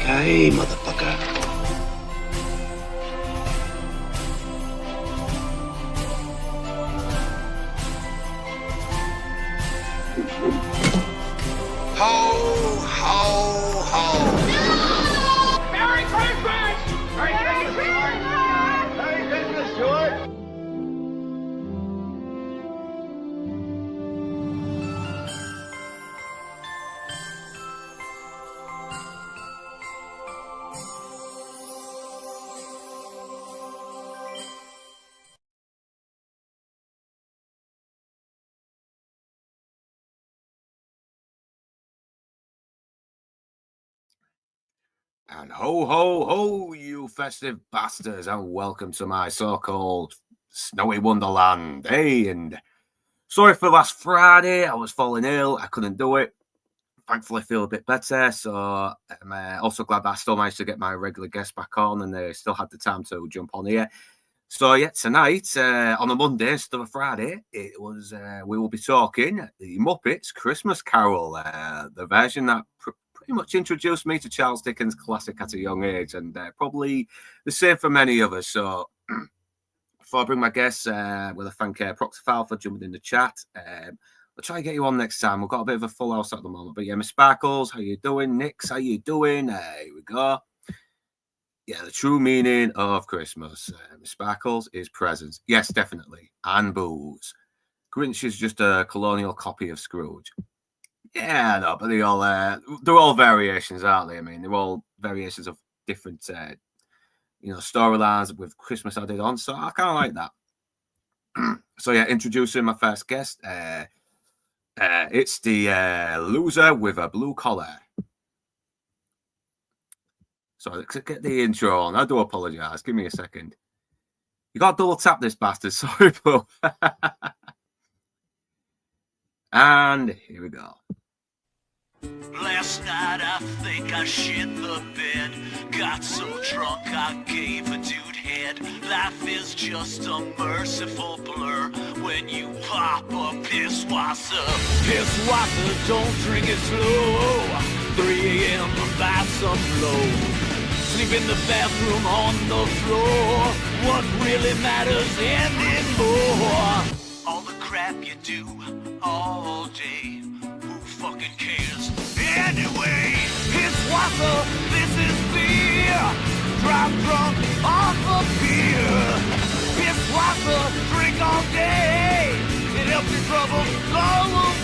Hey, motherfucker. Ho, ho, ho. Merry Christmas! Merry Christmas, George! Merry Christmas, George! And ho, ho, ho, you festive bastards, and welcome to my so-called snowy wonderland. Hey, and sorry for last Friday. I was falling ill. I couldn't do it. Thankfully, I feel a bit better. So I'm also glad that I still managed to get my regular guest back on, and they still had the time to jump on here. So yeah, tonight on a Monday instead of a Friday, it was we will be talking the Muppets Christmas Carol, the version that pretty much introduced me to Charles Dickens' classic at a young age, and probably the same for many of us. So before I bring my guests, we'll thank Proxifile for jumping in the chat. We'll try and get you on next time. We've got a bit of a full house at the moment, but yeah, Miss Sparkles, how you doing? Nix, how you doing? Here we go. Yeah, the true meaning of Christmas. Sparkles is presents. Yes, definitely. And booze. Grinch is just a colonial copy of Scrooge. Yeah, no, but they're all variations, aren't they? I mean, they're all variations of different, storylines with Christmas added on. So I kind of like that. So yeah, introducing my first guest. It's the loser with a blue collar. So let's get the intro on. I do apologise. Give me a second. You got to double tap this bastard. Sorry, bro. And here we go. Last night I think I shit the bed. Got so drunk I gave a dude head. Life is just a merciful blur when you pop a piss wasser. Piss wasser, don't drink it slow. 3 a.m. buy some blow. Sleep in the bathroom on the floor. What really matters anymore? All the crap you do all day. Who fucking cares? Anyway, piss wasser, this is beer. Drive drunk off of beer. Piss wasser, drink all day. It helps your troubles go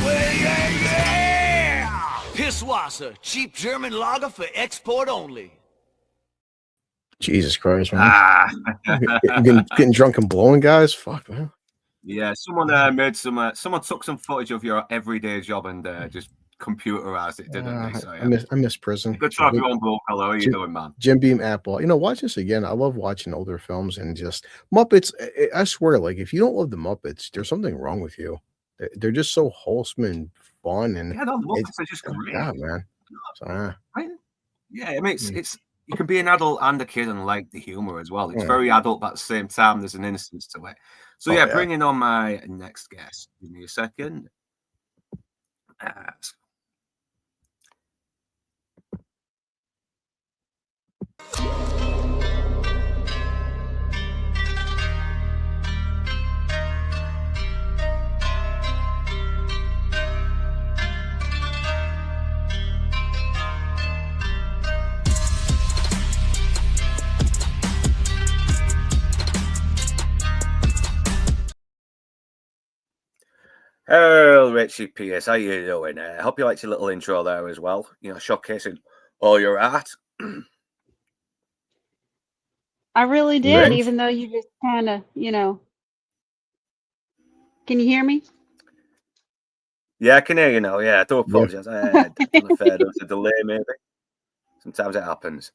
away. Yeah, yeah. Piss wasser, cheap German lager for export only. Jesus Christ, man. Getting drunk and blowing, guys? Fuck, man. Yeah, someone made someone took some footage of your everyday job and just computerized it, didn't they? So, yeah. I miss prison. Good talk, you on Blue Collar. How are you doing, man? Jim Beam Apple. Watch this again. I love watching older films and just Muppets. I swear, like, if you don't love the Muppets, there's something wrong with you. They're just so wholesome and fun. And yeah, no, the Muppets are just great. God, man. So, yeah, I mean, it's you can be an adult and a kid and like the humor as well. It's very adult, but at the same time, there's an innocence to it. So, bringing on my next guest. Give me a second. Hello, Richie Pierce. How you doing? I hope you liked your little intro there as well. Showcasing all your art. I really did, Rich? even though you just kind of, Can you hear me? Yeah, I can hear you now. Yeah, I do apologise. I had a delay, maybe. Sometimes it happens.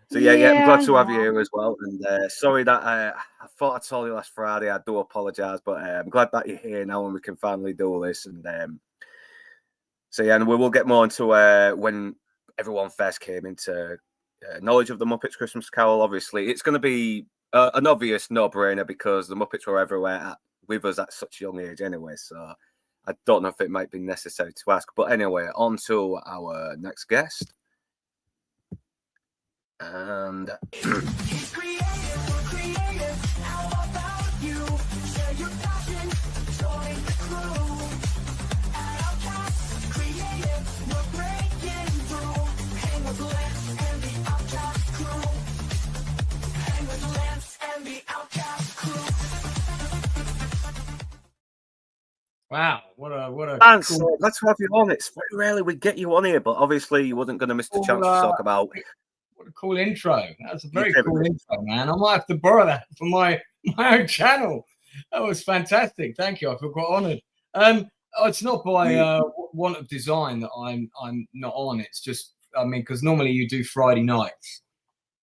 So I'm glad to have you here as well. And sorry that I thought I told you last Friday. I do apologise, but I'm glad that you're here now and we can finally do this. And and we will get more into when everyone first came into knowledge of the Muppets Christmas Carol. Obviously, it's going to be an obvious no-brainer because the Muppets were everywhere with us at such a young age anyway. So I don't know if it might be necessary to ask. But anyway, on to our next guest. And Wow, what a Lance, cool, let's have you on. It's very rarely we get you on here, but obviously you wasn't going to miss the chance to talk about. what a cool intro. That's a very Your cool favourite intro, man. I might have to borrow that for my own channel. That was fantastic. Thank you. I feel quite honoured. It's not by want of design that I'm not on. It's just, I mean, because normally you do Friday nights,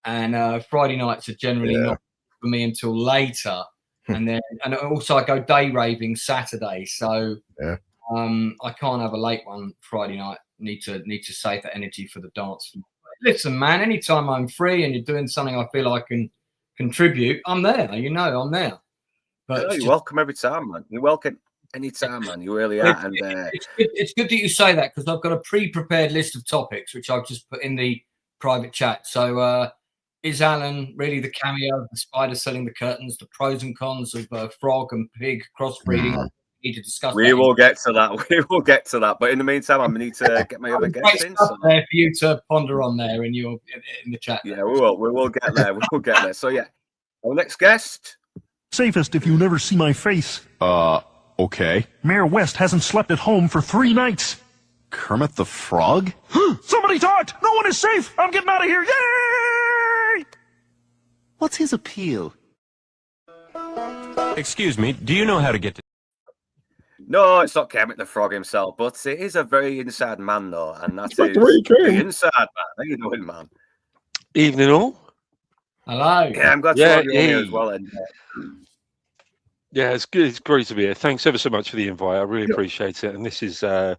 and Friday nights are generally not for me until later. And also I go day raving Saturday, so I can't have a late one Friday night. Need to save that energy for the dance floor. Listen, man, anytime I'm free and you're doing something I feel I can contribute, I'm there. I'm there. But You're welcome every time, man. You're welcome anytime, man. You really are. And it's good that you say that, because I've got a pre-prepared list of topics which I've just put in the private chat. So is Alan really the cameo of the spider selling the curtains, the pros and cons of frog and pig crossbreeding? I need to discuss we will get to that. We will get to that. But in the meantime, I need to get my other guests in. So. There for you to ponder on there in the chat. Yeah, we will. We will get there. We will get there. So yeah, our next guest. Safest if you never see my face. Okay. Mayor West hasn't slept at home for 3 nights. Kermit the Frog? Somebody talked! No one is safe! I'm getting out of here! Yay! What's his appeal? Excuse me, do you know how to get to... No, it's not Kermit the Frog himself, but it is a very inside man, though, and that is the inside man. How you doing, man? Evening all. Hello. Yeah, I'm glad to have you on here as well. And, yeah, it's good. It's great to be here. Thanks ever so much for the invite. I really appreciate it. And this is, I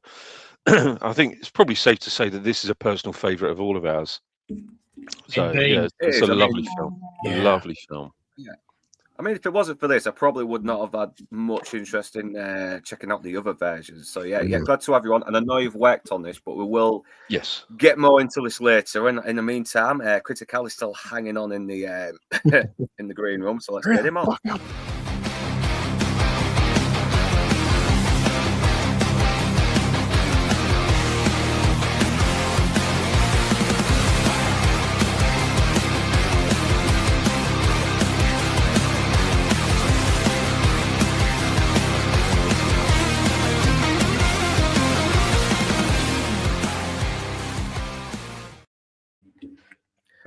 think it's probably safe to say that this is a personal favourite of all of ours. So yeah, it's a lovely film. A lovely film. Yeah. I mean, if it wasn't for this, I probably would not have had much interest in checking out the other versions. So yeah, glad to have you on. And I know you've worked on this, but we will get more into this later. And in the meantime, Critical is still hanging on in the in the green room. So let's get him on.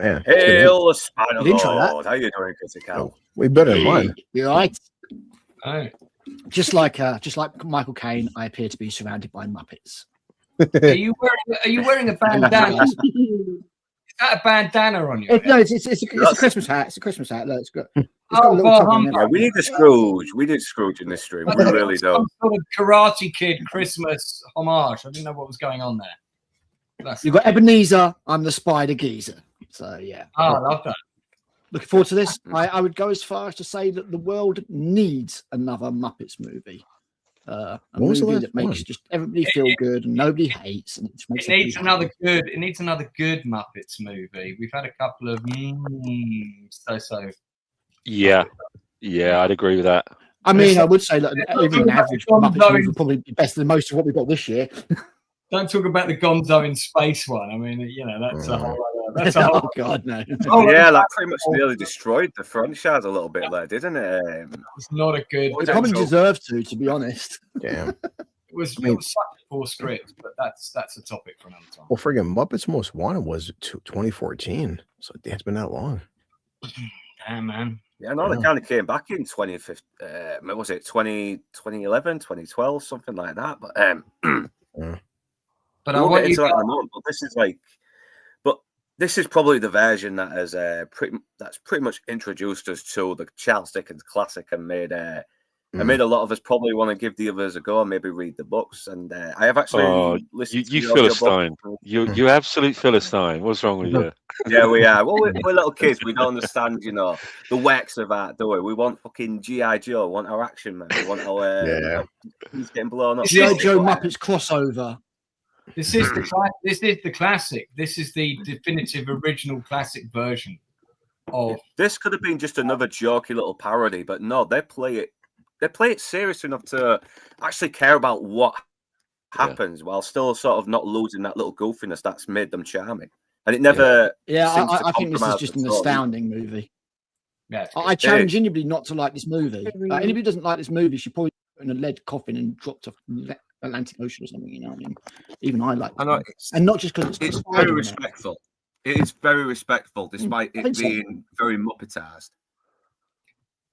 Man, Hail the Spider Intro, Lord. How you doing, Critical? way better than mine. You all right? Hi. Just like Michael Caine, I appear to be surrounded by Muppets. Are you wearing a bandana? Is that a bandana on you? It's a Christmas hat. It's a Christmas hat. Look, it's got a little top on it. Yeah, we need a Scrooge. We need Scrooge in this stream. We really do. Some sort of Karate Kid Christmas homage. I didn't know what was going on there. You've got Ebenezer. I'm the Spider Geezer. So yeah. Oh, I love that. Looking forward to this. I would go as far as to say that the world needs another Muppets movie. A movie that makes just everybody feel good and nobody hates. And it needs another good Muppets movie. We've had a couple of so. Yeah, I'd agree with that. I mean, I would say that even an average Muppets movie would probably be better than most of what we've got this year. Don't talk about the Gonzo in space one. I mean, that's a whole. That's a whole. Oh God, no. Yeah, that pretty much nearly destroyed the franchise a little bit there, didn't it? It's not a good. It probably deserved to be honest. Damn. It was such a poor script, but that's a topic for another time. Well, friggin' Muppets Most Wanted was 2014, so it's been that long. Damn, man. Yeah, no, they kind of came back in 2015. Was it 2011, 2012, something like that? But But we'll get into that in a moment. But this is probably the version that has pretty much introduced us to the Charles Dickens classic and made a lot of us probably want to give the others a go and maybe read the books. And I have actually listened to you Philistine. You absolute Philistine. What's wrong with you? Yeah, we are. Well, we're little kids. We don't understand, the works of art, do we? We want fucking G.I. Joe. We want our action, man. We want our he's getting blown up. G.I. Joe Muppets crossover. This is the classic. This is the definitive original classic version of. This could have been just another jokey little parody, but no, they play it serious enough to actually care about what happens while still sort of not losing that little goofiness that's made them charming. And it never. I think this is just an astounding movie. Yeah, I challenge anybody not to like this movie. Anybody who doesn't like this movie should probably put in a lead coffin and dropped off the Atlantic Ocean or something. You know what I mean? Even I like it. And not just because it's very respectful. It is very respectful, despite it being very Muppetized.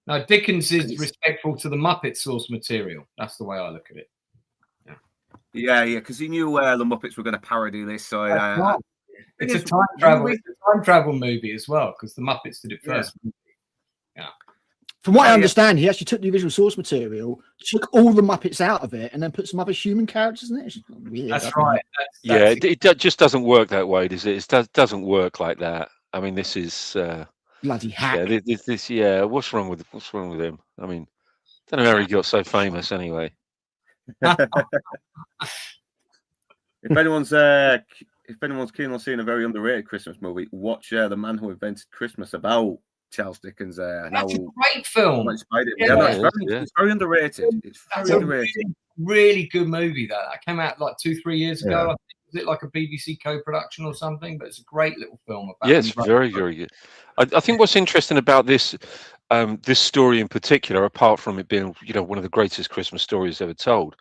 Now, Dickens is respectful to the Muppet source material. That's the way I look at it. Yeah, because he knew the Muppets were going to parody this. So it's a time travel movie as well, because the Muppets did it first. Yeah. From what I understand, he actually took the original source material, took all the Muppets out of it, and then put some other human characters in it. It's weird. That's right. It just doesn't work that way, does it? It doesn't work like that. I mean, this is bloody hack. Yeah, what's wrong with him? I mean, I don't know how he got so famous anyway. If anyone's keen on seeing a very underrated Christmas movie, watch The Man Who Invented Christmas about Charles Dickens. That's a great film. It's very underrated. It's very underrated. Really good movie that came out like 2-3 years ago. I think. Was it like a BBC co-production or something? But it's a great little film. Yes, very, very good. I think what's interesting about this this story in particular, apart from it being one of the greatest Christmas stories ever told,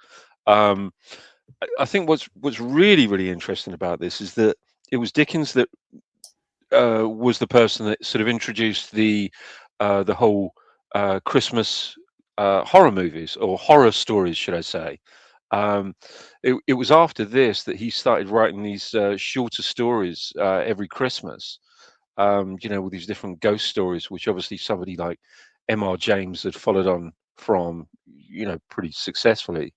I think what's really, really interesting about this is that it was Dickens that was the person that sort of introduced the whole Christmas horror movies, or horror stories, should I say. It was after this that he started writing these shorter stories every Christmas, with these different ghost stories, which obviously somebody like M.R. James had followed on from, pretty successfully.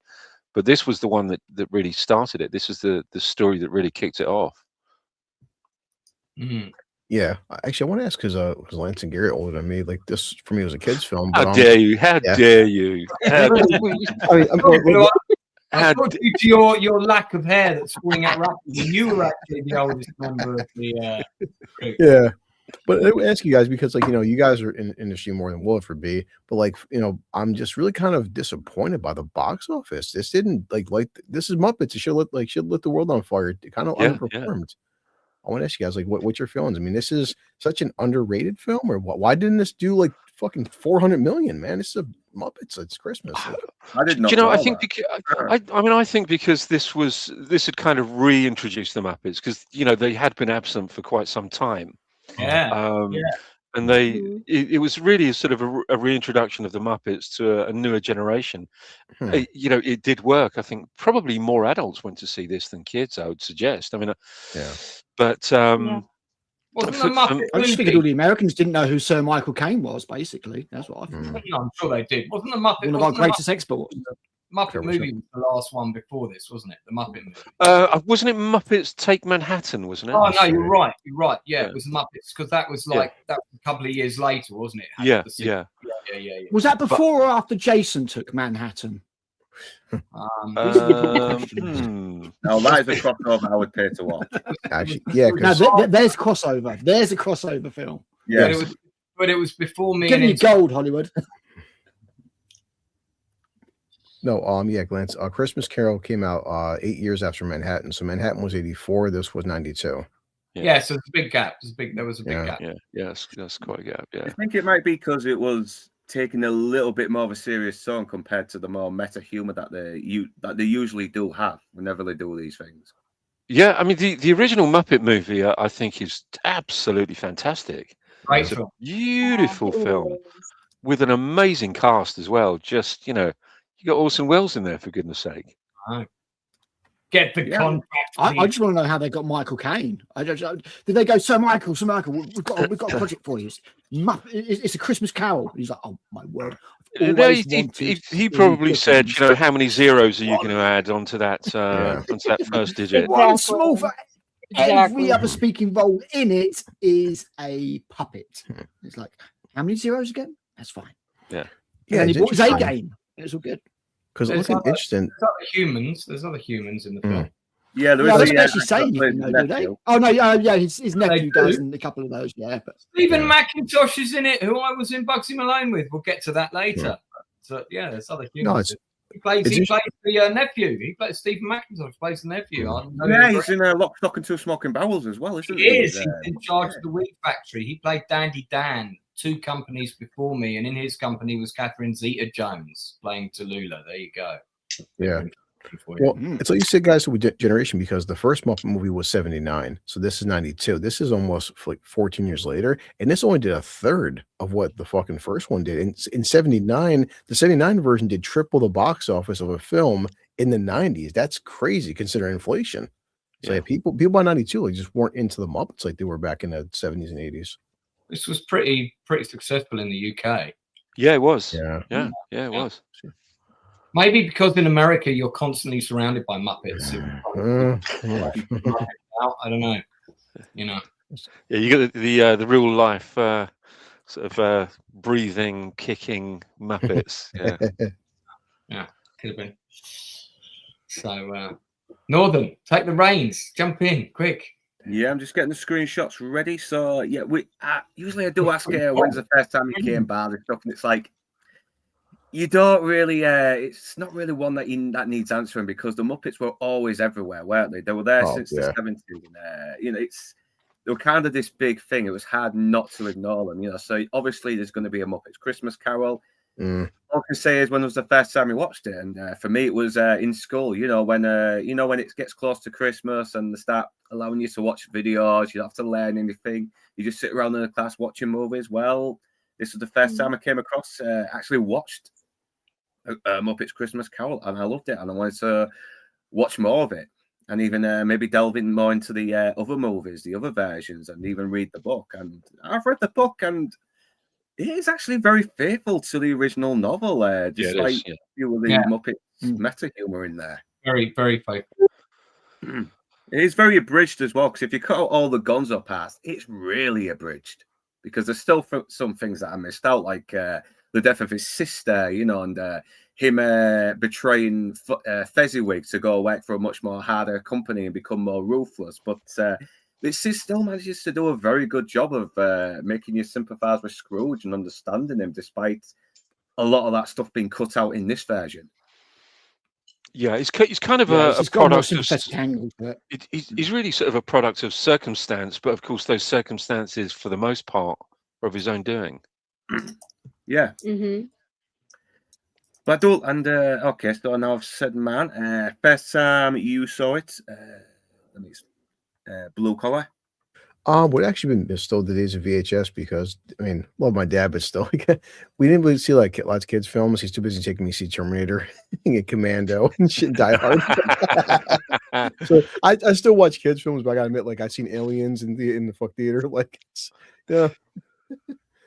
But this was the one that really started it. This is the story that really kicked it off. Mm-hmm. Yeah, actually, I want to ask because Lance and Gary are older than me. Like, this for me was a kid's film. How dare you? How dare you? Due to your lack of hair that's falling out rapidly, you were actually the oldest member of the group. Yeah. But I would ask you guys because, you guys are in industry more than Williford B. But I'm just really kind of disappointed by the box office. This didn't like this is Muppets. It should lit the world on fire. It kind of underperformed. Yeah. I want to ask you guys what's your feelings? I mean, this is such an underrated film, or why didn't this do fucking 400 million? Man, it's a Muppets. It's Christmas. I didn't know. I think I think because this had kind of reintroduced the Muppets, because they had been absent for quite some time. Yeah. And it was really a sort of a reintroduction of the Muppets to a newer generation. It did work. I think probably more adults went to see this than kids, I would suggest. I mean, but I just figured all the Americans didn't know who Sir Michael Caine was. Basically, that's what I thought. No, I'm sure they did. Wasn't the Muppet one of our greatest exports? Muppet movie was the last one before this, wasn't it? The Muppet movie. Wasn't it Muppets Take Manhattan? Wasn't it? Oh no, you're right. You're right. Yeah, it was the Muppets, because that was that was a couple of years later, wasn't it? Yeah. Was that before or after Jason took Manhattan? Now that is a crossover I would pay to watch. Actually, there's crossover. There's a crossover film. Yeah, but it was before me. Give me gold, Hollywood. No, Glance. Christmas Carol came out 8 years after Manhattan. So Manhattan was 84. This was 92. Yeah, so it's a big gap. There was a big gap. Yeah, that's quite a gap. Yeah, I think it might be because it was taking a little bit more of a serious tone compared to the more meta humor that they usually do have whenever they do these things. Yeah, I mean the original Muppet movie, I think, is absolutely fantastic. It's a beautiful film with an amazing cast as well. Just you got Orson Welles in there, for goodness sake. Get the contract. I just want to know how they got Michael Caine. Did they go, Sir Michael, we've got a project for you. It's a Christmas Carol. He's like, oh my word. He probably said, how many zeros are you going to add onto that first digit? One small for every other speaking role in it is a puppet. It's like, how many zeros again? That's fine. Yeah. And he bought his A game. It's all good. Because it's looking interesting. There's other humans in the film. Yeah, there Yeah, is I don't a actually say anything, though, do they? nephew. Oh, no, yeah, his nephew do. does, and a couple of those, yeah. But Stephen McIntosh is in it, who I was in Bugsy Malone with. We'll get to that later. So yeah, there's other humans. He plays the nephew. He plays Stephen McIntosh plays the nephew. Yeah, he's in Lock, Stock and Two Smoking Barrels as well, isn't he? He's in charge of the Wheat Factory. He played Dandy Dan 2 companies before me, and in his company was Catherine Zeta-Jones playing Tallulah. There you go. Yeah. Well, it's like you said, guys, with generation, because the first Muppet movie was 79, so this is 92. This is almost like 14 years later, and this only did a third of what the fucking first one did. In 79, the 79 version did triple the box office of a film in the 90s. That's crazy considering inflation. So yeah, people by 92 like just weren't into the Muppets like they were back in the 70s and 80s. This was pretty successful in the UK. Yeah, it was. Yeah, it was. Maybe because in America you're constantly surrounded by Muppets. I don't know. You know. Yeah, you got the real life sort of breathing, kicking Muppets. Yeah, could have been. So, Northern, take the reins, jump in, quick. Yeah, I'm just getting the screenshots ready. So yeah, usually I do ask when's the first time you came by this stuff, and it's like you don't really. It's not really one that needs answering because the Muppets were always everywhere, weren't they? They were there since the 70s. You know, they were kind of this big thing. It was hard not to ignore them. You know, so obviously there's going to be a Muppets Christmas Carol. All I can say is when it was the first time we watched it, and for me it was in school. You know when it gets close to Christmas and they start allowing you to watch videos, you don't have to learn anything. You just sit around in the class watching movies. Well, this was the first time I came across actually watched Muppets Christmas Carol, and I loved it, and I wanted to watch more of it, and even maybe delve in more into the other movies, the other versions, and even read the book. And I've read the book, and it is actually very faithful to the original novel, despite the Muppet meta humor in there. Very, very faithful. It is very abridged as well, because if you cut out all the Gonzo parts, it's really abridged. Because there's still some things that I missed out, like the death of his sister, you know, and him betraying Fezziwig to go work for a much more harder company and become more ruthless. But this still manages to do a very good job of making you sympathise with Scrooge and understanding him, despite a lot of that stuff being cut out in this version. Yeah, it's kind of a product of. He's really sort of a product of circumstance, but of course, those circumstances, for the most part, are of his own doing. Yeah. But okay, so now I've said, man, first time you saw it, Blue Collar. Would actually been still the days of VHS because I mean, love my dad, but still, we didn't really see like lots of kids' films. He's too busy taking me to see Terminator and Commando and shit, Die Hard. So I still watch kids' films, but I gotta admit, like I've seen Aliens in the fuck theater. Like, yeah.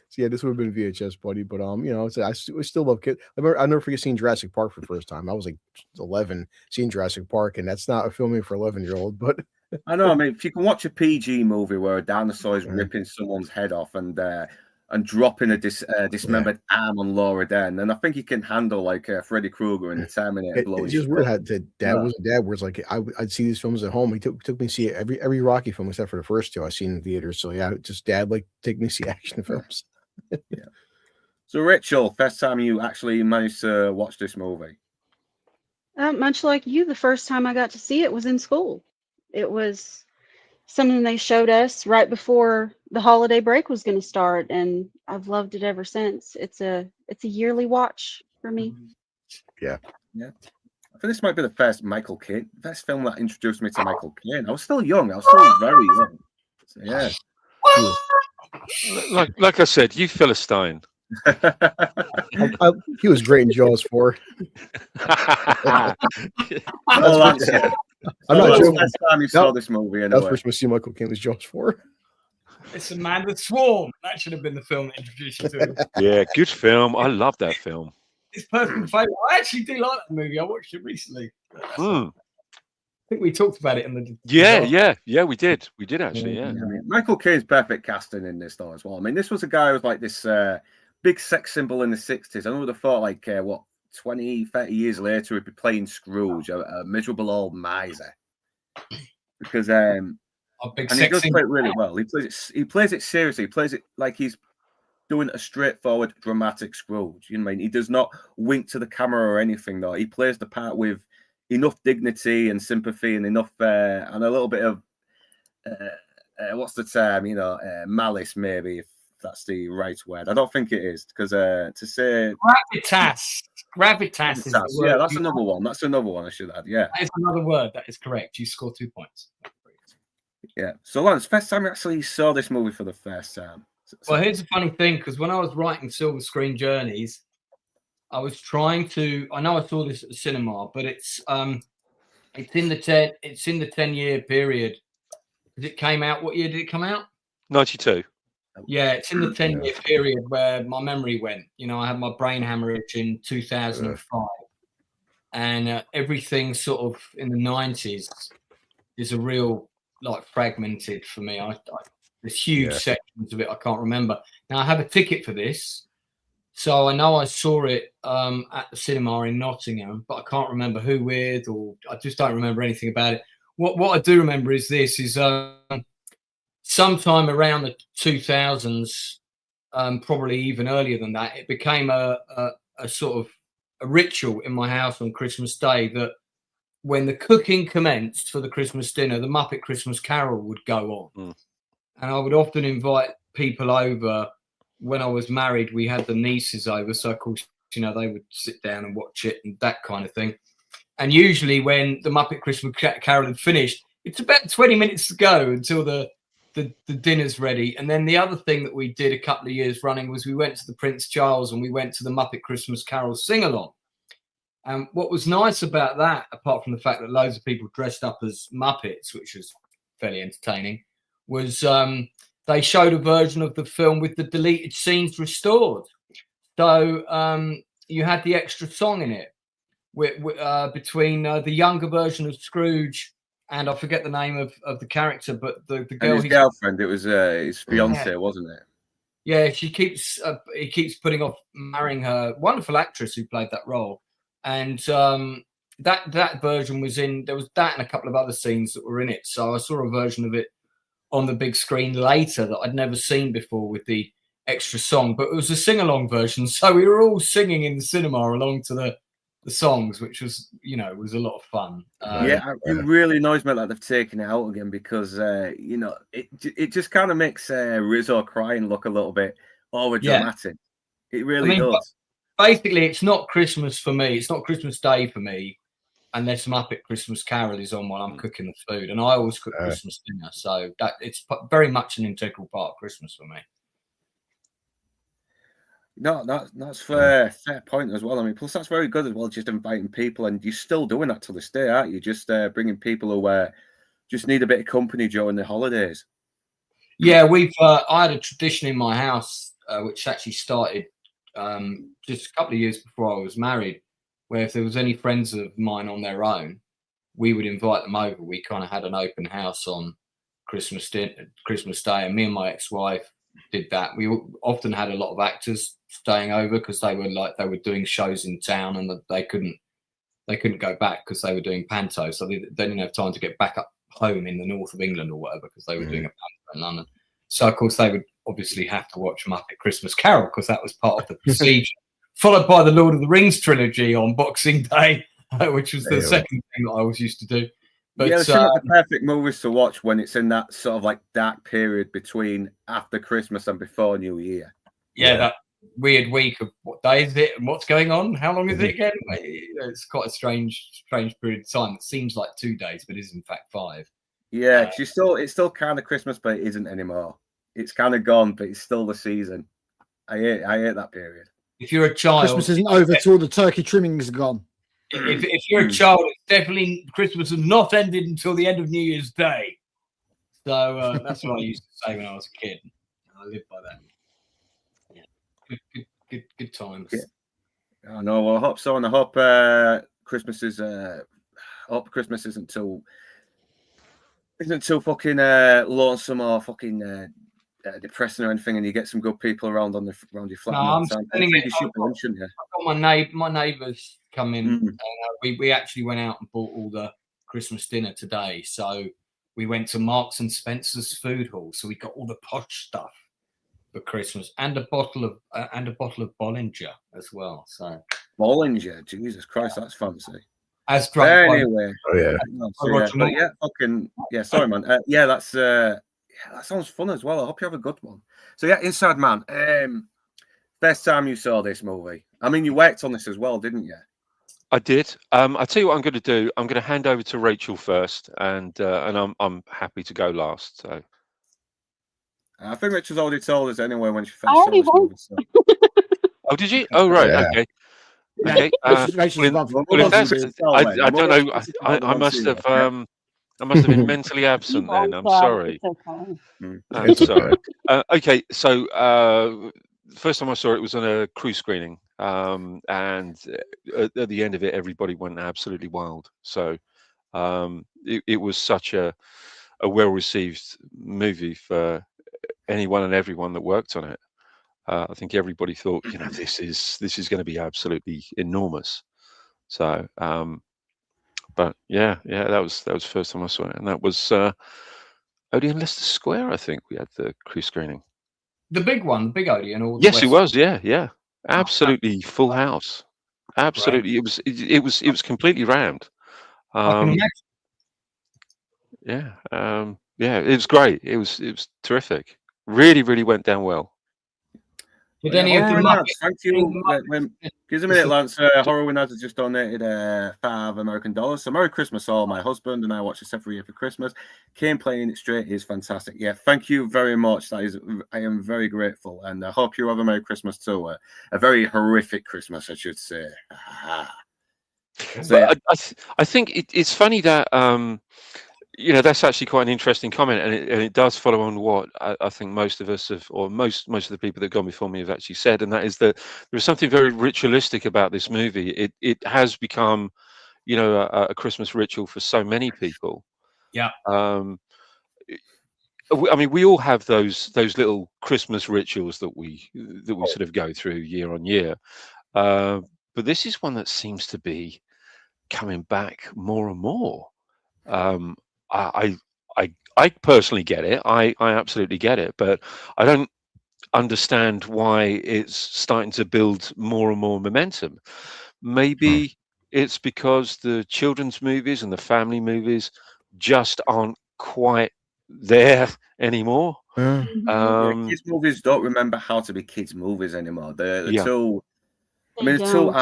So yeah, this would have been VHS, buddy. But you know, I still love kids. I'll never forget seeing Jurassic Park for the first time. I was like 11, seeing Jurassic Park, and that's not a filming for 11-year-old, but. I know. I mean, if you can watch a PG movie where a dinosaur is ripping someone's head off and dropping a dismembered arm on Laura Dern, then I think you can handle like Freddy Krueger and the Terminator. It's just weird how dad was a dad. Where it's like I'd see these films at home. He took me to see every Rocky film except for the first 2 I seen in theaters. So yeah, just dad like take me to see action films. Yeah. So Rachel, first time you actually managed to watch this movie? Much like you, the first time I got to see it was in school. It was something they showed us right before the holiday break was going to start, and I've loved it ever since. It's a yearly watch for me. Yeah. I think this might be the first Michael Caine, first film that introduced me to Michael Caine. I was still young. I was still very young. So, yeah. Like I said, you Philistine. He was great in Jaws 4. I'm not joking. Last time you saw this movie, anyway. That was first time I see Michael Caine was Jaws 4. It's a Man with Swarm. That should have been the film that introduced you to him. Yeah, good film. I love that film. His personal favorite. I actually do like that movie. I watched it recently. I think we talked about it in the. Yeah, we did. We did actually. Yeah. I mean, Michael Caine's perfect casting in this though as well. I mean, this was a guy who was like this big sex symbol in the 60s. I would have thought like 20, 30 years later he'd be playing Scrooge, a miserable old miser. because A big and he does sexy play it really well. He plays it seriously. He plays it like he's doing a straightforward dramatic Scrooge. You know what I mean? He does not wink to the camera or anything, though. He plays the part with enough dignity and sympathy and enough and a little bit of what's the term? Malice, maybe, if that's the right word. I don't think it is, because to say gravitas is the word. Yeah, that's another one. That's another one I should add. Yeah, that is another word. That is correct. You score 2 points. Yeah. So, Lawrence, first time you actually saw this movie for the first time. Well, here's the funny thing, because when I was writing Silver Screen Journeys, I was trying to. I know I saw this at the cinema, but it's in the 10-year period. It came out. What year did it come out? 92. Yeah, it's in the 10-year period where my memory went. I had my brain hemorrhage in 2005, and everything sort of in the 90s is a real fragmented for me. There's huge sections of it I can't remember. Now I have a ticket for this, so I know I saw it at the cinema in Nottingham, but I can't remember who with, or I just don't remember anything about it. What I do remember is sometime around the 2000s, probably even earlier than that, it became a sort of a ritual in my house on Christmas Day that when the cooking commenced for the Christmas dinner, the Muppet Christmas Carol would go on. And I would often invite people over. When I was married, we had the nieces over. So, of course, they would sit down and watch it and that kind of thing. And usually when the Muppet Christmas Carol had finished, it's about 20 minutes to go until the dinner's ready. And then the other thing that we did a couple of years running was we went to the Prince Charles and we went to the Muppet Christmas Carol sing-along. And what was nice about that, apart from the fact that loads of people dressed up as Muppets, which was fairly entertaining, was they showed a version of the film with the deleted scenes restored. So you had the extra song in it between the younger version of Scrooge and I forget the name of the character, but the girl, and his girlfriend, it was his fiance, wasn't it? Yeah, he keeps putting off marrying her wonderful actress who played that role, and that version was in. There was that and a couple of other scenes that were in it. So I saw a version of it on the big screen later that I'd never seen before with the extra song, but it was a sing-along version. So we were all singing in the cinema along to the songs, which was, was a lot of fun. It really annoys me that they've taken it out again because, it just kind of makes Rizzo crying look a little bit over-dramatic. It really does. Basically, it's not Christmas for me. It's not Christmas Day for me unless Muppet Christmas Carol is on while I'm cooking the food. And I always cook Christmas dinner. So it's very much an integral part of Christmas for me. No, that's fair point as well. I mean, plus that's very good as well, just inviting people, and you're still doing that to this day, aren't you? Just bringing people who just need a bit of company during the holidays. Yeah, I had a tradition in my house which actually started just a couple of years before I was married, where if there was any friends of mine on their own, we would invite them over. We kind of had an open house on Christmas Day, and me and my ex-wife did that. We often had a lot of actors staying over because they were doing shows in town and they couldn't go back because they were doing panto, so they didn't have time to get back up home in the north of England or whatever because they were doing a panto in London. So of course they would obviously have to watch Muppet Christmas Carol because that was part of the procedure, followed by the Lord of the Rings trilogy on Boxing Day, which was the second thing that I always used to do. But it's the perfect movies to watch when it's in that sort of like dark period between after Christmas and before New Year. Yeah, that weird week of what day is it and what's going on? How long is it again? It's quite a strange period of time. It seems like 2 days, but is in fact 5. Yeah, it's still kind of Christmas, but it isn't anymore. It's kind of gone, but it's still the season. I hate that period. If you're a child, Christmas isn't over till the turkey trimmings are gone. If you're a child, it's definitely Christmas has not ended until the end of New Year's Day. So that's what I used to say when I was a kid. I lived by that. Yeah. Good times. Yeah. I know. Well, I hope so, and I hope Christmas isn't too fucking lonesome or fucking depressing or anything, and you get some good people around your flat. No, I'm spending it. I've got my neighbours come in. And, we actually went out and bought all the Christmas dinner today. So we went to Marks and Spencer's food hall. So we got all the posh stuff for Christmas and a bottle of Bollinger as well. So Bollinger, Jesus Christ, that's fancy. As drunk by Anyway, Oh yeah. but yeah, fucking yeah. Sorry, man. Yeah, that's yeah, that sounds fun as well. I hope you have a good one. So yeah, Inside Man. First time you saw this movie. I mean, you worked on this as well, didn't you? I did. I'll tell you what I'm going to do. I'm going to hand over to Rachel first, and I'm happy to go last. So I think Rachel's already told us anyway when she I first saw already this movie. So. oh, did you? Oh, right. Yeah. Okay. Yeah, Okay. Rachel's above. Well, if that's, I don't know. I must have been mentally absent then. I'm sorry. I'm It's sorry. okay. Okay. So the first time I saw it was on a crew screening, and at the end of it, everybody went absolutely wild. So it was such a well-received movie for anyone and everyone that worked on it. I think everybody thought, this is going to be absolutely enormous. So, but yeah, that was the first time I saw it, and that was Odeon Leicester Square. I think we had the crew screening. the big one, the big Odeon. Or the Yes, it West. was. Yeah, absolutely full house. Absolutely, it was completely rammed. I can imagine. Yeah, it was great. It was terrific. Really went down well. Did any of the Muppets? Thank you. Give us a minute, Lance. Horror Naz has just donated $5 American. So Merry Christmas, all. My husband and I watch this every year for Christmas. Kane playing it straight is fantastic. Yeah, thank you very much. I am very grateful, and I hope you have a Merry Christmas too. A very horrific Christmas, I should say. So, yeah. I think it's funny that that's actually quite an interesting comment, and it does follow on what I think most of us have, or most of the people that have gone before me have actually said, and that is that there is something very ritualistic about this movie. It has become, a Christmas ritual for so many people. Yeah. I mean, we all have those little Christmas rituals that we sort of go through year on year, but this is one that seems to be coming back more and more. I personally get it. I absolutely get it, but I don't understand why it's starting to build more and more momentum. Maybe it's because the children's movies and the family movies just aren't quite there anymor. Kids movies don't remember how to be kids movies anymore. They're too. I mean, it's too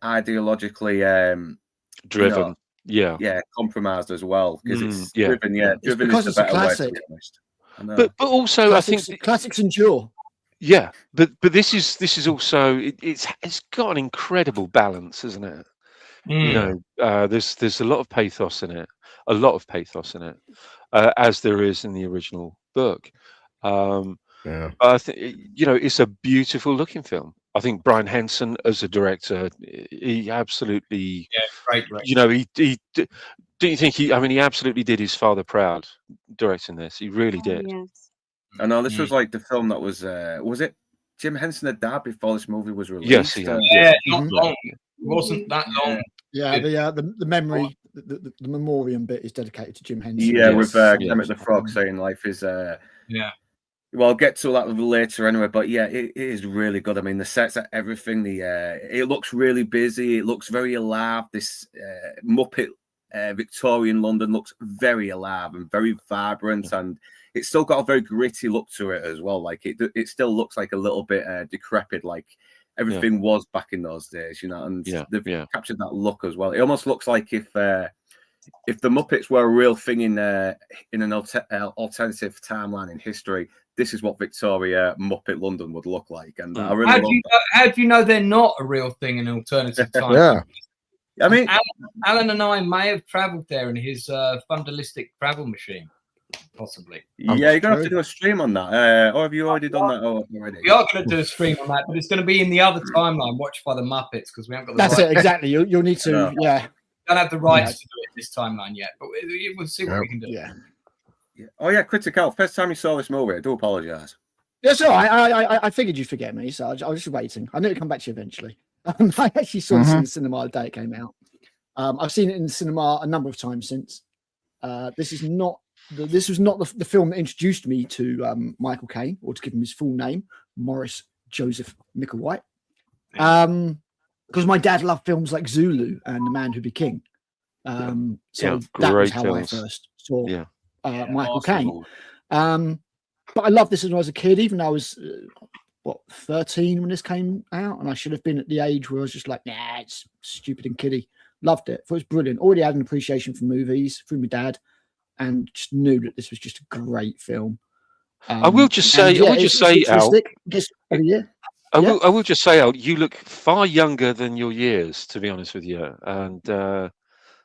ideologically driven. Compromised as well because it's driven. It's Driven because is the it's a better classic. way to be honest. But also, I think classics endure. Yeah, but this is also it's got an incredible balance, isn't it? There's a lot of pathos in it, as there is in the original book. I think it's a beautiful looking film. I think Brian Henson as a director, he absolutely, great. He do you think he absolutely did his father proud directing this. He really did. Yes. I know this was like the film that was it Jim Henson had died before this movie was released? Yes, he had. Not long. It wasn't that long. Yeah, the memory, the memoriam bit is dedicated to Jim Henson. Yeah, with Kermit the Frog saying life is Well, I'll get to that later anyway, but yeah, it is really good. I mean, the sets are everything. It looks really busy. It looks very alive. This Muppet Victorian London looks very alive and very vibrant, and it's still got a very gritty look to it as well. Like it still looks like a little bit decrepit, like everything was back in those days, and they've captured that look as well. It almost looks like if the Muppets were a real thing in an alternative timeline in history, this is what Victoria Muppet London would look like. And I really how do you know they're not a real thing in alternative time? I mean, Alan and I may have travelled there in his Fundalictic travel machine, possibly. Yeah, you're gonna have to do a stream on that. Or have you already done that already? We are going to do a stream on that, but it's going to be in the other timeline, watched by the Muppets, because we haven't got the That's it, exactly. You'll need to, don't have the rights to do it this timeline yet, but we'll see what we can do. Yeah. Oh yeah, Critical. First time you saw this movie, I do apologise. Yeah, so I figured you'd forget me, so I was just waiting. I knew it'd come back to you eventually. I actually saw this in the cinema the day it came out. I've seen it in the cinema a number of times since. This was not the film that introduced me to Michael Caine, or to give him his full name, Morris Joseph Micklewhite. Because my dad loved films like Zulu and The Man Who Be King. So that was how I first saw Michael Caine. But I loved this when I was a kid, even though I was 13 when this came out, and I should have been at the age where I was just like, nah, it's stupid and kiddie. Loved it. Thought it was brilliant. Already had an appreciation for movies through my dad, and just knew that this was just a great film. I will just say, Al, I will just say, Al, you look far younger than your years, to be honest with you. And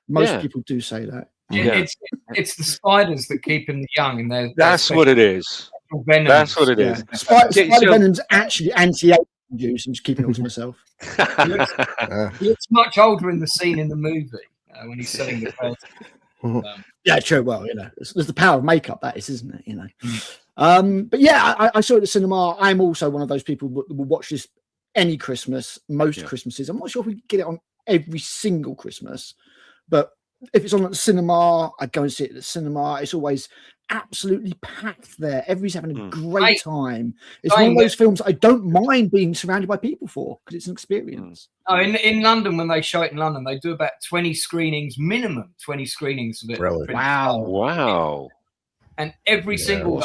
most people do say that. It's the spiders that keep him young, and that's what it is. Venom. That's what it is. Spider Venom's actually anti-aging juice. I'm just keeping it all to myself. He looks much older in the scene in the movie when he's selling the person. Yeah, true. Well, there's the power of makeup, that is, isn't it? But yeah, I saw it at the cinema. I'm also one of those people that will watch this any Christmas, most Christmases. I'm not sure if we get it on every single Christmas, but if it's on at the cinema, I'd go and see it at the cinema. It's always absolutely packed there. Everybody's having a great time. It's one of those films I don't mind being surrounded by people for, because it's an experience. Oh, in London, when they show it in London, they do about 20 screenings, minimum 20 screenings of it. Really? Wow. And every single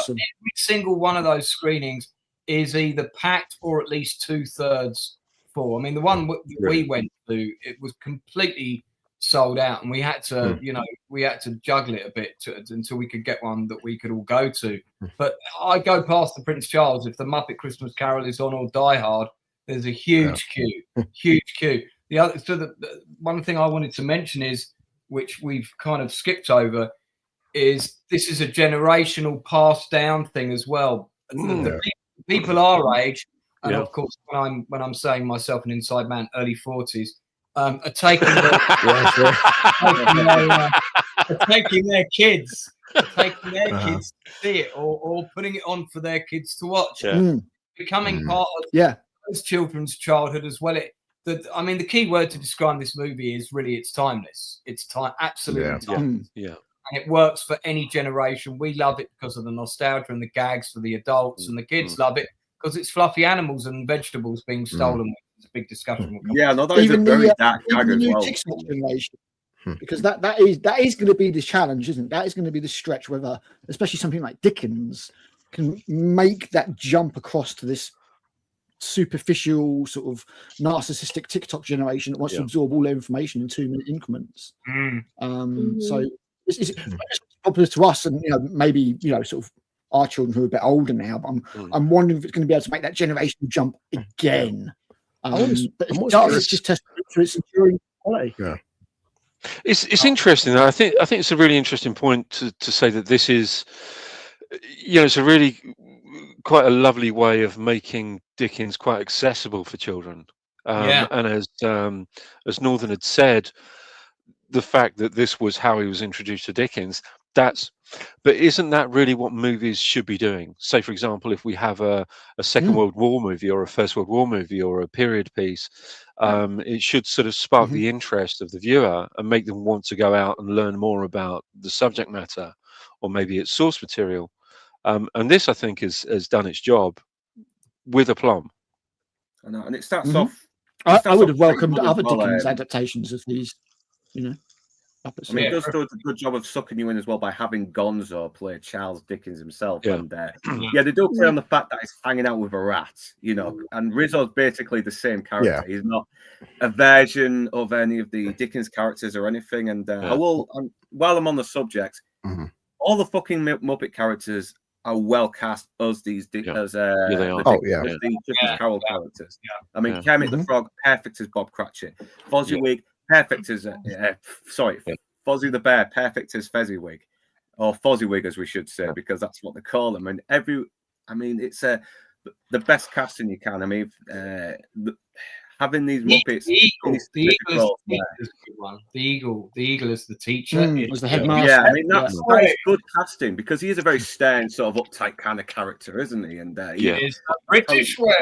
one of those screenings is either packed or at least 2/3 full. I mean, the one we went to, it was completely sold out, and we had to, we had to juggle it a bit until we could get one that we could all go to. But I go past the Prince Charles, if the Muppet Christmas Carol is on, or Die Hard, there's a huge queue, huge queue. The one thing I wanted to mention is, which we've kind of skipped over, is this is a generational passed down thing as well. The people our age, and of course when I'm saying myself an inside man, early 40s, are taking their kids to see it, or putting it on for their kids to watch. Becoming part of those children's childhood as well. The key word to describe this movie is really it's timeless. It's absolutely timeless. And it works for any generation. We love it because of the nostalgia and the gags for the adults, and the kids love it because it's fluffy animals and vegetables being stolen. It's a big discussion. Yeah, no, that is a very dark gag as well. Generation, because that is going to be the challenge, isn't it? That is going to be the stretch, whether, especially something like Dickens, can make that jump across to this superficial sort of narcissistic TikTok generation that wants to absorb all their information in 2-minute increments. So it's popular to us, and maybe sort of our children who are a bit older now. But I'm wondering if it's going to be able to make that generation jump again. But it's just tested for its enduring quality. It's interesting. I think it's a really interesting point to say that this is, it's a really quite a lovely way of making Dickens quite accessible for children. And as Northern had said, the fact that this was how he was introduced to Dickens, but isn't that really what movies should be doing? Say, for example, if we have a Second World War movie, or a First World War movie, or a period piece, it should sort of spark the interest of the viewer and make them want to go out and learn more about the subject matter, or maybe its source material. And this, I think, has done its job with aplomb. I know, and it starts off. I would have welcomed other Dickens adaptations of these, I mean, it does do a good job of sucking you in as well by having Gonzo play Charles Dickens himself. And they do play on the fact that he's hanging out with a rat, and Rizzo's basically the same character. He's not a version of any of the Dickens characters or anything. And while I'm on the subject, all the fucking Muppet characters are well cast as these as the Christmas Carol characters. I mean, Kermit the Frog, perfect as Bob Cratchit. Fozzie perfect as Fozzie the Bear, perfect as Fezziwig, or Fozziewig as we should say, because that's what they call them. And it's the best casting you can. I mean, having these Muppets. The eagle is a good one. The eagle is the teacher. Was the headmaster. Yeah, I mean that's good casting because he is a very stern, sort of uptight kind of character, isn't he? And he is a British way.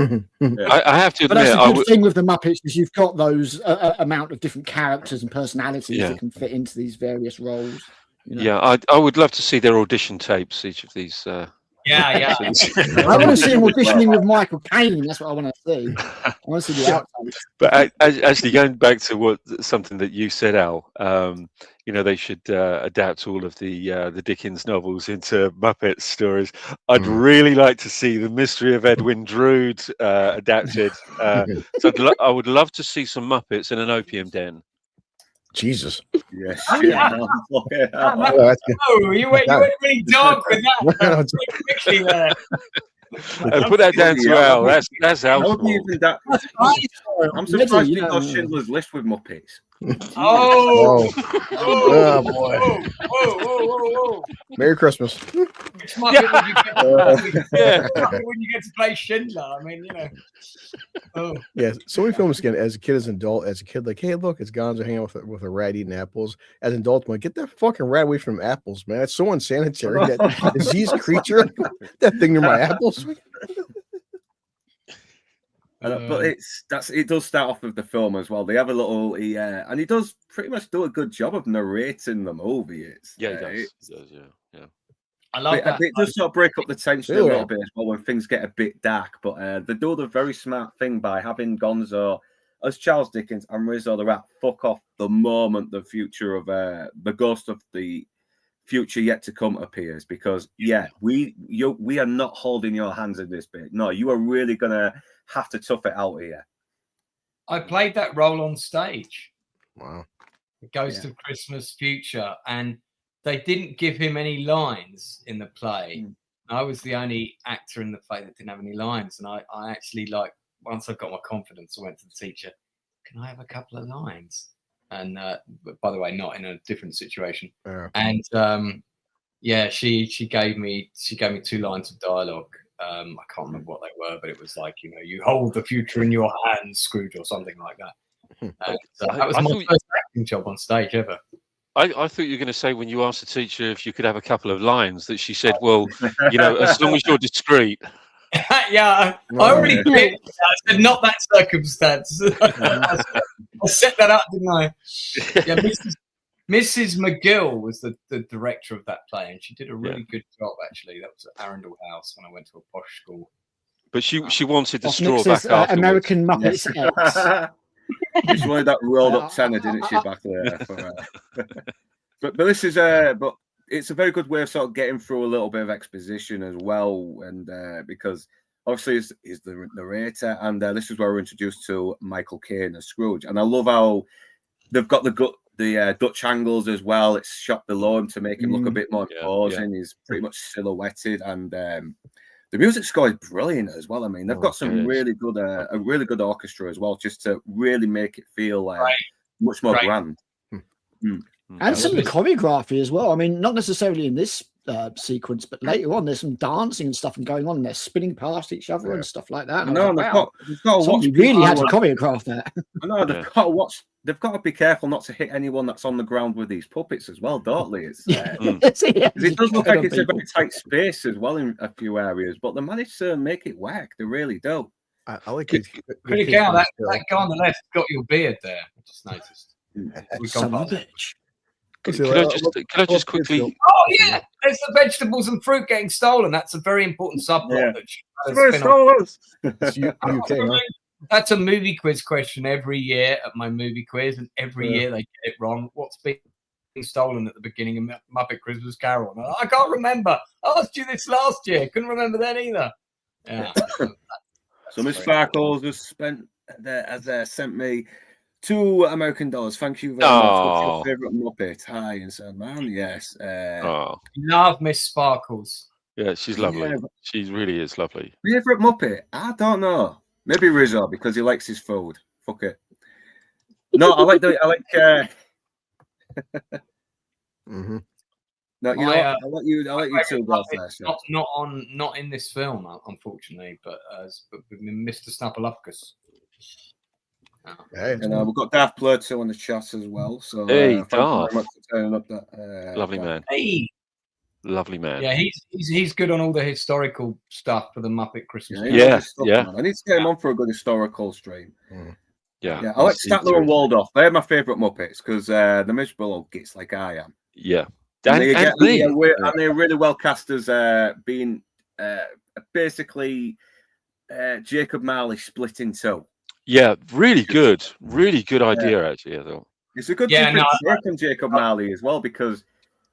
I have to But admit, that's the good thing with the Muppets is you've got those amount of different characters and personalities that can fit into these various roles. You know? Yeah, I would love to see their audition tapes. Each of these. Yeah. I want to see him auditioning with Michael Caine. That's what I want to see. I want to see the outtakes. But actually, going back to something that you said, Al, they should adapt all of the Dickens novels into Muppet stories. I'd really like to see the Mystery of Edwin Drood adapted. So I would love to see some Muppets in an opium den. Jesus. Yes. You went really dark with that. Quickly there. Put that down to Al. That's Al. I'm surprised you got Schindler's List with Muppets. Oh boy. Whoa. Merry Christmas. Which Muppet when you get to play Schindler? I mean, Yeah, so many films again as a kid, as an adult, like, hey, look, it's Gonzo hanging out with a rat eating apples. As an adult, I'm like, get that fucking rat away from apples, man. It's so unsanitary. That disease creature, that thing near my apples. But it does start off with the film as well. They have a little, and he does pretty much do a good job of narrating the movie. He does. Yeah. I love that. It does sort of break up the tension a little bit as well when things get a bit dark. But they do the very smart thing by having Gonzo as Charles Dickens and Rizzo the Rat fuck off the moment the future of the ghost of the future yet to come appears. Because we are not holding your hands in this bit. No, you are really gonna have to tough it out here. I played that role on stage. Wow. The Ghost of Christmas Future, and they didn't give him any lines in the play. I was the only actor in the play that didn't have any lines, and I actually, once I got my confidence, I went to the teacher, can I have a couple of lines? And by the way, not in a different situation. And she gave me 2 lines of dialogue. I can't remember what they were, but it was like, you hold the future in your hands, Scrooge, or something like that. And, that was my first acting job on stage ever. I thought you were going to say when you asked the teacher if you could have a couple of lines that she said, well, as long as you're discreet. I already did. I said, not that circumstance. I set that up, didn't I? Yeah, Mrs. McGill was the director of that play, and she did a really good job, actually. That was at Arundel House when I went to a posh school. But she wanted the straw back afterwards. American Muppets. Just wanted that rolled up tenor, didn't she, back there? But this is but it's a very good way of sort of getting through a little bit of exposition as well, and because obviously he's the narrator, and this is where we're introduced to Michael Caine as Scrooge, and I love how they've got the Dutch angles as well. It's shot below him to make him look a bit more imposing. He's pretty much silhouetted, and the music score is brilliant as well. I mean, they've got some really good, a really good orchestra as well, just to really make it feel much more grand. And some of the choreography as well. I mean, not necessarily in this sequence, but later on, there's some dancing and stuff going on. And they're spinning past each other and stuff like that. No, you really had to choreograph that. I know they've got to be careful not to hit anyone that's on the ground with these puppets as well, don't they? It does look like it's a very tight space as well in a few areas, but they managed to make it work. They really do. I like it. Pretty cow. That guy on the left got your beard there. I just noticed. Son of a bitch. Could I just quickly? Oh yeah, there's the vegetables and fruit getting stolen. That's a very important subplot. That's a movie quiz question every year at my movie quiz, and every year they get it wrong. What's being stolen at the beginning of Muppet Christmas Carol? And I can't remember. I asked you this last year. Couldn't remember that either. Yeah. So Miss Sparkles has sent me $2 American. Thank you very much. What's your favorite Muppet? Hi, and so man, yes. Love Miss Sparkles. Yeah, she's lovely. She really is lovely. Favorite Muppet? I don't know. Maybe Rizzo because he likes his food. Fuck it. No, I like. No, I let you two go first. Not in this film, unfortunately, but with Mr. Snuffleupagus. Hey, And we've got Darth Plato on the chat as well. So Hey, thank you very Darth. much for turning up. That Lovely Darth. man. Hey, Lovely man. yeah, he's good on all the historical stuff for the Muppet Christmas. Yeah, he knows his stuff, Yeah. man. I need to get him on for a good historical stream. Yeah. Yeah, I like Statler and Waldorf. They're my favourite Muppets because they're miserable old gits like I am. Yeah. And And they're really well cast as being basically Jacob Marley split in two. Yeah, really good idea actually. I thought It's a good take on Jacob Marley as well, because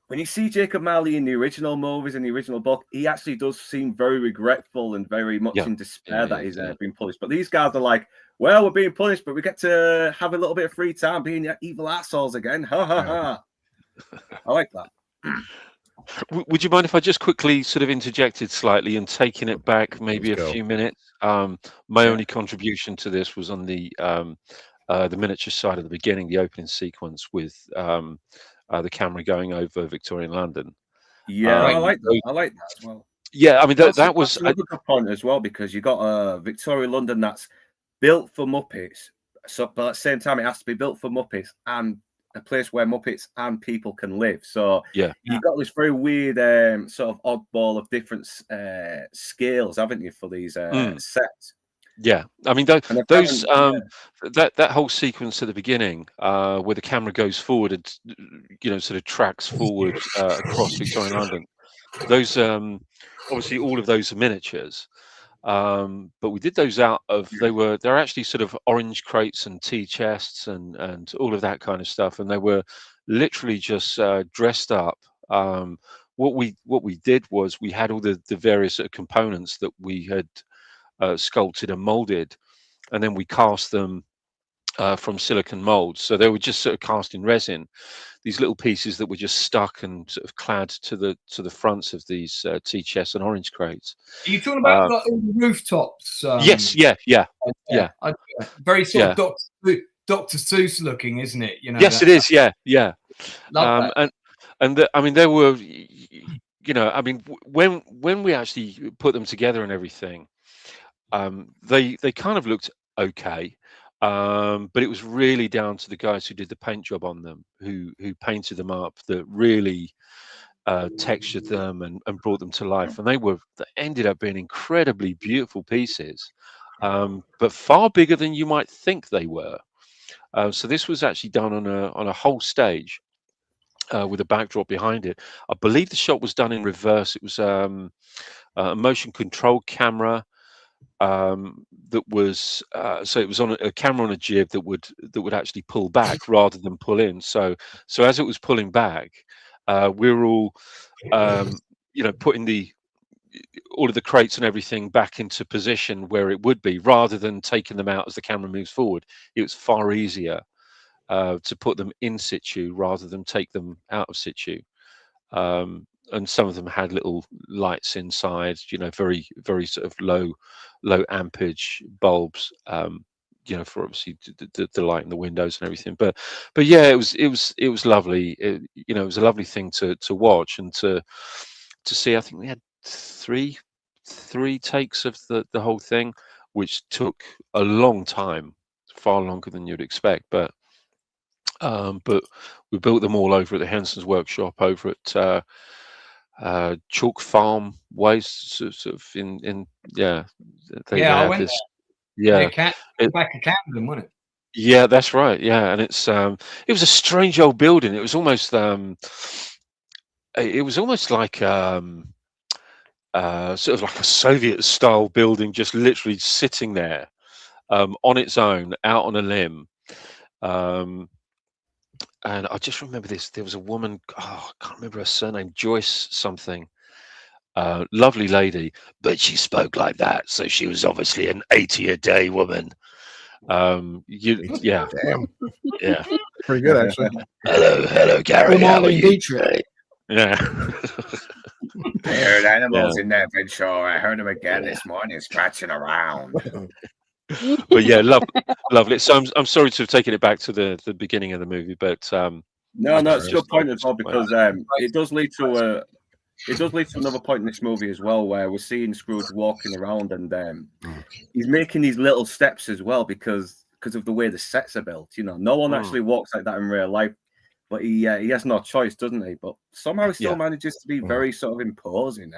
when you see Jacob Marley in the original movies, in the original book, he actually does seem very regretful and very much in despair that he's been punished. But these guys are like, well, we're being punished, but we get to have a little bit of free time being evil assholes again. Ha ha ha. I like that. Would you mind if I just quickly sort of interjected slightly and taking it back maybe a few minutes? My only contribution to this was on the miniature side at the beginning, the opening sequence with the camera going over Victorian London. Yeah, I like that. I like that as well. Yeah, I mean that was another good point as well, because you got Victorian London that's built for Muppets, so but at the same time it has to be built for Muppets and a place where Muppets and people can live. So yeah, you've got this very weird sort of oddball of different scales, haven't you, for these sets? Yeah, I mean that whole sequence at the beginning where the camera goes forward and sort of tracks forward across Victorian London. Those obviously all of those are miniatures, but we did those out of they're actually sort of orange crates and tea chests and all of that kind of stuff, and they were literally just dressed up. What we did was we had all the various components that we had sculpted and molded, and then we cast them from silicon molds. So they were just sort of cast in resin, these little pieces that were just stuck and sort of clad to the fronts of these tea chests and orange crates. Are you talking about like all the rooftops? Yes, yeah. Very sort of Dr. Seuss looking, isn't it? Yes, it is. Yeah. Love that. I mean, there were, I mean, when we actually put them together and everything, they kind of looked okay. But it was really down to the guys who did the paint job on them, who painted them up, that really textured them and brought them to life. And they ended up being incredibly beautiful pieces, but far bigger than you might think they were. So this was actually done on a whole stage with a backdrop behind it. I believe the shot was done in reverse. It was a motion controlled camera. That was so it was on a camera on a jib that would actually pull back rather than pull in. So as it was pulling back, we were all putting all of the crates and everything back into position where it would be, rather than taking them out as the camera moves forward. It was far easier to put them in situ rather than take them out of situ. And some of them had little lights inside, very, very sort of low ampage bulbs, for obviously the light in the windows and everything. But yeah, it was lovely. It was a lovely thing to watch and to see. I think we had three takes of the whole thing, which took a long time, far longer than you'd expect. But we built them all over at the Henson's workshop over at Chalk Farm Ways, sort of in I went there. Back of Camden, wasn't it? Yeah, that's right. Yeah, and it was a strange old building. It was almost like sort of like a Soviet style building, just literally sitting there on its own, out on a limb. And I just remember this. There was a woman, I can't remember her surname, Joyce something. Lovely lady, but she spoke like that. So she was obviously an 80-a-day woman. Damn. Yeah. Pretty good, actually. Hello, Gary. How are you? Yeah. I heard animals in there, Ben Shaw. I heard them again this morning, scratching around. But yeah, lovely. So I'm sorry to have taken it back to the beginning of the movie, but no, it's a good point as well, because it does lead to another point in this movie as well, where we're seeing Scrooge walking around, and he's making these little steps as well, because because of the way the sets are built. You know, no one actually walks like that in real life, but he has no choice, doesn't he? But somehow he still manages to be very sort of imposing.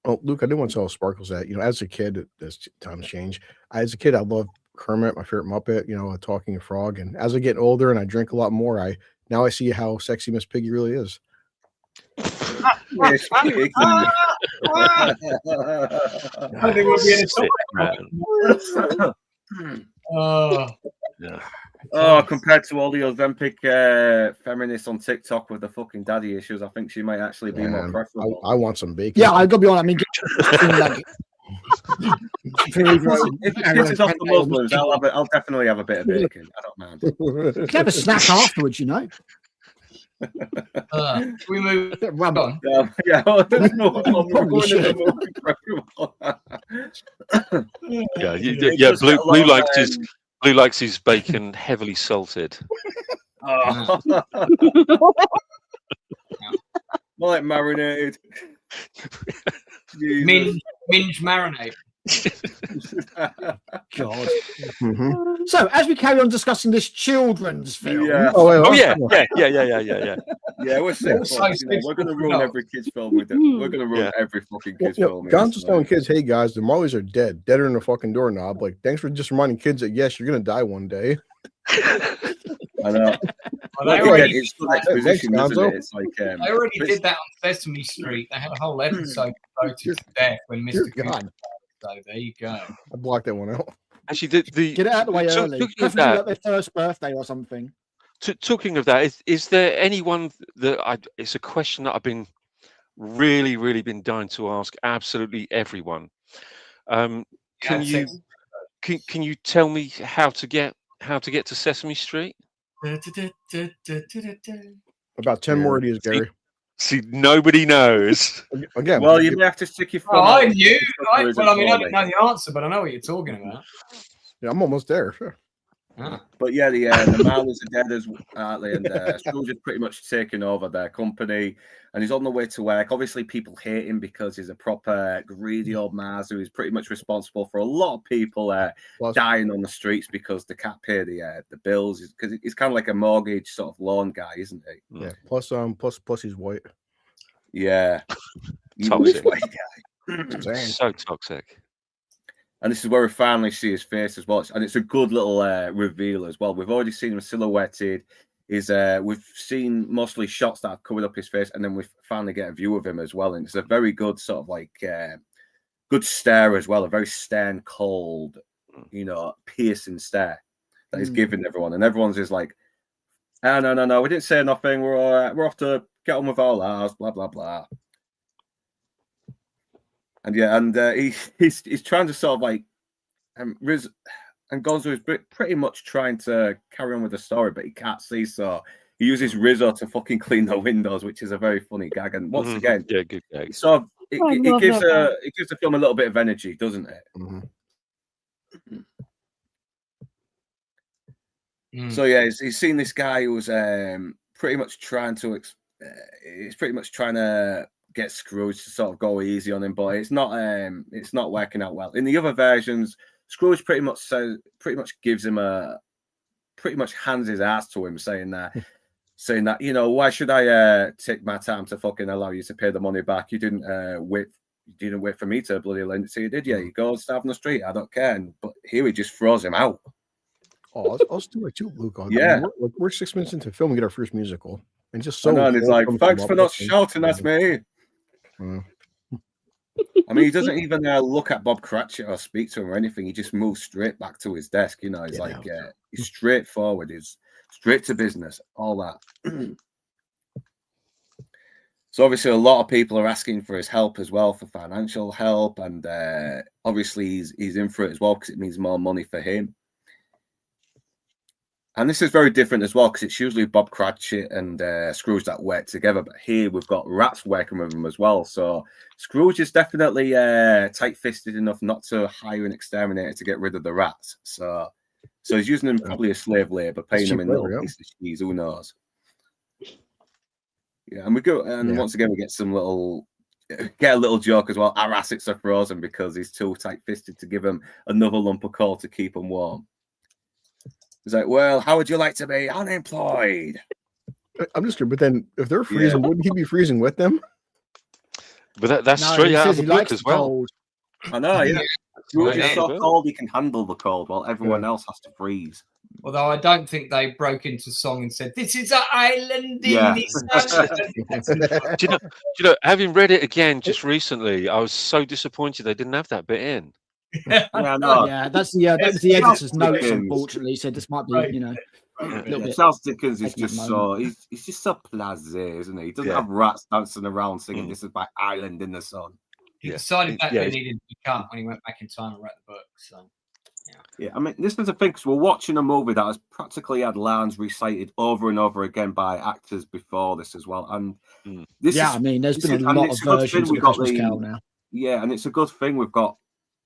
Oh, Luke, I do want to tell Sparkles that, you know, as a kid, as times change, as a kid, I loved Kermit, my favorite Muppet, you know, a talking frog. And as I get older and I drink a lot more, now I see how sexy Miss Piggy really is. I think we'll be in a compared to all the Ozempic feminists on TikTok with the fucking daddy issues, I think she might actually be more preferable. I want some bacon. Yeah, I gotta be honest. I mean, if it pisses off the Muslims, I'll definitely have a bit of bacon. I don't mind. You can have a snack afterwards, you know. We move on. Yeah, let's move on. We're going to the movie. Blue likes his bacon heavily salted. More like marinated. Minge marinade. God. So, as we carry on discussing this children's film, yeah, yeah, we're sick. We're going to ruin every kid's film with it. We're going to ruin every fucking kid's film. Gon's just telling kids, "Hey guys, the Marleys are deader than a fucking doorknob." Like, thanks for just reminding kids that yes, you're going to die one day. I know. It's exposition, isn't it? It's like they already did that on Sesame Street. They had a whole episode devoted to death when Mr. God. So there you go. I blocked that one out. Actually, get it out of the way early. Preferably like their first birthday or something. Talking of that, is there anyone that it's a question that I've been really been dying to ask absolutely everyone. Can you tell me how to get to Sesame Street? About 10 more ideas, Gary. See, nobody knows. Again, well, you may have to stick your phone. I knew. I didn't know the answer, but I know what you're talking about. Yeah, I'm almost there. Sure. But yeah, the Marleys are dead as aren't they? And Scrooge has pretty much taken over their company, and he's on the way to work. Obviously, people hate him because he's a proper greedy old Mars who is pretty much responsible for a lot of people dying on the streets because they can't pay the bills. Because he's kind of like a mortgage sort of loan guy, isn't he? Yeah. Plus he's white. Yeah. Toxic. White guy. So toxic. And this is where we finally see his face as well. And it's a good little reveal as well. We've already seen him silhouetted. We've seen mostly shots that have covered up his face, and then we finally get a view of him as well. And it's a very good sort of like good stare as well. A very stern, cold, piercing stare that he's giving everyone. And everyone's just like, oh, no, we didn't say nothing. We're all right. We're off to get on with our lives, blah, blah, blah. And yeah, and he's trying to sort of like, Riz and Gonzo is pretty much trying to carry on with the story, but he can't see, so he uses Rizzo to fucking clean the windows, which is a very funny gag. And once again, yeah, good gag. Sort of, it gives the film a little bit of energy, doesn't it? So yeah, he's seen this guy who's pretty much trying to get Scrooge to sort of go easy on him, but it's not working out well. In the other versions, Scrooge pretty much gives him pretty much hands his ass to him, saying that why should I take my time to fucking allow you to pay the money back? You didn't wait for me to bloody lend it to you, did you? You go starve on the street, I don't care. But here he just throws him out. Oh, I'll do it too, Luke. Yeah, we're 6 minutes into film. We get our first musical, and just so. And it's like, thanks for not shouting at me. I mean, he doesn't even look at Bob Cratchit or speak to him or anything. He just moves straight back to his desk. He's he's straightforward. He's straight to business. All that. So obviously, a lot of people are asking for his help as well, for financial help, and obviously he's in for it as well because it means more money for him. And this is very different as well because it's usually Bob Cratchit and Scrooge that work together. But here we've got rats working with him as well. So Scrooge is definitely tight-fisted enough not to hire an exterminator to get rid of the rats. So he's using them probably as slave labor, paying them in little pieces of cheese. Who knows? Yeah, and we go once again we get a little joke as well. Our assets are frozen because he's too tight-fisted to give him another lump of coal to keep him warm. He's like, well, how would you like to be unemployed? I'm just kidding, but then if they're freezing, wouldn't he be freezing with them? But that's No, straight he out of says the he book likes as the well. cold. I know, yeah. Scrooge Right is out so of the book. cold he can handle the cold, while everyone else has to freeze. Although I don't think they broke into song and said, "This is an island in Yeah. the sun." Do you know, having read it again just recently, I was so disappointed they didn't have that bit in. Yeah, I know. Yeah, that was the editor's notes. Unfortunately, he said this might be, Right. you know, a little bit. Charles Dickens is taking that just moment. he's just so blasé, isn't he? He doesn't Yeah. have rats dancing around singing "This is my island in the sun." He Yeah. decided that Yeah, bit needed to be cut when he went back in time and wrote the book. So Yeah, I mean, this is the thing, because we're watching a movie that has practically had lines recited over and over again by actors before this as well. And this Yeah, is, I mean, there's this been is- a and lot it's of a good versions thing of we've the got Christmas Carol now. Yeah, and it's a good thing we've got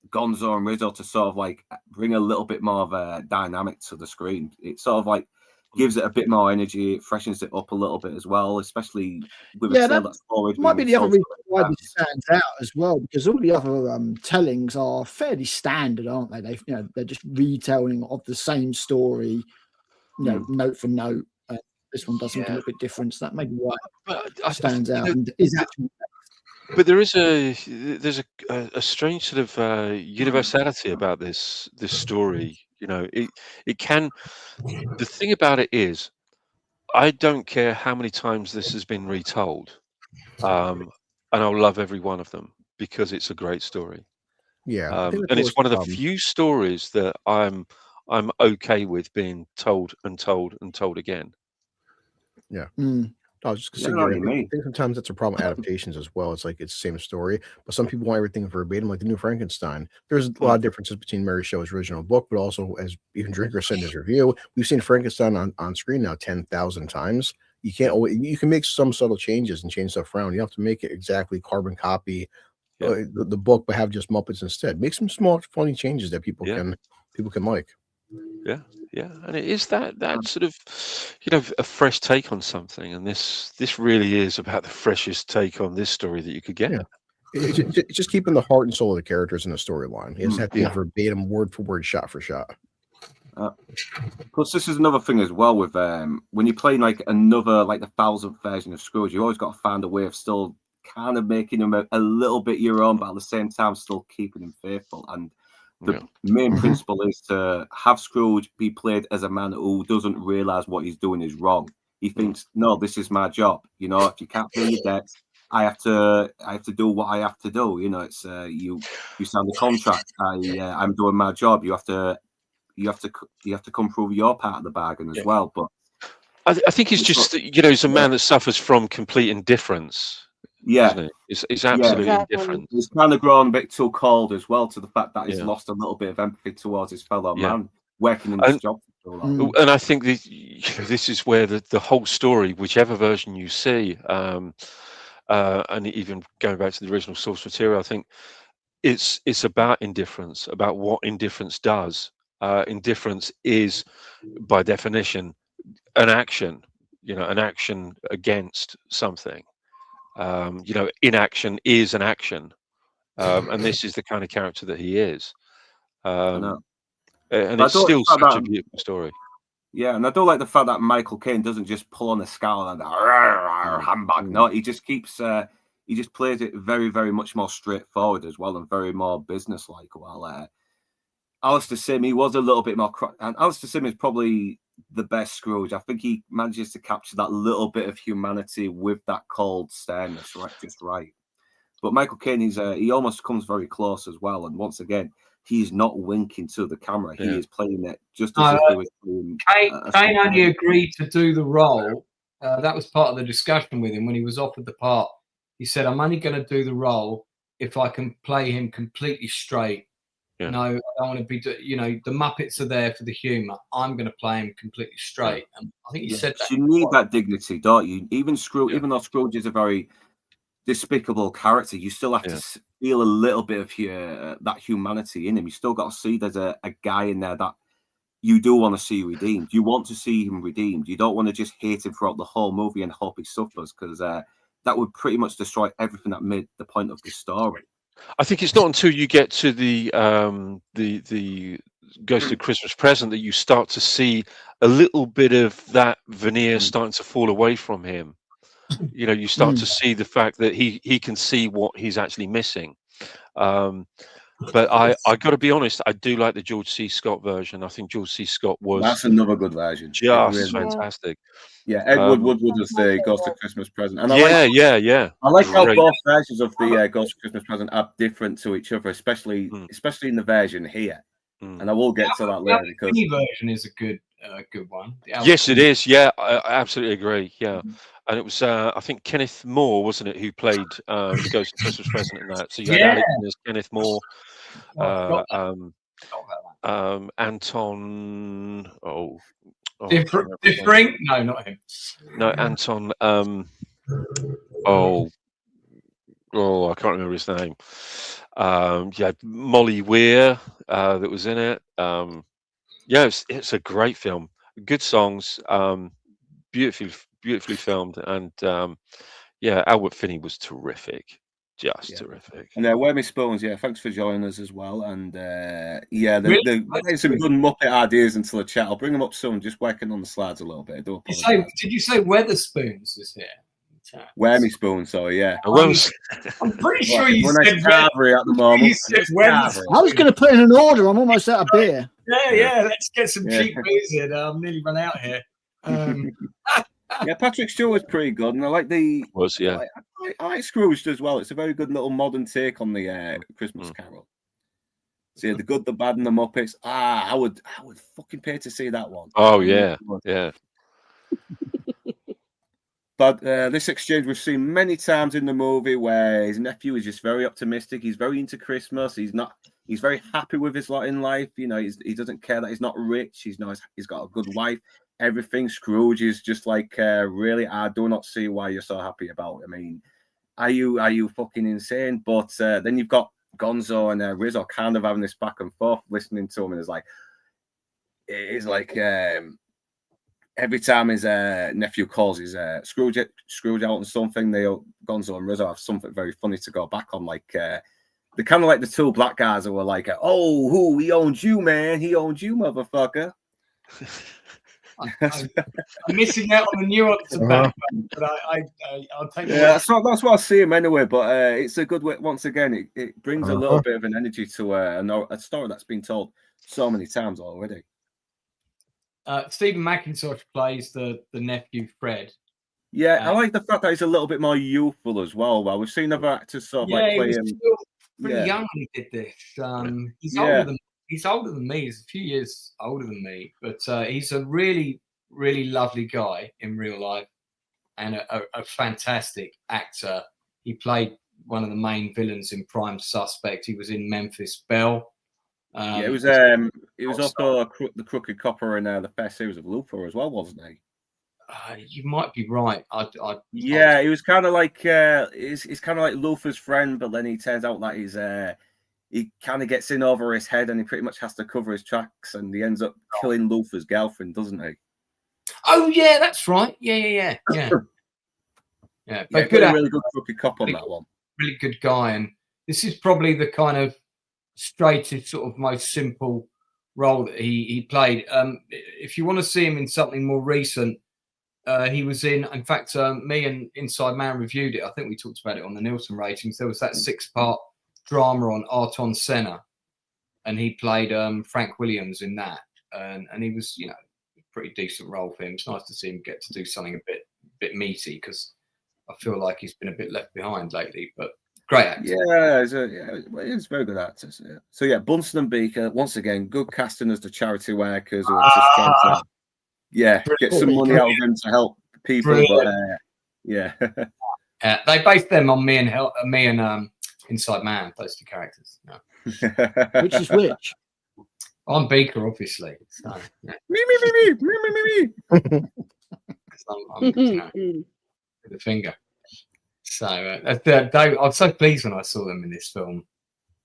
Gonzo and Rizzo to sort of like bring a little bit more of a dynamic to the screen. It sort of like gives it a bit more energy, it freshens it up a little bit as well, especially with a Yeah, tale that that's always might be been the other told reason so why many this times. stands out as well, because all the other tellings are fairly standard, aren't they? They, they're just retelling of the same story, note for note. This one does something a little bit different, so that may be why it stands out and is actually. But there's a strange sort of universality about this story. You know, it can. The thing about it is, I don't care how many times this has been retold, and I'll love every one of them because it's a great story. Yeah, I think that's And always it's one the of the problem. few stories that I'm okay with being told and told and told again. Yeah. Mm. I was just Yeah, I gonna know say, what Gary, you I mean. think sometimes that's a problem with adaptations as well. It's like it's the same story, but some people want everything verbatim, like the new Frankenstein. There's a lot of differences between Mary Shelley's original book, but also, as even Drinker said in his review, we've seen Frankenstein on screen now 10,000 times. You can't always, you can make some subtle changes and change stuff around. You don't have to make it exactly carbon copy the book, but have just Muppets instead. Make some small, funny changes that people can like. Yeah, and it is that sort of, a fresh take on something, and this really is about the freshest take on this story that you could get. Yeah. It's just keeping the heart and soul of the characters in the storyline. It doesn't have to be verbatim, word for word, shot for shot. Plus, this is another thing as well with when you're playing like another, like the 1000th version of Scrooge, you always got to find a way of still kind of making him a little bit your own, but at the same time still keeping him faithful. And the main principle is to have Scrooge be played as a man who doesn't realize what he's doing is wrong. He thinks, no, this is my job. You know, if you can't pay your debts, I have to do what I have to do. You know, it's you sign the contract. I'm doing my job. You have to come through your part of the bargain as well. But I think he's just, he's a man that suffers from complete indifference. Yeah, isn't it? It's absolute indifference. He's kind of grown a bit too cold as well, to the fact that he's lost a little bit of empathy towards his fellow man working in this job for so long. And I think this is where the whole story, whichever version you see, and even going back to the original source material, I think it's about indifference, about what indifference does. Indifference is, by definition, an action. An action against something. Inaction is an action, and this is the kind of character that he is. And it's still such a beautiful story. Yeah, and I don't like the fact that Michael Caine doesn't just pull on a scowl and handbag. No, he just keeps he just plays it very, very much more straightforward as well, and very more businesslike. While Alistair Sim, he was a little bit more, and Alistair Sim is probably the best Scrooge. I think he manages to capture that little bit of humanity with that cold sternness, just right. But Michael Caine, he almost comes very close as well. And once again, he's not winking to the camera. He is playing it just as if he was playing. Caine only agreed to do the role. That was part of the discussion with him when he was offered the part. He said, "I'm only going to do the role if I can play him completely straight. Yeah. No, I don't want to be, the Muppets are there for the humor. I'm going to play him completely straight." And I think he said that. You need that dignity, don't you? Even though Scrooge is a very despicable character, you still have to feel a little bit of that humanity in him. You still got to see there's a guy in there that you do want to see redeemed. You want to see him redeemed. You don't want to just hate him throughout the whole movie and hope he suffers, because that would pretty much destroy everything that made the point of the story. I think it's not until you get to the Ghost of Christmas Present that you start to see a little bit of that veneer starting to fall away from him. You know, you start to see the fact that he can see what he's actually missing. But I got to be honest, I do like the George C. Scott version. I think George C. Scott was That's another good version. just fantastic. Yeah, Edward Woodward was the Ghost of Christmas Present. And yeah. I like how Great. both versions of the Ghost of Christmas Present are different to each other, especially in the version here. And I will get to that later because the version is a good one. Yes, it is. Yeah, I absolutely agree. Yeah, and it was I think Kenneth Moore, wasn't it, who played the Ghost of Christmas Present in that? So you had Alec as Kenneth Moore, Anton. Differing? No, not him. No, Anton. I can't remember his name. Yeah, Molly Weir that was in it. Yeah, it's a great film. Good songs, beautifully filmed, and yeah, Albert Finney was terrific, just terrific. And Where Me Spoons, thanks for joining us as well. And yeah, there's some good Muppet ideas into the chat. I'll bring them up soon. Just working on the slides a little bit. Did you say Weatherspoons is here? Where Me Spoon, sorry, yeah. I'm pretty sure you said Carvery at the moment. I was going to put in an order. I'm almost out of beer. Yeah. Let's get some cheap booze in. I'm nearly run out here. Yeah, Patrick Stewart was pretty good, and I like I like Scrooged as well. It's a very good little modern take on the Christmas Carol. So the good, the bad, and the Muppets. I would fucking pay to see that one. Oh yeah. But this exchange we've seen many times in the movie where his nephew is just very optimistic. He's very into Christmas. He's very happy with his lot in life. You know, he doesn't care that he's not rich. He's got a good wife. Everything. Scrooge is just like, really, I do not see why you're so happy about it. I mean, are you fucking insane? But then you've got Gonzo and Rizzo kind of having this back and forth, listening to him, and it's like every time his nephew calls his Scrooge out on something, Gonzo and Rizzo have something very funny to go back on. Like they're kind of like the two black guys who were like, "Oh, he owns you, man. He owns you, motherfucker." I'm missing out on the nuance of that, but I'll take it. Yeah, that's what I see him anyway. But it's a good way. Once again, it brings a little bit of an energy to a story that's been told so many times already. Stephen McIntosh plays the nephew Fred. Yeah, I like the fact that he's a little bit more youthful as well. Well, we've seen other actors sort of play him. Pretty young when he did this. He's older than me. He's a few years older than me, but he's a really, really lovely guy in real life and a fantastic actor. He played one of the main villains in Prime Suspect. He was in Memphis Belle. He was also the crooked copper in the first series of Luther as well, wasn't he? You might be right. He was kind of like he's kind of like Luther's friend, but then he turns out that he kind of gets in over his head, and he pretty much has to cover his tracks, and he ends up killing Luther's girlfriend, doesn't he? Oh yeah, that's right. Yeah. But really good crooked cop on that one. Really good guy, and this is probably the kind of straightest, sort of most simple role that he played. If you want to see him in something more recent, he was in fact, me and Inside Man reviewed it. I think we talked about it on the Nielsen ratings. There was that 6-part drama on Ayrton Senna, and he played Frank Williams in that, and he was, a pretty decent role for him. It's nice to see him get to do something a bit meaty, because I feel like he's been a bit left behind lately, but great actor. He's very good actor. So yeah, Bunsen and Beaker, once again, good casting as the charity workers who are just trying to get some money out of them to help people. But they based them on me and Inside Man, those two characters. Yeah. Which is which? I'm Beaker, obviously. So, me. I'm with the finger. So I was so pleased when I saw them in this film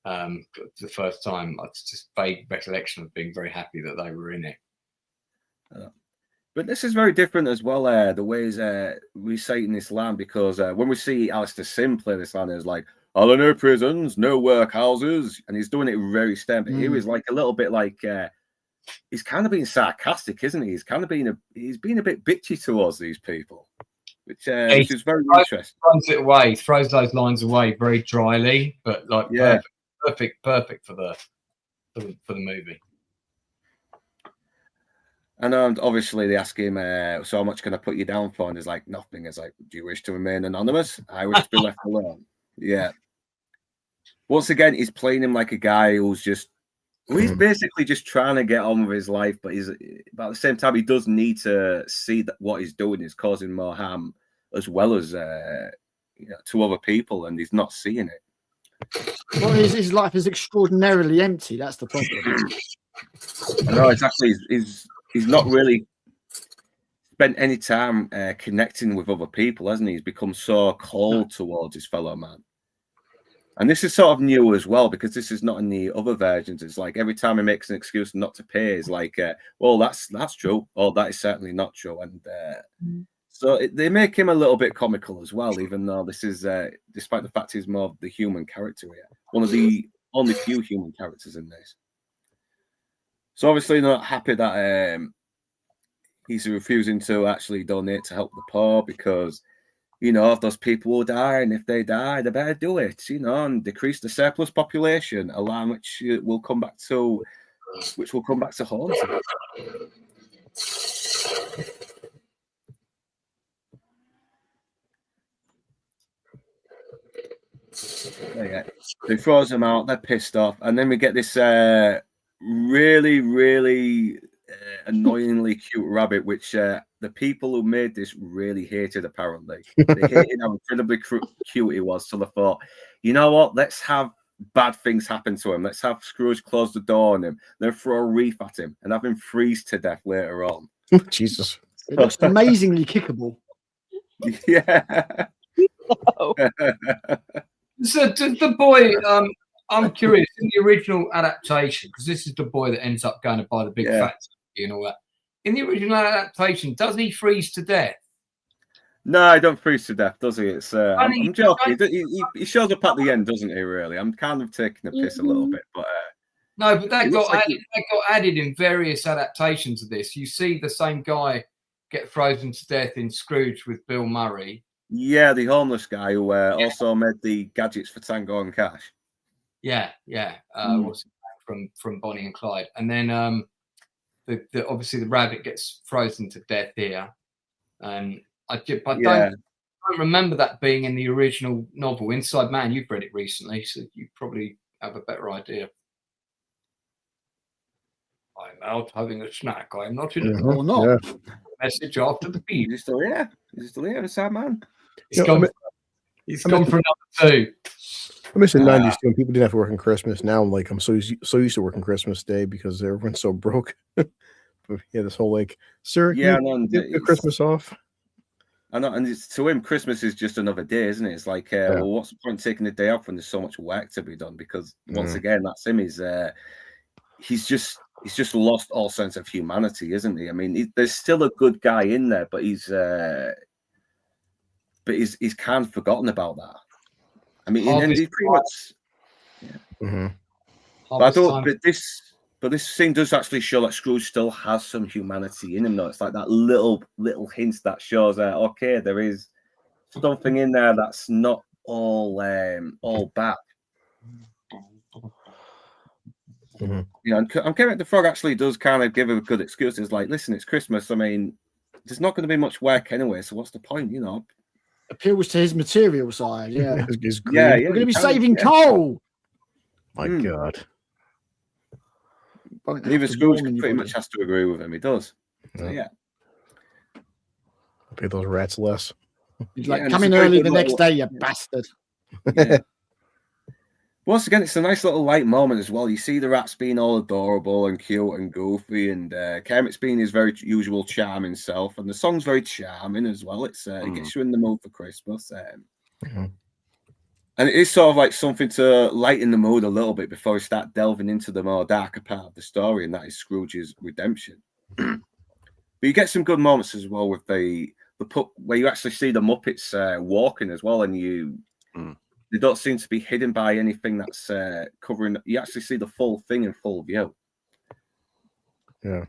the first time. It's just vague recollection of being very happy that they were in it. But this is very different as well. The ways reciting this line, because when we see Alistair Sim play this line, it's like, "Are there no prisons, no workhouses?" And he's doing it very stern. But here is like a little bit like he's kind of being sarcastic, isn't he? He's kind of he's being a bit bitchy towards these people, which is very interesting. Throws it away, throws those lines away very dryly, but like perfect for the movie. And obviously they ask him, so how much can I put you down for? And he's like, nothing. It's like, do you wish to remain anonymous? I wish to be left alone. Yeah. Once again, he's playing him like a guy who's he's basically just trying to get on with his life, but at the same time, he does need to see that what he's doing is causing more harm as well as to other people, and he's not seeing it. Well, his life is extraordinarily empty. That's the problem. I know, exactly. He's not really spent any time connecting with other people, hasn't he? He's become so cold towards his fellow man. And this is sort of new as well, because this is not in the other versions. It's like every time he makes an excuse not to pay, it's like, well, that's true. Oh, that is certainly not true. And so they make him a little bit comical as well, even though this is, despite the fact he's more of the human character here. One of the only few human characters in this. So obviously not happy that he's refusing to actually donate to help the poor because, if those people will die, and if they die, they better do it, and decrease the surplus population, a line which will come back to haunt him. There he throws them out, they're pissed off, and then we get this really, really annoyingly cute rabbit, which the people who made this really hated, apparently. They hated how incredibly cute he was, so they thought, you know what, let's have bad things happen to him. Let's have Scrooge close the door on him, then throw a reef at him, and have him freeze to death later on. Jesus. It looks amazingly kickable. Yeah. So the boy, I'm curious, in the original adaptation, because this is the boy that ends up going to buy the big fat turkey and all that. In the original adaptation, does he freeze to death? No, he don't freeze to death, does he? It's I'm joking. He shows up at the end, doesn't he? Really, I'm kind of taking the piss a little bit, but no, but that got added in various adaptations of this. You see the same guy get frozen to death in Scrooge with Bill Murray. Yeah, the homeless guy who also made the gadgets for Tango and Cash. Yeah. What's from Bonnie and Clyde, and then obviously the rabbit gets frozen to death here, and I don't remember that being in the original novel. Inside Man, you've read it recently, so you probably have a better idea. I'm out having a snack. I'm not in it or not. Yeah. Message after the beep. Is he still here? Is he still here, Inside Man? He's gone for another 2. I miss the 90s too. People didn't have to work on Christmas. Now I'm so used to working Christmas Day because everyone's so broke. But yeah, this whole sir, get the Christmas off. I know, and to him, Christmas is just another day, isn't it? It's like, well, what's the point of taking the day off when there's so much work to be done? Because once again, that's him. He's just lost all sense of humanity, isn't he? I mean, there's still a good guy in there, but he's kind of forgotten about that. I mean, and he's pretty much. But this scene does actually show that Scrooge still has some humanity in him. Though it's like that little hint that shows okay, there is something in there that's not all bad. And Kermit the Frog actually does kind of give a good excuse. It's like, listen, it's Christmas. I mean, there's not going to be much work anyway, so what's the point? Appeals to his material side. Yeah, we're going to be saving coal. My God. Even Scrooge pretty much has to agree with him. He does. So, yeah. Pay those rats less. He's like, come in early the next day, you bastard. Yeah. Once again, it's a nice little light moment as well. You see the rats being all adorable and cute and goofy, and Kermit's being his very usual charming self, and the song's very charming as well. It gets you in the mood for Christmas. And it is sort of like something to lighten the mood a little bit before we start delving into the more darker part of the story, and that is Scrooge's redemption. But you get some good moments as well with the where you actually see the Muppets walking as well, and They don't seem to be hidden by anything that's covering. You actually see the full thing in full view. Yeah.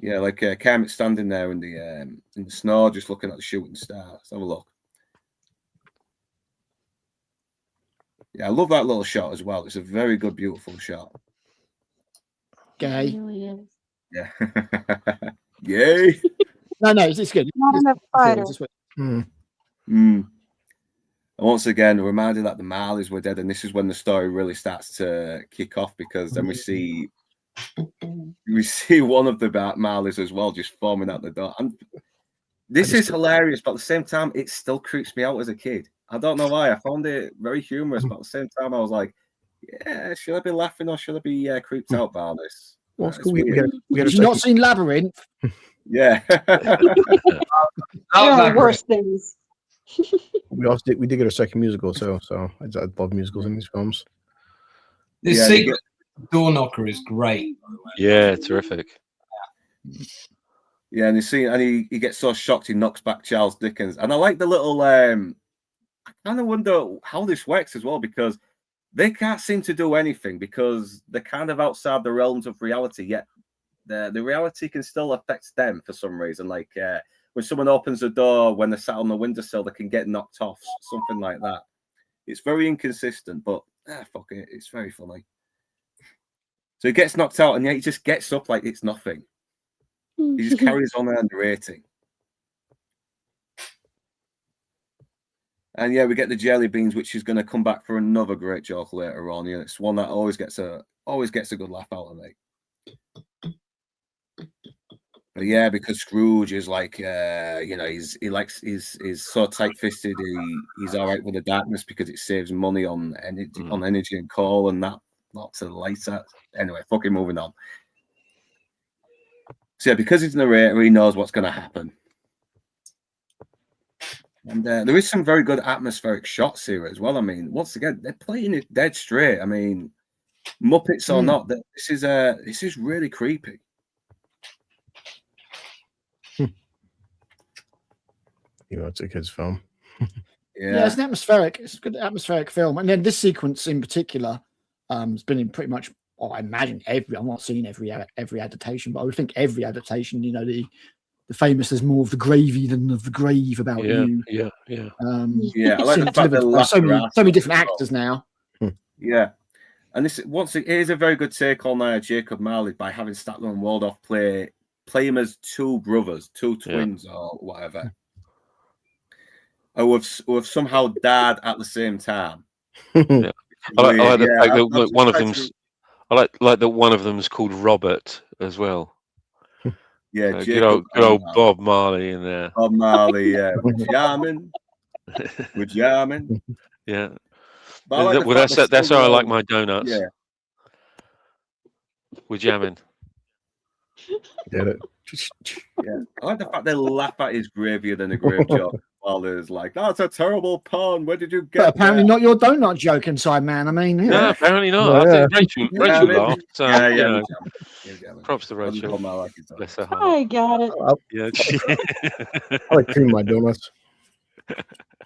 Yeah, like Kermit standing there in the snow, just looking at the shooting star. Let's have a look. Yeah, I love that little shot as well. It's a very good, beautiful shot. Gay. It really is. Yeah. Yay. No, it's good. Not enough fighters. And once again, reminded that the Marleys were dead, and this is when the story really starts to kick off, because then we see one of the Marleys as well just forming out the door. And this is hilarious, but at the same time, it still creeps me out as a kid. I don't know why. I found it very humorous, but at the same time, I was like, yeah, should I be laughing or should I be creeped out by this? Well, It's we weird. got You've not seen Labyrinth? Yeah. There are worse things. we did get a second musical, so I love musicals in these films. This Yeah, secret door knocker is great. Yeah, terrific. Yeah, and he gets so shocked he knocks back Charles Dickens. And I like the little I kind of wonder how this works as well, because they can't seem to do anything because they're kind of outside the realms of reality, yet the reality can still affect them for some reason. Like when someone opens the door, when they're sat on the windowsill, they can get knocked off, something like that. It's very inconsistent, but fuck it, it's very funny. So he gets knocked out, and yet he just gets up like it's nothing. He just carries on narrating. And yeah, we get the jelly beans, which is going to come back for another great joke later on. Yeah, it's one that always gets a good laugh out of me. But yeah, because Scrooge is like, he's so tight-fisted. He's all right with the darkness because it saves money on energy and coal and that. Not to the later. Anyway, fucking moving on. So yeah, because he's a narrator, he knows what's going to happen. And there is some very good atmospheric shots here as well. I mean, once again, they're playing it dead straight. I mean, Muppets or not, this is really creepy. It's a kid's film. Yeah, it's a good atmospheric film. And then this sequence in particular has been in pretty much, I imagine I'm not seeing every adaptation, but I would think every adaptation, the famous "there's more of the gravy than of the grave" about you. Yeah. I like the fact that so many different actors now. Yeah, and this here's a very good take on Jacob Marley by having Statler and Waldorf play him as two brothers, two twins, or whatever, who have somehow died at the same time. Yeah. I like the fact that one of them's. I like that one of them's called Robert as well. Yeah, good old Bob Marley in there. Bob Marley, yeah. We're jamming. Yeah. Like that's how I like my donuts. Yeah. We're jamming. Get it? Yeah. I like the fact they laugh at his gravier than a grave joke. While there's like, that's a terrible pun. Where did you get? But apparently not your donut joke inside, man. I mean, yeah. No, apparently not. I think Rachel laughed. So, yeah. Props to Rachel. Bless her heart. I got it. Yeah. I like cream my donuts.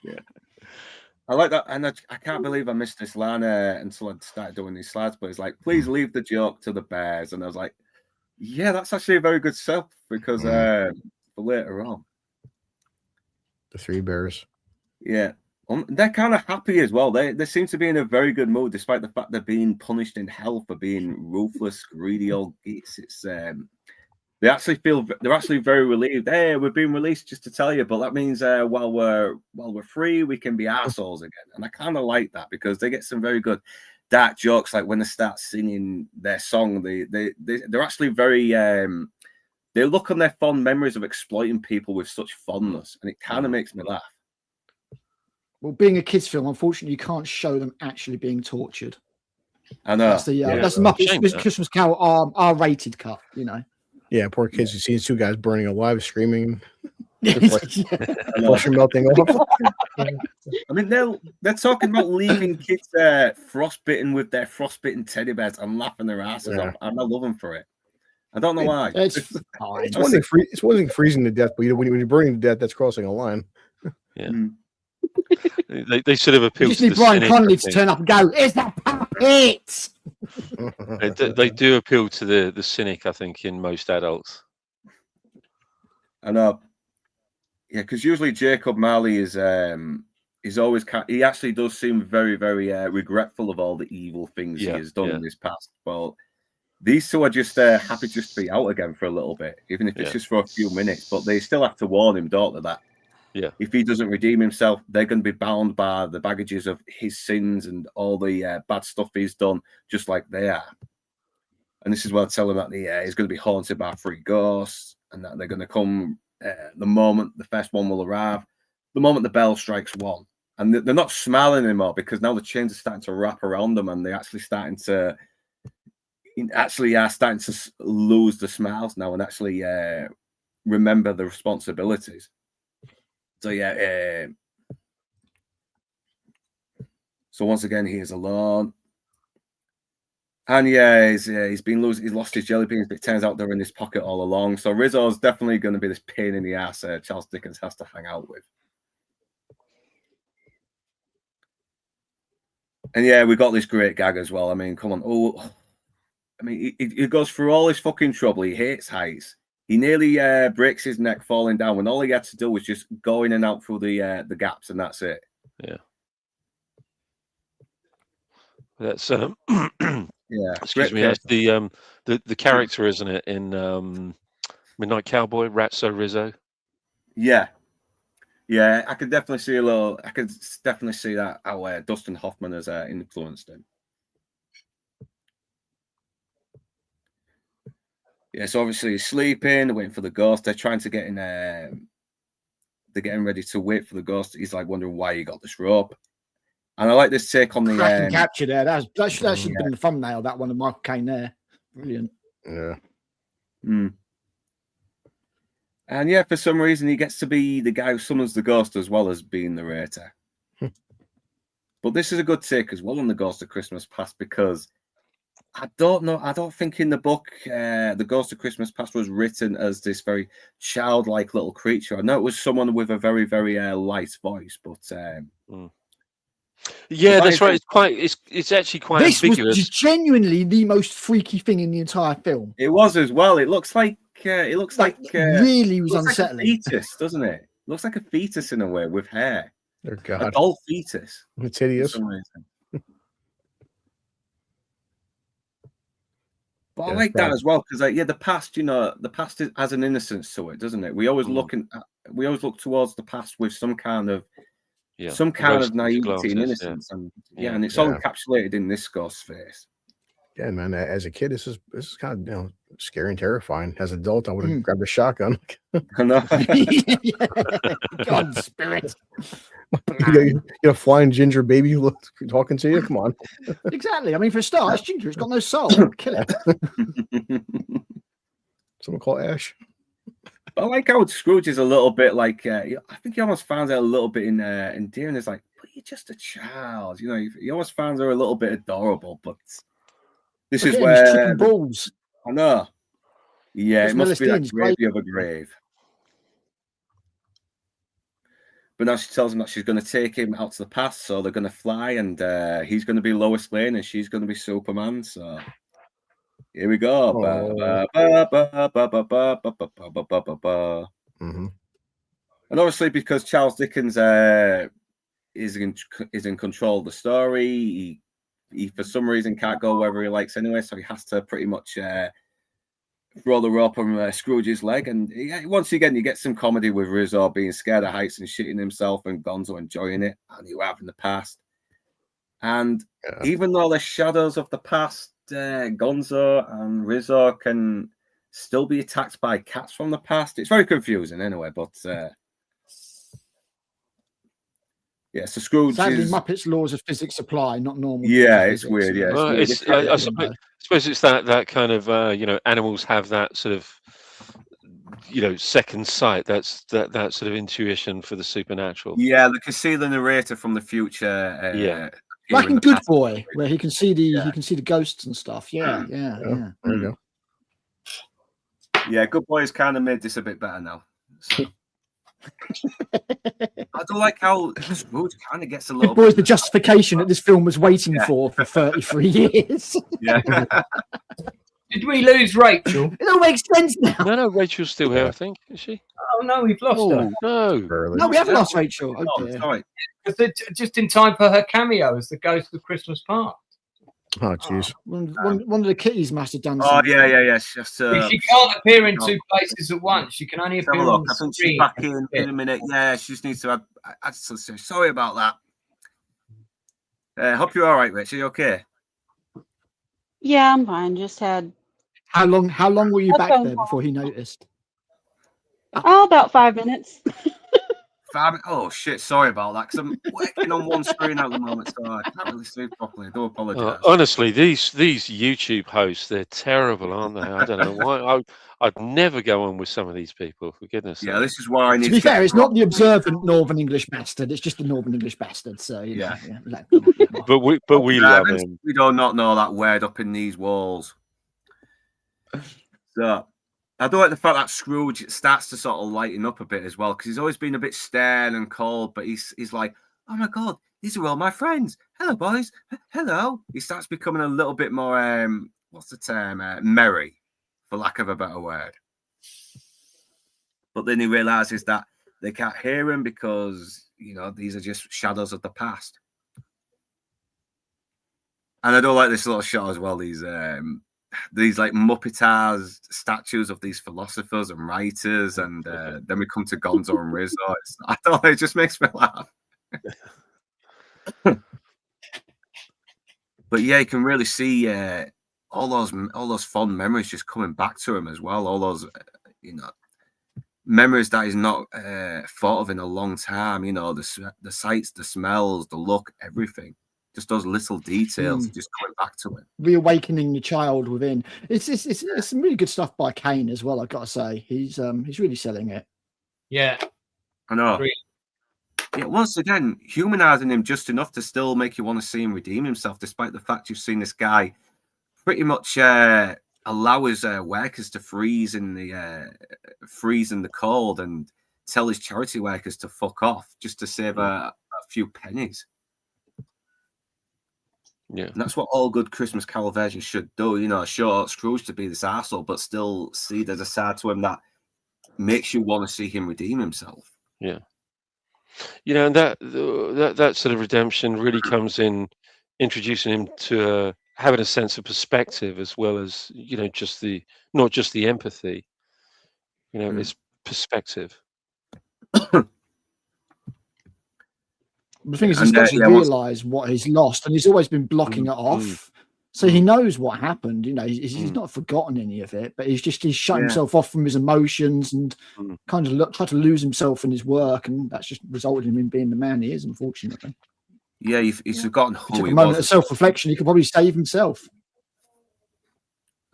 Yeah. I like that, and I can't believe I missed this line until I started doing these slides. But it's like, please leave the joke to the bears, and I was like, yeah, that's actually a very good self because for later on. The Three Bears. Yeah. They're kind of happy as well. They seem to be in a very good mood, despite the fact they're being punished in hell for being ruthless, greedy old geeks. It's they're actually very relieved. Hey, we're being released just to tell you, but that means while we're free, we can be assholes again. And I kind of like that because they get some very good dark jokes, like when they start singing their song, they're actually very they look on their fond memories of exploiting people with such fondness, and it kind of makes me laugh. Well, being a kids' film, unfortunately, you can't show them actually being tortured. I know. That's the Muppets Christmas Carol R-rated cut, Yeah, poor kids. You see these two guys burning alive, screaming. Flesh melting off. I mean, they're talking about leaving kids frostbitten with their frostbitten teddy bears and laughing their asses off, and I love them for it. I don't know why. It's one thing freezing to death, but when you're burning to death, that's crossing a line. Yeah. They sort of You appeal just to need the Brian cynic, I Connolly to think. turn up and go, "It's the puppet." They do appeal to the cynic, I think, in most adults. I know. Yeah, because usually Jacob Marley is always he actually does seem very, very regretful of all the evil things he has done in his past. But these two are just happy just to be out again for a little bit, even if it's just for a few minutes. But they still have to warn him, don't they, that if he doesn't redeem himself, they're going to be bound by the baggages of his sins and all the bad stuff he's done, just like they are. And this is where I tell him that he's going to be haunted by 3 ghosts, and that they're going to come the moment the first one will arrive, the moment the bell strikes 1. And they're not smiling anymore because now the chains are starting to wrap around them, and they're actually starting to lose the smiles now and actually remember the responsibilities. So so once again he is alone, and he's lost his jelly beans, but it turns out they're in his pocket all along. So Rizzo's definitely going to be this pain in the ass Charles Dickens has to hang out with. And we got this great gag as well. I mean, come on. He goes through all this fucking trouble. He hates heights. He nearly breaks his neck falling down when all he had to do was just go in and out through the gaps, and that's it. Yeah. That's excuse me. That's the character, isn't it, in Midnight Cowboy, Ratso Rizzo? Yeah, I could definitely see that how Dustin Hoffman has influenced him. Yeah, so obviously he's sleeping, waiting for the ghost. They're trying to get in. They're getting ready to wait for the ghost. He's like wondering why he got this rope. And I like this take on the cracking capture there. That should have been the thumbnail. That one of Michael Caine there, brilliant. Yeah. And for some reason he gets to be the guy who summons the ghost as well as being the narrator. But this is a good take as well on the Ghost of Christmas Past, because I don't know. I don't think in the book the Ghost of Christmas Past was written as this very childlike little creature. I know it was someone with a very, very light voice, but yeah, that's right. It's actually quite ambiguous. Was genuinely the most freaky thing in the entire film. It was as well. It looks like really was unsettling. Like a fetus, doesn't it? It looks like a fetus in a way with hair. Oh God, a doll fetus. It's hideous. For some reason. But I like that as well because, the past, the past has an innocence to it, doesn't it? We always look towards the past with some kind of naivety and innocence, and it's all encapsulated in this ghost's face. Yeah, man. As a kid, this is kind of scary and terrifying. As an adult, I would have grabbed a shotgun. I know. God spirit. You got a flying ginger baby talking to you. Come on. Exactly. I mean, for a start, it's ginger. It's got no soul. Kill it. Someone call Ash. But I like how Scrooge is a little bit like. I think he almost finds it a little bit endearing. It's like, but you're just a child. He almost finds her a little bit adorable. But this is where balls. I know. Yeah, There's it must be that Philistines, gravy of a grave. But now she tells him that she's going to take him out to the past, so they're going to fly, and he's going to be Lois Lane, and she's going to be Superman. So here we go. And obviously, because Charles Dickens is in control of the story, he for some reason can't go wherever he likes anyway, so he has to pretty much throw the rope on Scrooge's leg. And once again, you get some comedy with Rizzo being scared of heights and shitting himself, and Gonzo enjoying it, and you have in the past. And even though the shadows of the past, Gonzo and Rizzo can still be attacked by cats from the past. It's very confusing anyway, but so Scrooge Sadly, Muppets laws of physics apply, not normal. Yeah, it's weird. Yeah, it's weird. I suppose it's that kind of animals have that sort of second sight. That's that sort of intuition for the supernatural. Yeah, they can see the narrator from the future. Like in Good Boy, where he can see the ghosts and stuff. Yeah. There you go. Yeah, Good Boy has kind of made this a bit better now. So. I don't like how Scrooge kind of gets a Good little boys, bit. the justification that this film was waiting for 33 years. Yeah. Did we lose Rachel? It all makes sense now. No, Rachel's still here, I think. Is she? Oh no, we've lost her. Oh, no. Early. No, we haven't lost Rachel. Oh, Oh, dear. sorry. Just in time for her cameo as the ghost of Christmas Park. Oh, jeez. One of the kitties must have done Oh, something. yeah. It's just, She can't appear in two places at once. She can only let's have appear a on look. the I think she's screen. back in a minute. Yeah, she just needs to have. I just say sorry about that. Hope you're all right, Rich. Are you okay? Yeah, I'm fine. Just had How long were you A back phone there call. before he noticed? about 5 minutes. Oh shit! Sorry about that. Because I'm working on one screen at the moment, so I can't really see properly. I do apologise. Honestly, these YouTube hosts—they're terrible, aren't they? I don't know why. I'd never go on with some of these people. For goodness' sake. Yeah, this is why I need To be get fair, it's proper- not the observant Northern English bastard. It's just a Northern English bastard. So Yeah. But we love him. We do not know that word up in these walls. So I do like the fact that Scrooge starts to sort of lighten up a bit as well, because he's always been a bit stern and cold, but he's like, oh my god, these are all my friends. Hello, boys. Hello. He starts becoming a little bit more what's the term? Merry, for lack of a better word. But then he realizes that they can't hear him because, you know, these are just shadows of the past. And I do like this little shot as well. These like Muppetized statues of these philosophers and writers, and then we come to Gonzo and Rizzo. I don't know, it just makes me laugh. But yeah, you can really see all those fond memories just coming back to him as well. All those, memories that he's not thought of in a long time. You know, the sights, the smells, the look, everything. Just those little details just coming back to him. Reawakening the child within. It's some really good stuff by Kane as well. I've got to say, he's really selling it. Yeah, I know. Agreed. Yeah, once again, humanizing him just enough to still make you want to see him redeem himself, despite the fact you've seen this guy pretty much allow his workers to freeze in the cold and tell his charity workers to fuck off just to save a few pennies. Yeah, and that's what all good Christmas Carol versions should do. You know, show Scrooge to be this arsehole, but still see there's a side to him that makes you want to see him redeem himself. yeah. You know, and that sort of redemption really comes in introducing him to having a sense of perspective, as well as, you know, not just the empathy. You know, it's perspective. The thing is, he starts to realise what he's lost, and he's always been blocking it off. So he knows what happened. You know, he's not forgotten any of it, but he's shut himself off from his emotions and kind of tried to lose himself in his work, and that's just resulted in him being the man he is, unfortunately. Yeah, he's forgotten who Took he a moment was. of self-reflection. He could probably save himself.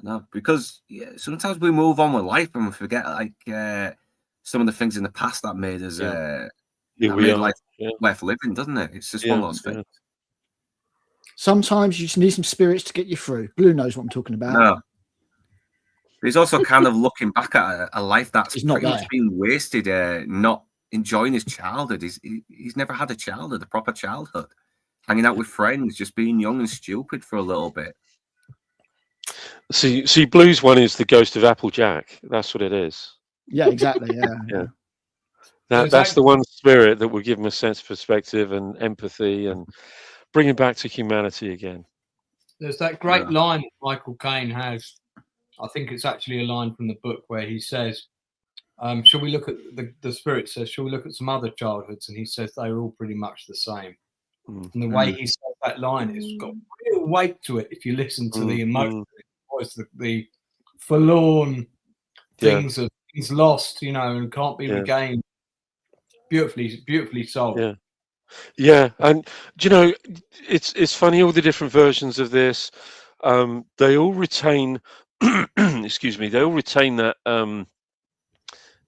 No, because sometimes we move on with life and we forget some of the things in the past that made us life worth living, doesn't it? It's just one of those things. Sometimes you just need some spirits to get you through. Blue knows what I'm talking about. No. He's also kind of looking back at a life that's not pretty much there. been wasted, not enjoying his childhood. He's never had a proper childhood. Hanging out with friends, just being young and stupid for a little bit. See, Blue's one is the ghost of Applejack. That's what it is. Yeah, exactly. Yeah. That's the one spirit that will give him a sense of perspective and empathy and bring him back to humanity again. There's that great line that Michael Caine has. I think it's actually a line from the book where he says, shall we look at the spirit says, shall we look at some other childhoods? And he says they're all pretty much the same. And the way he says that line, it's got real weight to it if you listen to the emotion, the forlorn things of things lost, you know, and can't be regained. Beautifully sold. Yeah, and you know, it's funny, all the different versions of this, they all retain excuse me, they all retain that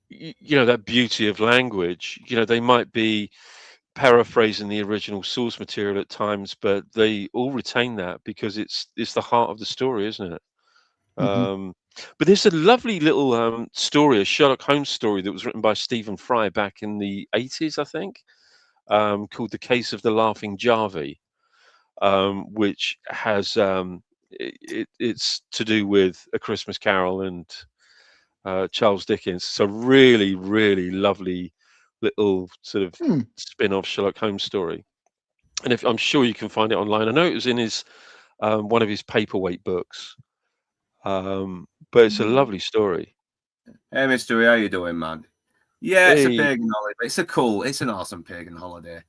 you know, that beauty of language. You know, they might be paraphrasing the original source material at times, but they all retain that because it's the heart of the story, isn't it? But there's a lovely little story, a Sherlock Holmes story that was written by Stephen Fry back in the 80s, I think, called The Case of the Laughing Jarvey, which has it's to do with A Christmas Carol and Charles Dickens. So really, really lovely little sort of spin-off Sherlock Holmes story. And if I'm sure you can find it online. I know it was in his one of his paperweight books. But it's a lovely story. Hey, Mystery, how you doing, man? Yeah, it's a Hey. pagan holiday. It's an awesome pagan holiday.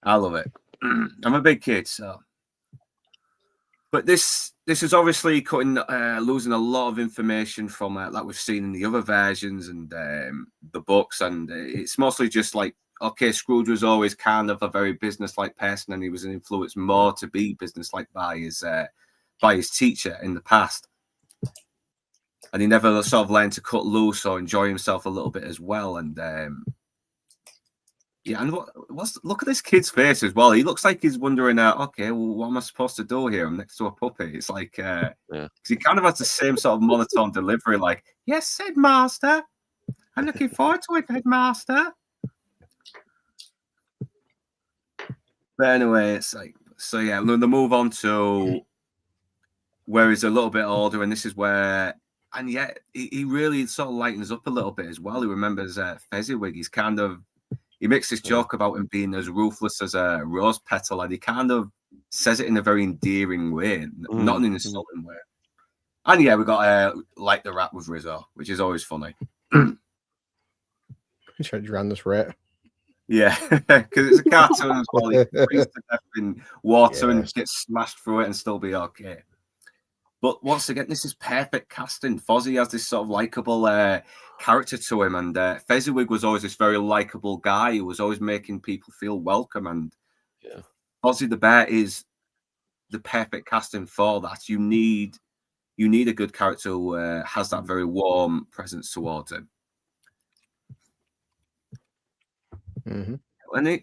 I love it. I'm a big kid, so. But this is obviously losing a lot of information from like we've seen in the other versions and the books, and it's mostly just like, okay, Scrooge was always kind of a very business-like person, and he was influenced more to be business-like by his teacher in the past. And he never sort of learned to cut loose or enjoy himself a little bit as well. And yeah, and look at this kid's face as well. He looks like he's wondering, okay, well, what am I supposed to do here? I'm next to a puppy. It's like, because he kind of has the same sort of monotone delivery, like, yes, headmaster. I'm looking forward to it, headmaster. But anyway, it's like, so yeah, the move on to where he's a little bit older, and this is where, and yet he really sort of lightens up a little bit as well. He remembers Fezziwig. He makes this joke about him being as ruthless as a rose petal, and he kind of says it in a very endearing way, not in an insulting way. And yeah, we got Like the Rat with Rizzo, which is always funny. He's trying to drown this rat. Yeah, because it's a cartoon as well. He freezes to death in water and gets smashed through it and still be okay. But once again, this is perfect casting. Fozzie has this sort of likable character to him, and Fezziwig was always this very likable guy who was always making people feel welcome. And Fozzie the Bear is the perfect casting for that. You need a good character who has that very warm presence towards him. Mm-hmm.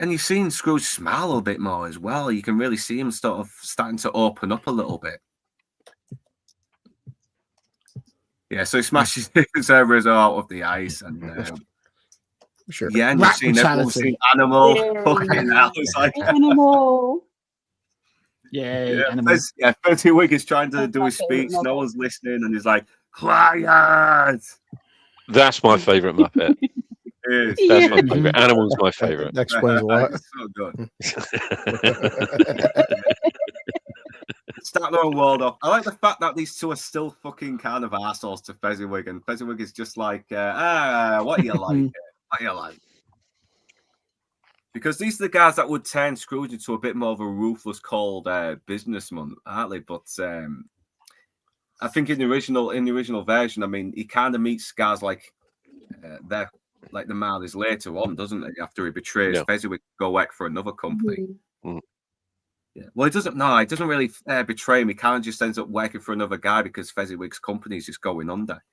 And you've seen Scrooge smile a little bit more as well. You can really see him sort of starting to open up a little bit. Yeah, so he smashes his Rizzo out of the ice, and sure. Yeah, and you've seen Animal. Fucking hell, it's like Animal. Yeah, Animal. Fezziwig is trying to do his speech. No one's listening, and he's like, "Quiet." That's my favourite Muppet. That's my favourite. Animal's my favourite. That explains a lot. So good. Start their own world off. I like the fact that these two are still fucking kind of arseholes to Fezziwig, and Fezziwig is just like, what do you like? What do you like? Because these are the guys that would turn Scrooge into a bit more of a ruthless, cold businessman, aren't they? But I think in the original version, I mean, he kind of meets guys like the Marleys later on, doesn't he? After he betrays Fezziwig to go work for another company. Mm-hmm. Yeah. Well, he doesn't really betray him. He kind of just ends up working for another guy because Fezziwig's company is just going under.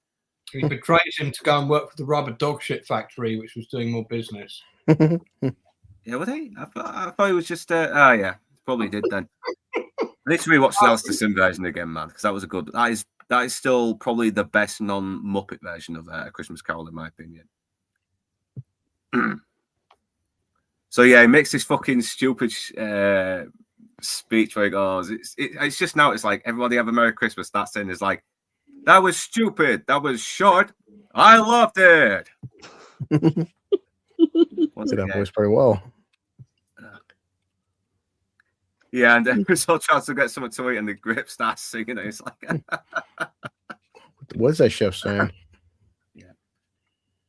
He betrays him to go and work for the rubber dog shit factory, which was doing more business. Yeah, were they? I thought it was just. Yeah, probably did then. I need to rewatch the Alistair Sim version again, man, because that was a good. That is still probably the best non-Muppet version of A Christmas Carol, in my opinion. So yeah, he makes this fucking stupid speech where he goes, it's just now, it's like, everybody have a Merry Christmas. That saying is like, that was stupid, that was short, I loved it. That voice pretty well. Yeah, and then Rizzo tries to get someone to eat, and the grip starts singing it. It's like, what's that chef saying?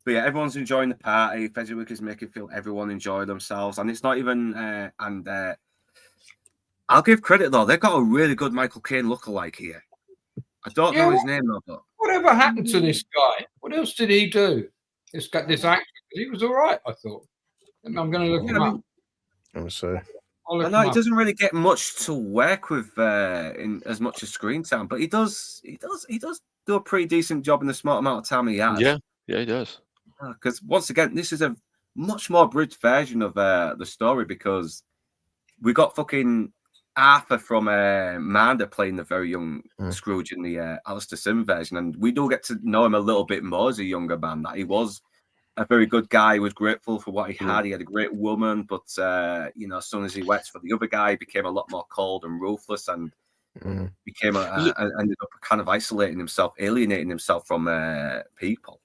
But yeah, everyone's enjoying the party. Fezziwig is making feel everyone enjoy themselves, and it's not even. I'll give credit though; they've got a really good Michael Caine lookalike here. I don't know his name though. But whatever happened to this guy? What else did he do? This actor, he was all right, I thought. I'm going to look him up. I'm sorry. I know he doesn't really get much to work with in as much as screen time, but he does do a pretty decent job in the small amount of time he has. Yeah, he does. Because once again, this is a much more abridged version of the story, because we got fucking Arthur from Manda playing the very young Scrooge in the Alistair Sim version, and we do get to know him a little bit more as a younger man. That he was a very good guy. He was grateful for what he had. He had a great woman, but you know, as soon as he worked for the other guy, he became a lot more cold and ruthless, and became ended up kind of isolating himself, alienating himself from people.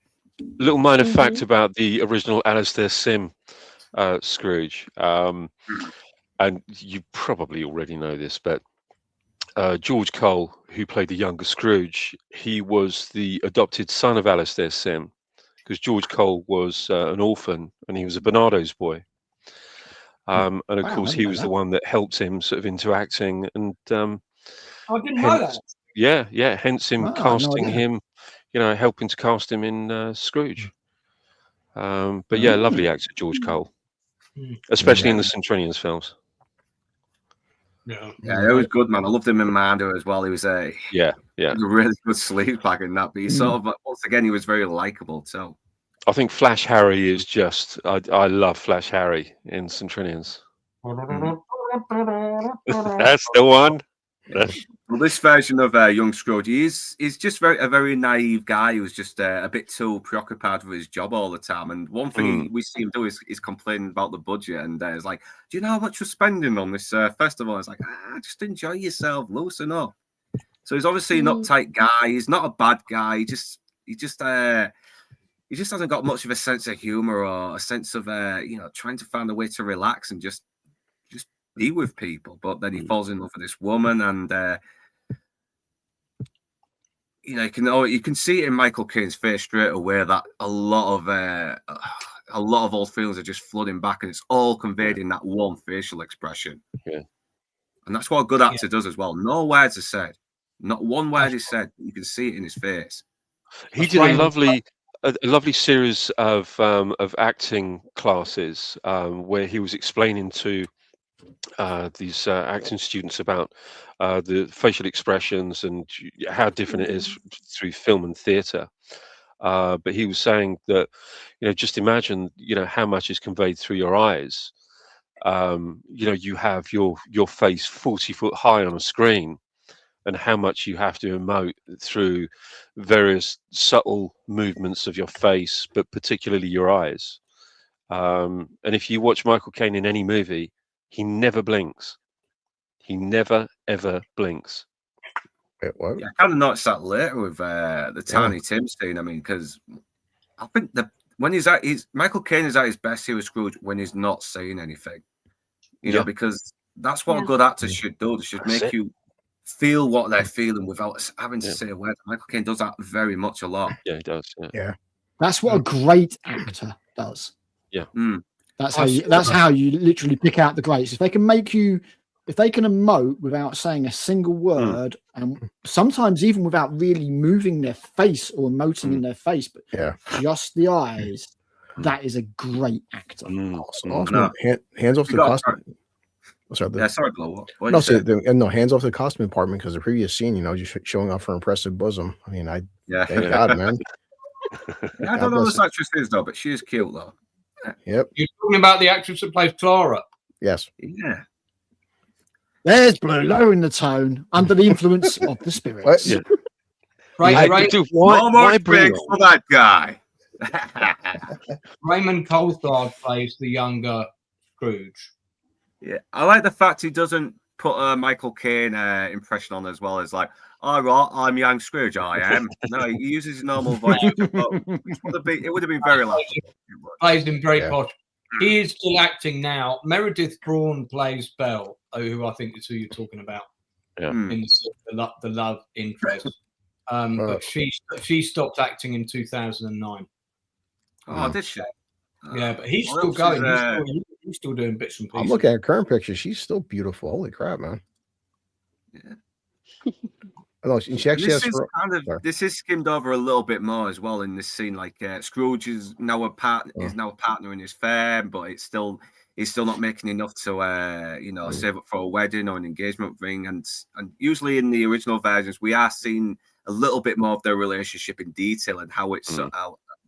Little minor fact about the original Alistair Sim Scrooge, and you probably already know this, but George Cole, who played the younger Scrooge, he was the adopted son of Alistair Sim, because George Cole was an orphan and he was a Barnardo's boy. And of course, he was the one that helped him sort of into acting, and I didn't know that. Yeah, hence him casting him, you know, helping to cast him in Scrooge. But yeah, lovely actor, George Cole, especially in the Centurions films. Yeah, it was good, man. I loved him in Mando as well. He was a really good sleeve back in that. But he sort of, once again, he was very likable too. I think Flash Harry is just, I love Flash Harry in Centurions. That's the one. Well, this version of young Scrooge, he's just a very naive guy who's just a bit too preoccupied with his job all the time. And one thing we see him do is complaining about the budget, and it's like, do you know how much you're spending on this festival? It's like, just enjoy yourself, loosen up. So he's obviously an uptight guy. He's not a bad guy. He just hasn't got much of a sense of humor or a sense of you know, trying to find a way to relax and just be with people. But then he falls in love with this woman, and you know, you can see it in Michael Caine's face straight away that a lot of old feelings are just flooding back, and it's all conveyed in that one facial expression. Yeah, and that's what a good actor does as well. No words are said, not one word is said. You can see it in his face. He did a lovely series of acting classes where he was explaining to these acting students about the facial expressions and how different it is through film and theatre. But he was saying that, you know, just imagine, you know, how much is conveyed through your eyes. You know, you have your face 40 foot high on a screen, and how much you have to emote through various subtle movements of your face, but particularly your eyes. And if you watch Michael Caine in any movie, he never blinks. He never, ever blinks. Yeah, I kind of noticed that later with the Tiny Tim scene. I mean, because I think when Michael Caine is at his best here with Scrooge when he's not saying anything. You know, because that's what a good actor should do. They should make you feel what they're feeling without having to say a word. Michael Caine does that very much a lot. Yeah, he does. Yeah. That's what a great actor does. Yeah. That's how you literally pick out the greats. If they can emote without saying a single word, and sometimes even without really moving their face or emoting in their face, but just the eyes, that is a great actor. Awesome. Hands off the costume. Sorry, Blow. No, hands off the costume department, because the previous scene, you know, just showing off her impressive bosom. I mean, thank God, man. I don't know who this actress is though, but she is cute though. Yep. You're talking about the actress that plays Clara? Yes. Yeah. There's Blue lowering the tone under the influence of the spirits. Yeah. Right. Why big for that guy? Raymond Colstard plays the younger Scrooge. Yeah, I like the fact he doesn't put a Michael Caine impression on as well as like, all right, I'm young Scrooge, I am. No, he uses his normal voice. It would have been very loud. Plays him very posh. He is still acting now. Meredith Braun plays Belle, who I think is who you're talking about. Yeah. In the love interest. But she stopped acting in 2009. Oh, did she? Yeah, but he's still going. He's still doing bits and pieces. I'm looking at her current picture. She's still beautiful. Holy crap, man. Yeah. She actually this is skimmed over a little bit more as well in this scene. Like Scrooge is now a partner in his firm, but he's still not making enough to save up for a wedding or an engagement ring. And usually in the original versions, we are seeing a little bit more of their relationship in detail and how it's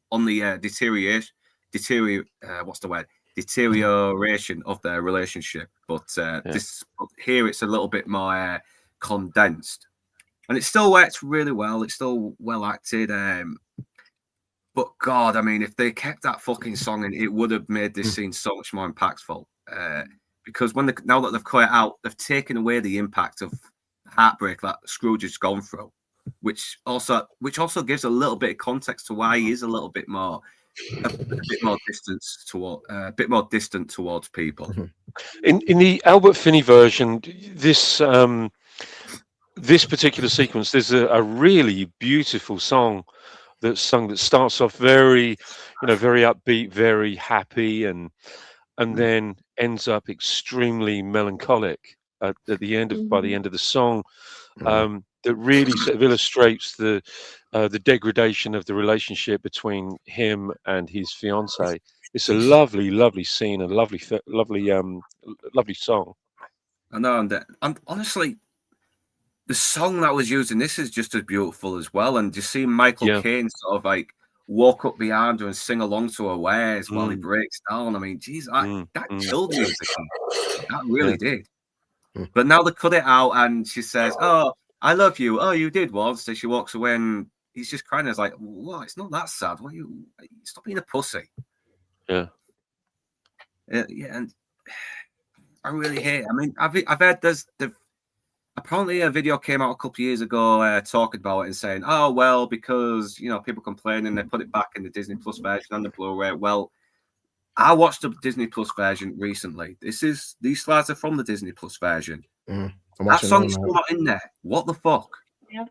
on the deterioration of their relationship. But this here, it's a little bit more condensed, and it still works really well. It's still well acted. But God, I mean, if they kept that fucking song in, it would have made this scene so much more impactful. Because now that they've cut it out, they've taken away the impact of heartbreak that Scrooge has gone through, which also gives a little bit of context to why he is a bit more distant towards people. In the Albert Finney version, this particular sequence, there's a really beautiful song that's sung that starts off very upbeat, very happy, and then ends up extremely melancholic at the end by the end of the song. That really sort of illustrates the degradation of the relationship between him and his fiancée. It's a lovely, lovely scene and lovely song. I know, and honestly, the song that was used in this is just as beautiful as well. And just seeing Michael Caine sort of like walk up behind her and sing along to her wares while he breaks down. I mean, geez, that killed me as a kid. That really did. But now they cut it out, and she says, "Oh, I love you. Oh, you did once." So she walks away, and he's just crying. It's like, "What? It's not that sad. Why you stop being a pussy?" Yeah, and I really hate it. I mean, I've heard apparently a video came out a couple of years ago talking about it and saying, "Oh well, because people complain and they put it back in the Disney Plus version and the Blu-ray." Well, I watched the Disney Plus version recently. These slides are from the Disney Plus version. That song's still not in there. What the fuck? Yeah.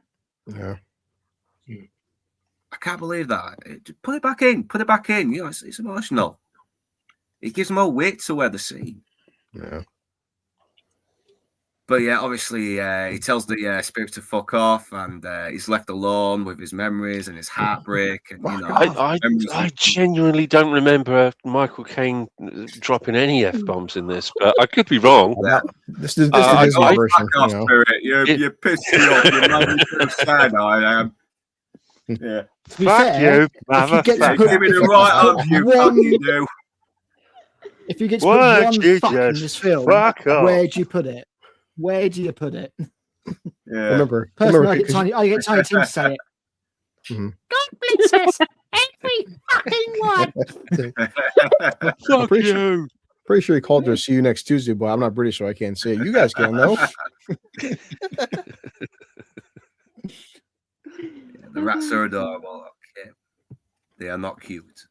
I can't believe that. Put it back in. Put it back in. It's emotional. It gives more weight to where the scene. Yeah. But yeah, obviously, he tells the spirit to fuck off, and he's left alone with his memories and his heartbreak. And I genuinely don't remember Michael Caine dropping any f-bombs in this, but I could be wrong. This is the Disney version. Spirit. You pissed me off. You're not so sad. I am. Yeah. To be fair, if you get to put, give me the right answer, you fucking do. If you get to put one fuck in this film, where do you put it? Where do you put it? Yeah. Remember, I get Tiny Tim to say it. God bless us, every fucking one. Fuck you. Pretty sure he called her "See you next Tuesday," but I'm not British, so I can't say it. You guys can though. The rats are adorable. Okay. They are not cute.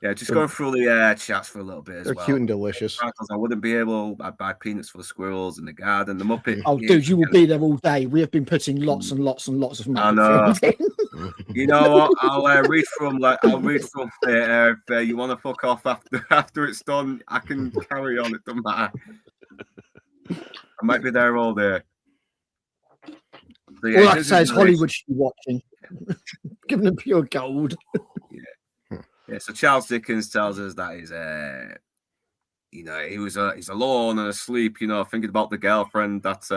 Yeah, just going through the chats for a little bit as well. They're cute and delicious. I wouldn't be able. I'd buy peanuts for the squirrels in the garden. The Muppet. Oh, dude, you will be there all day. We have been putting lots and lots and lots of money. I know. You know what? I'll read from. If you want to fuck off after it's done, I can carry on. It doesn't matter. I might be there all day. So, yeah, all I say is Hollywood should be watching. Giving them pure gold. Yeah, so Charles Dickens tells us that he's alone and asleep, thinking about the girlfriend that's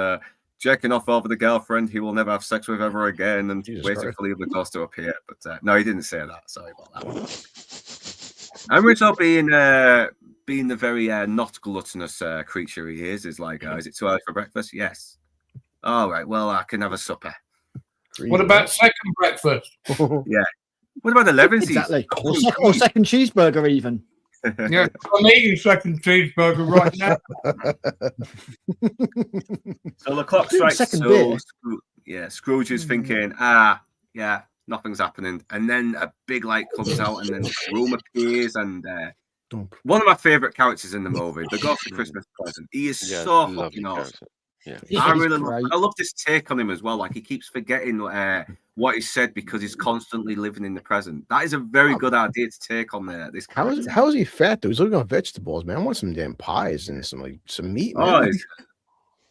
jerking off over the girlfriend he will never have sex with ever again, and waiting for the ghost to appear. But no, he didn't say that. Sorry about that one. And Rizzo being the very not gluttonous creature he is like, is it too early for breakfast? Yes. All right, well, I can have a supper. What about second breakfast? Yeah. What about 11? Exactly. Or second cheeseburger, even. Yeah, I'm eating second cheeseburger right now. So the clock strikes two. Scrooge is thinking, yeah, nothing's happening. And then a big light comes out, and then the room appears, and one of my favourite characters in the movie, the Ghost of Christmas Present. He is so fucking awesome. Yeah. I love this take on him as well. Like, he keeps forgetting what he said because he's constantly living in the present. That is a very good idea to take on this character. How is he fat though? He's looking at vegetables, man. I want some damn pies and some meat, man.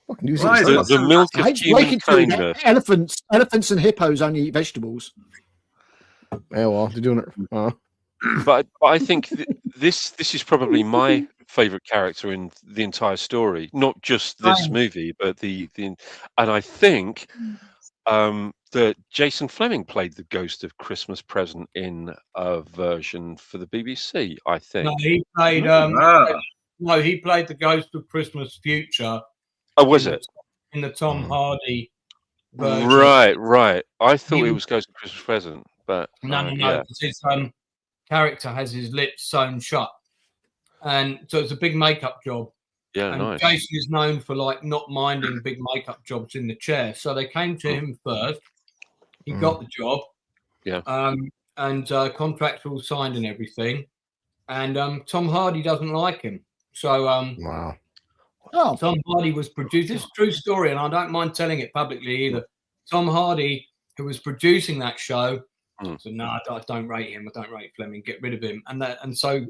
The milk of human kindness. Elephants and hippos only eat vegetables. Yeah, well, they're doing it. But I think this is probably my favorite character in the entire story, not just this movie, but the and I think that Jason Fleming played the Ghost of Christmas Present in a version for the BBC, I think. No, he played. Ah. No, he played the Ghost of Christmas Future. Oh, was it? In the Tom Hardy version. Right. I thought it was Ghost of Christmas Present, but No. yeah. His character has his lips sewn shut, and so it's a big makeup job. Yeah, and nice. Jason is known for like not minding big makeup jobs in the chair, so they came to him first. He got the job. Yeah. And contracts were all signed and everything. And Tom Hardy doesn't like him. So wow. Tom Hardy was produced. This is a true story, and I don't mind telling it publicly either. Tom Hardy, who was producing that show, said, "No, I don't rate him. I don't rate Fleming. Get rid of him." And so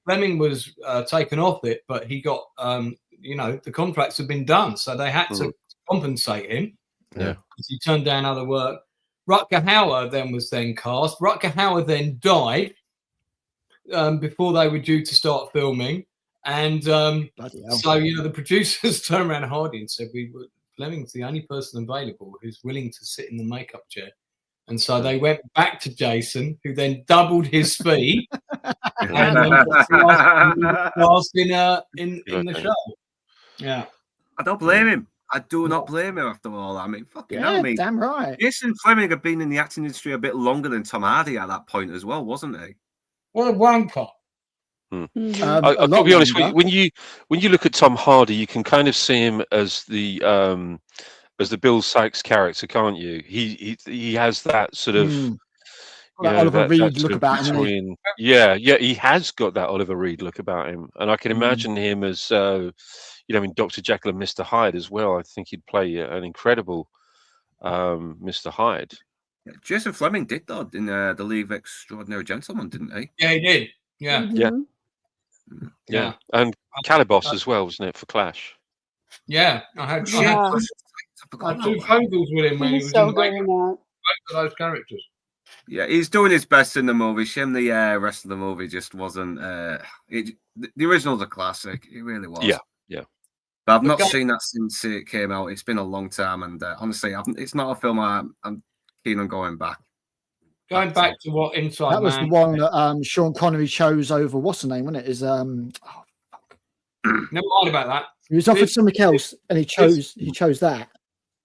Fleming was taken off it, but he got the contracts had been done, so they had to compensate him. Yeah, because he turned down other work. Rutger Hauer was cast. Rutger Hauer then died before they were due to start filming. And so, the producers turned around Hardy and said, Fleming's the only person available who's willing to sit in the makeup chair. And so they went back to Jason, who then doubled his fee and cast in the show. Yeah. I don't blame him. I do not blame him after all. I mean, fucking hell, mate. Damn right. Jason Fleming had been in the acting industry a bit longer than Tom Hardy at that point as well, wasn't he? What a wanker. I've got to be honest, when you look at Tom Hardy, you can kind of see him as the Bill Sykes character, can't you? He has that sort of Oliver Reed look about him. Yeah, he has got that Oliver Reed look about him, and I can imagine him as in Dr. Jekyll and Mr. Hyde as well. I think he'd play an incredible Mr. Hyde. Yeah, Jason Fleming did though in the League of Extraordinary Gentlemen, didn't he? Yeah, he did. Yeah. Yeah, and Calibos as well, wasn't it, for Clash? Yeah, I had two phone calls with him when he was in the makeup. Both of those characters. Yeah, he's doing his best in the movie. Shame the rest of the movie just wasn't. The original's a classic. It really was. Yeah. But I've not seen that since it came out. It's been a long time, and honestly, it's not a film I'm keen on going back. Going back to what Inside that was Man, the one that Sean Connery chose over what's the name, wasn't it? Never mind about that. He was offered something else, and he chose that.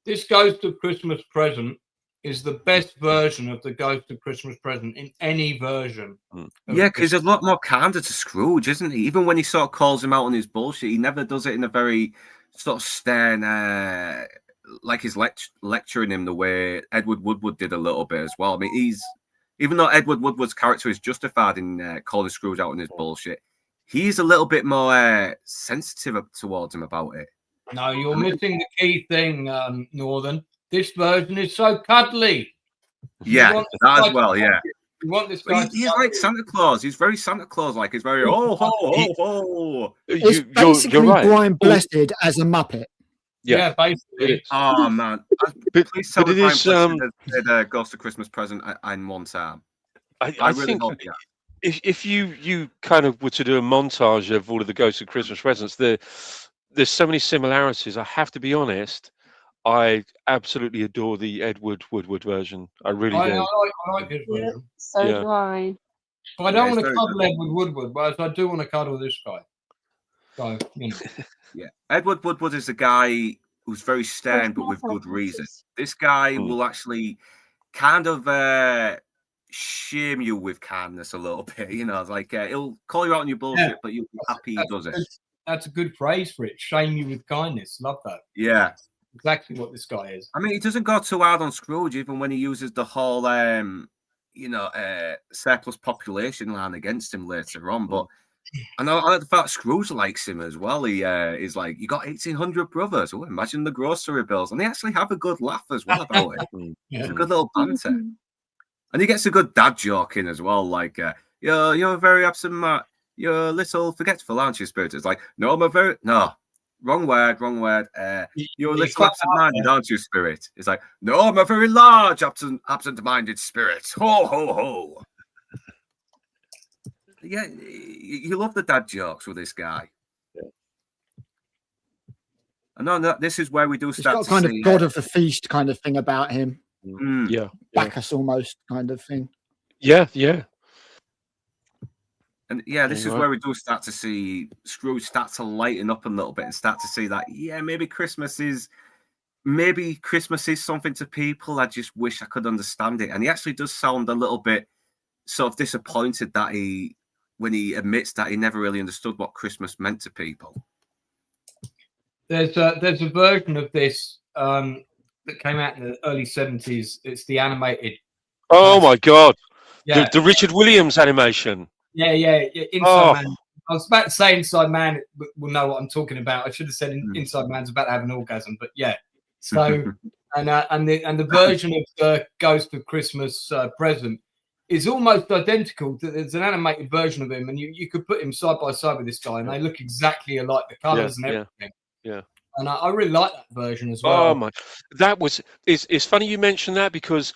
This Ghost of Christmas Present is the best version of the Ghost of Christmas Present in any version. Yeah, because there's a lot more candor to Scrooge, isn't he? Even when he sort of calls him out on his bullshit, he never does it in a very sort of stern, like he's lecturing him the way Edward Woodward did a little bit as well. I mean, even though Edward Woodward's character is justified in calling Scrooge out on his bullshit, he's a little bit more sensitive towards him about it. No, you're missing the key thing, Northern. This version is so cuddly. Yeah, that as well. Yeah. You want this guy? He's like Santa Claus. He's very Santa Claus-like. He's very ho ho ho ho. It's basically right. Brian Blessed as a Muppet. Yeah, basically. Oh man! Please tell me the Ghost of Christmas Present in one time. I really think if you kind of were to do a montage of all of the Ghost of Christmas Presents, there's so many similarities. I have to be honest. I absolutely adore the Edward Woodward version. I really do. I like his version. So do I. But I don't want to cuddle Edward Woodward, but I do want to cuddle this guy. So, Yeah, Edward Woodward is a guy who's very stern, but with good reason. This guy will actually kind of shame you with kindness a little bit. It's like he'll call you out on your bullshit, but you'll be happy he does it. That's a good phrase for it. Shame you with kindness. Love that. Yeah. Exactly what this guy is. I mean, he doesn't go too hard on Scrooge, even when he uses the whole, surplus population line against him later on. But I know the fact Scrooge likes him as well. He is like, you got 1,800 brothers. Oh, imagine the grocery bills. And they actually have a good laugh as well about it. It's a good little banter. And he gets a good dad joke in as well. Like, you're very absent, you're a little forgetful, aren't you, Spirit? It's like, no. Wrong word. You're a little absent-minded, aren't you, Spirit? It's like, no, I'm a very large absent-minded spirit. Ho, ho, ho. Yeah, you love the dad jokes with this guy. No, this is where we do It's start got to kind of see. God of the feast kind of thing about him. Yeah. Bacchus almost kind of thing. Yeah. And yeah, this is Right. where we do start to see Scrooge start to lighten up a little bit and start to see that, maybe Christmas is something to people. I just wish I could understand it. And he actually does sound a little bit sort of disappointed that when he admits that he never really understood what Christmas meant to people. There's a version of this that came out in the early 70s. It's the animated. Oh my God. Yeah. The Richard Williams animation. Yeah. Inside Man. I was about to say Inside Man will know what I'm talking about. I should have said Inside Man's about to have an orgasm, but yeah. So and the version of Ghost of Christmas Present is almost identical. There's an animated version of him, and you could put him side by side with this guy, and they look exactly alike, the colours and everything. Yeah. And I really like that version as well. Oh my! It's funny you mentioned that because,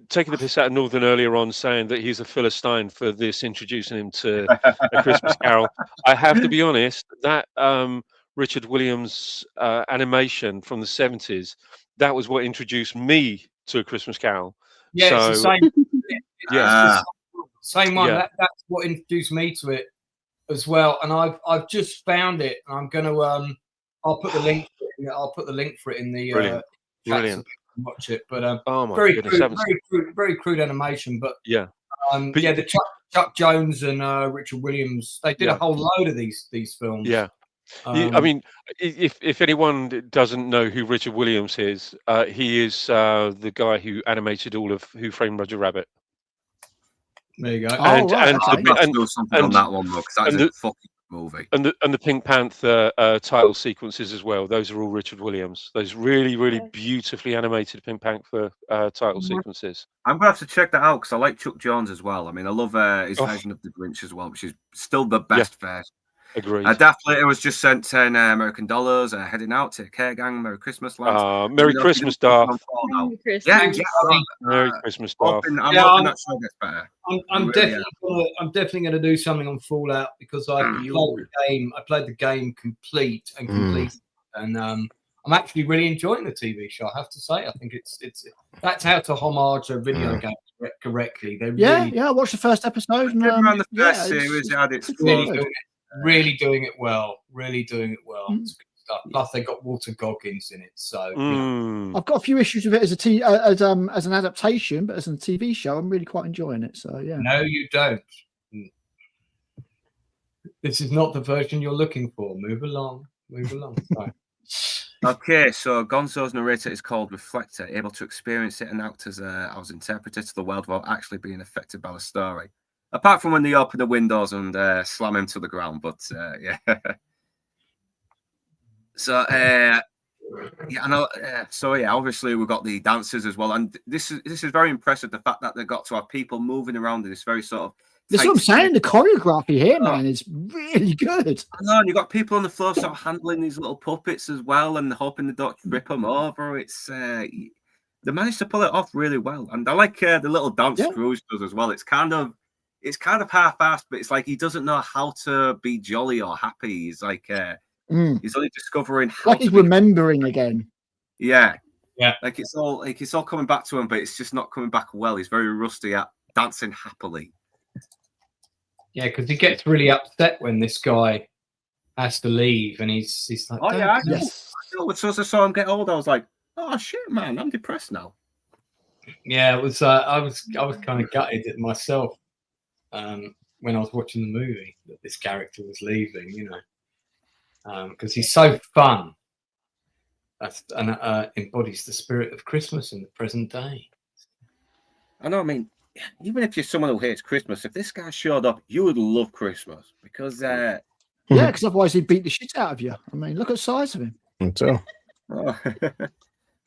taking the piss out of Northern earlier on, saying that he's a Philistine for this, introducing him to A Christmas Carol. I have to be honest, that Richard Williams animation from the 70s, that was what introduced me to A Christmas Carol. Yeah, so, it's the same. Yeah, same one. Yeah. That's what introduced me to it as well. And I've just found it. And I'm gonna I'll put the link. I'll put the link for it in the Brilliant. Brilliant. Watch it. But Oh my very goodness, crude, very crude animation. But yeah. But yeah, the Chuck Jones and Richard Williams, they did a whole load of these films. Yeah. I mean, if anyone doesn't know who Richard Williams is, he is the guy who animated all of Who Framed Roger Rabbit. There you go. I'd love to do something on that one, though, because that is a fucking movie. And the Pink Panther title sequences as well. Those are all Richard Williams. Those really beautifully animated Pink Panther title sequences. I'm gonna have to check that out because I like Chuck Jones as well. I mean, I love his version of the Grinch as well, which is still the best version. Agreed. Daft Later was just sent $10 American heading out. Take care, gang. Merry Christmas, lads. Merry Christmas, Daft. Merry Christmas. Yeah, Merry Christmas, Daft. I'm hoping that show gets better. I'm definitely going to do something on Fallout because I played the game complete, and I'm actually really enjoying the TV show. I have to say, I think that's how to homage a video game correctly. I watched the first episode. And, around the first series, really doing it well. It's good stuff. Plus, they got Walter Goggins in it, so I've got a few issues with it as an adaptation, but as a TV show, I'm really quite enjoying it. So yeah. No, you don't. This is not the version you're looking for. Move along. Sorry. Okay, so Gonzo's narrator is called Reflector, able to experience it and act as interpreter to the world without actually being affected by the story. Apart from when they open the windows and slam him to the ground, but yeah. So I know. So yeah, obviously we've got the dancers as well, and this is very impressive. The fact that they got to have people moving around in this very sort of. That's what I'm saying. The choreography here, man, is really good. I know, and you've got people on the floor sort of handling these little puppets as well, and hoping they don't rip them over. It's they managed to pull it off really well, and I like the little dance Scrooge does as well. It's kind of half-assed, but it's like he doesn't know how to be jolly or happy. He's like he's only discovering how he's remembering again. Yeah. Like it's all coming back to him, but it's just not coming back well. He's very rusty at dancing happily. Yeah, because he gets really upset when this guy has to leave, and he's like, "Oh yeah, I know. As soon as I saw him get old, I was like, oh shit, man, I'm depressed now." Yeah, it was. I was kind of gutted at myself when I was watching the movie that this character was leaving. You know, because he's so fun. And embodies the spirit of Christmas in the present day. I know. I mean, even if you're someone who hates Christmas, if this guy showed up, you would love Christmas because because otherwise he'd beat the shit out of you. I mean, look at the size of him. So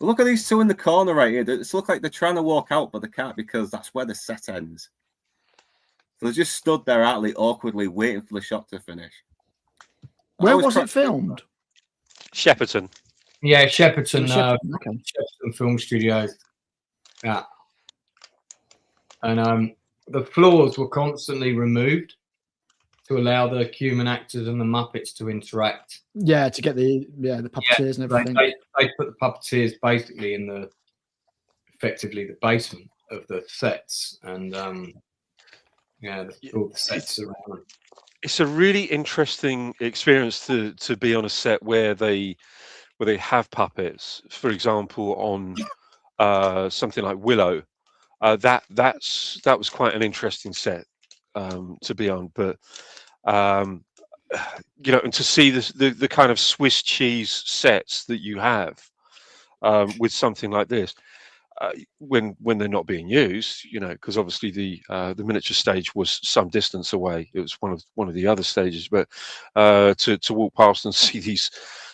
look at these two in the corner right here. It looks like they're trying to walk out, but they can't because that's where the set ends. So they just stood there awkwardly waiting for the shot to finish. Where was it filmed? Shepperton. Yeah, Shepperton. Okay. Shepperton Film Studios. Yeah. And the floors were constantly removed to allow the human actors and the Muppets to interact. Yeah, to get the puppeteers and everything. They put the puppeteers basically in effectively the basement of the sets, and all the sets around. It's a really interesting experience to be on a set where they have puppets. For example, on something like Willow, that was quite an interesting set to be on. But and to see the kind of Swiss cheese sets that you have with something like this. When they're not being used, because obviously the miniature stage was some distance away. It was one of the other stages, but to walk past and see these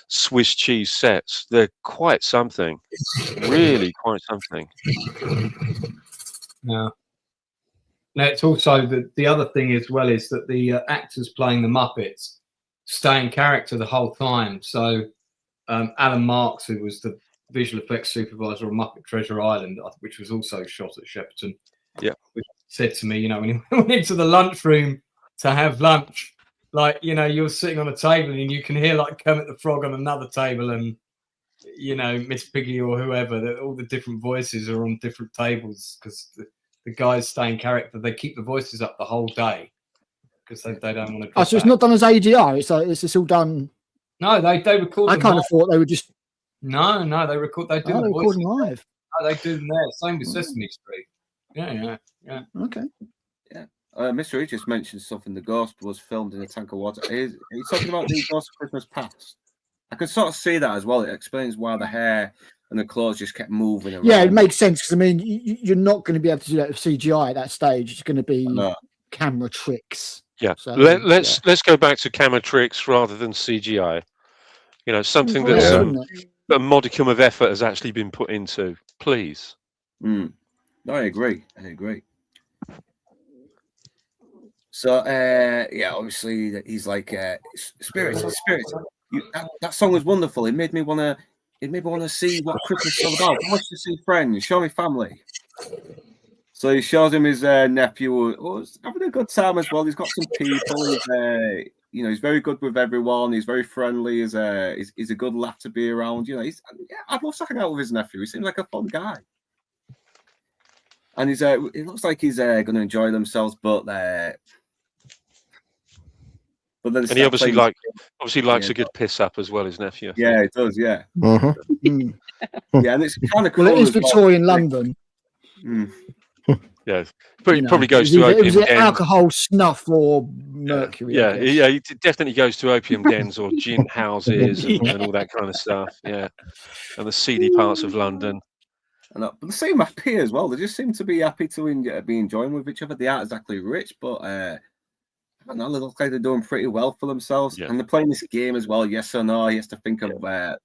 Swiss cheese sets, they're quite something. Really, quite something. Yeah. Now it's also the other thing as well is that the actors playing the Muppets stay in character the whole time. So Alan Marks, who was the visual effects supervisor on Muppet Treasure Island, which was also shot at Shepperton, said to me, when he went into the lunchroom to have lunch, like, you're sitting on a table and you can hear like Kermit the Frog on another table and, Miss Piggy or whoever, that all the different voices are on different tables because the guys stay in character. They keep the voices up the whole day because they don't want to. Oh, so it's not done as ADR. It's all done. No, they record. I kind of thought they were just. No, they record. They do the recording live. No, they do them there. Same with Sesame Street. Yeah. Okay. Yeah. Mr. E just mentioned something. The ghost was filmed in a tank of water. Are you talking about the Ghost of Christmas Past? I could sort of see that as well. It explains why the hair and the clothes just kept moving around. Yeah, it makes sense because you're not going to be able to do that with CGI at that stage. It's going to be camera tricks. Yeah. So, let's go back to camera tricks rather than CGI. Something that's a modicum of effort has actually been put into. Please. No, I agree. So, obviously he's like, spirits. That song was wonderful. It made me want to see what Christmas is all about. I want to see friends, show me family. So he shows him his nephew who's having a good time as well. He's got some people. He's very good with everyone. He's very friendly. He's a good laugh to be around. I'd love to hang out with his nephew. He seems like a fun guy. And it looks like he's going to enjoy themselves, but then and he obviously likes a good piss up as well, his nephew. Yeah, it does. Yeah. Uh-huh. Yeah, and it's kind of cool. Well, it is Victorian London. Yeah, probably goes to opium dens. Alcohol, snuff, or mercury. Yeah, he definitely goes to opium dens or gin houses and all that kind of stuff. Yeah, and the seedy parts of London. But they seem happy as well. They just seem to be happy to be enjoying with each other. They aren't exactly rich, but I don't know. They look like they're doing pretty well for themselves. Yeah. And they're playing this game as well. Yes or no. He has to think of.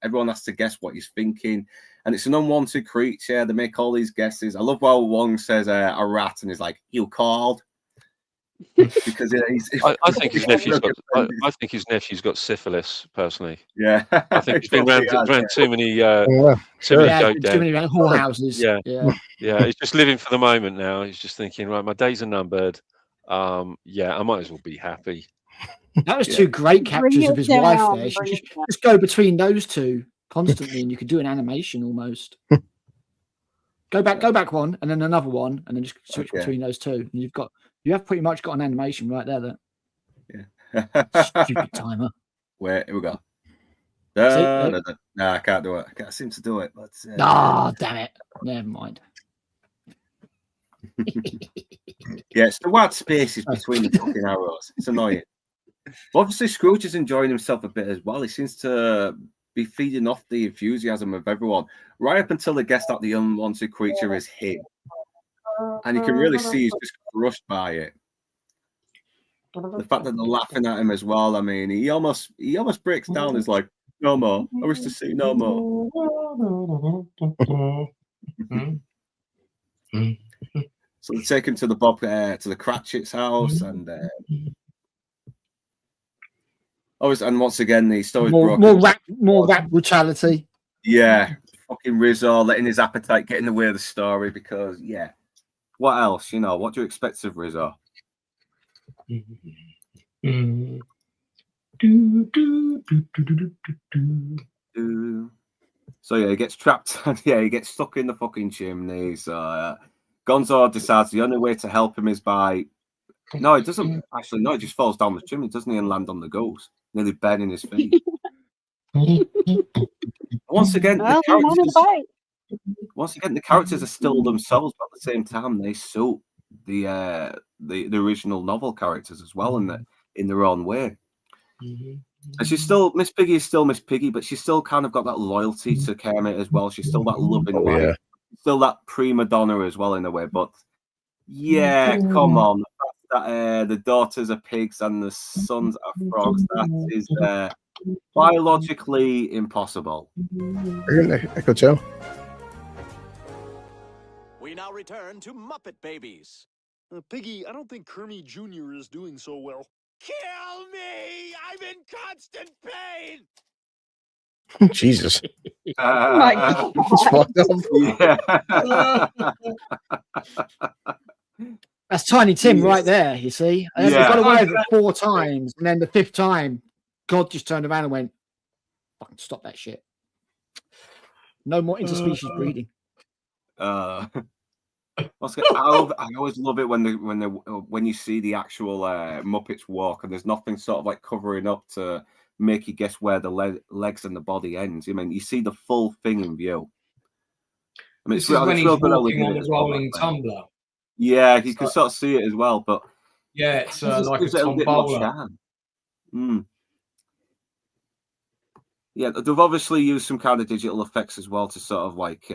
Everyone has to guess what he's thinking, and it's an unwanted creature. They make all these guesses. I love how Wong says a rat, and he's like, "You called." Because I think his nephew's got. I think his nephew's got syphilis. Personally, yeah. I think he's been around too many. Too many whorehouses. Yeah. He's just living for the moment now. He's just thinking, right, my days are numbered. I might as well be happy. That was two great captures of his wife there. She just go between those two constantly, and you could do an animation almost. Go back one, and then another one, and then just switch between those two, and you have pretty much got an animation right there. Stupid timer. Here we go. No, I can't do it. I can't seem to do it. Damn it. Never mind. Yeah, it's the wide spaces between the fucking arrows. It's annoying. But obviously, Scrooge is enjoying himself a bit as well. He seems to be feeding off the enthusiasm of everyone, right up until they guess that the unwanted creature is him. And you can really see he's just crushed by it. The fact that they're laughing at him as well. I mean, he almost breaks down. He's like, "No more. I wish to see no more." So they take him to the Cratchit's house, and and once again the story more rap brutality. Yeah, fucking Rizzo letting his appetite get in the way of the story because what else? What do you expect of Rizzo? Mm. So yeah, he gets trapped. Yeah, he gets stuck in the fucking chimney. So Gonzo decides the only way to help him is by. No, it doesn't actually. No, it just falls down the chimney, doesn't he, and land on the ghost, nearly burning his feet. Once again, Well, he wanted to bite. the characters are still themselves, but at the same time, they suit the original novel characters as well in their own way. And she's still Miss Piggy is still Miss Piggy, but she's still kind of got that loyalty to Kermit as well. She's still that loving wife, yeah. still that prima donna as well in a way. But yeah, come on, the fact that the daughters are pigs and the sons are frogs, that is biologically impossible. Are you Echo Joe? We now return to Muppet Babies. Piggy, I don't think Kermit Jr. is doing so well. Kill me! I'm in constant pain! Jesus. Oh my God. It's fucked up. That's Tiny Tim right there, you see. And Yeah. He got away with it 4 times, and then the 5th time, God just turned around and went, fucking stop that shit. No more interspecies breeding. I always love it when you see the actual Muppets walk and there's nothing sort of like covering up to make you guess where the legs and the body ends. I mean, you see the full thing in view. I mean, This is when he's walking on the rolling tumbler. Yeah, you can sort of see it as well, but yeah, it's it like a gives it bit more tombola. charm. Yeah, they've obviously used some kind of digital effects as well to sort of like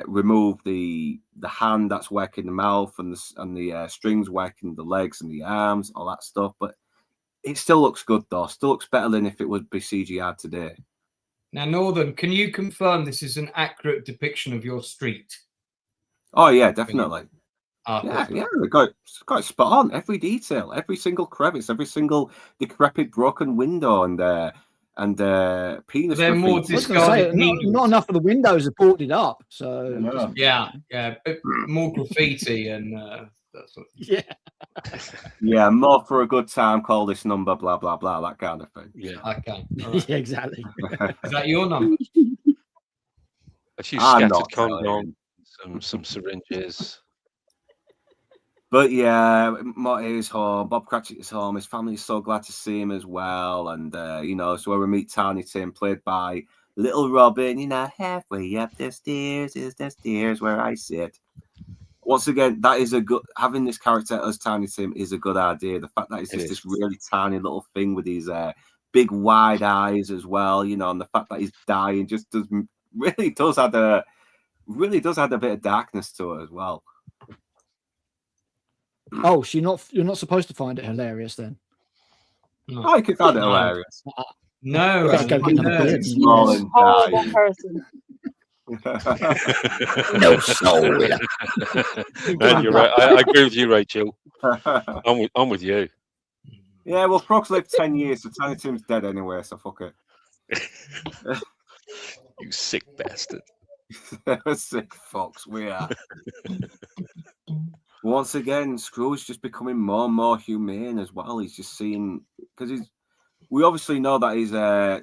remove the hand that's whacking the mouth and the strings whacking the legs and the arms, all that stuff. But it still looks good though. Still looks better than if it would be CGI today. Now, Northern, can you confirm this is an accurate depiction of your street? Oh yeah, definitely. Yeah, they got it spot on. Every detail, every single crevice, every single decrepit, broken window, and penis. They're more discarded. Not enough of the windows are boarded up, so yeah, more graffiti and that sort of yeah, more for a good time. Call this number, blah blah blah, that kind of thing. Yeah, okay, right. Yeah, exactly. Is that your number? A few scattered condoms, some syringes. But yeah, Marty is home. Bob Cratchit is home. His family is so glad to see him as well. And, so where we meet Tiny Tim, played by Little Robin, halfway up the stairs is the stairs where I sit. Once again, that is having this character as Tiny Tim is a good idea. The fact that it's just this really tiny little thing with these big wide eyes as well, and the fact that he's dying just really does add a bit of darkness to it as well. Oh, so you're not supposed to find it hilarious then? No. Oh, you can find it hilarious. No, no soul. And you're right. I agree with you, Rachel. I'm with you. Yeah, well, Frog's lived 10 years, so Tiny Tim's dead anyway, so fuck it. You sick bastard. Sick fucks, we are. Once again, Scrooge just becoming more and more humane as well. He's just seen, because we obviously know that he's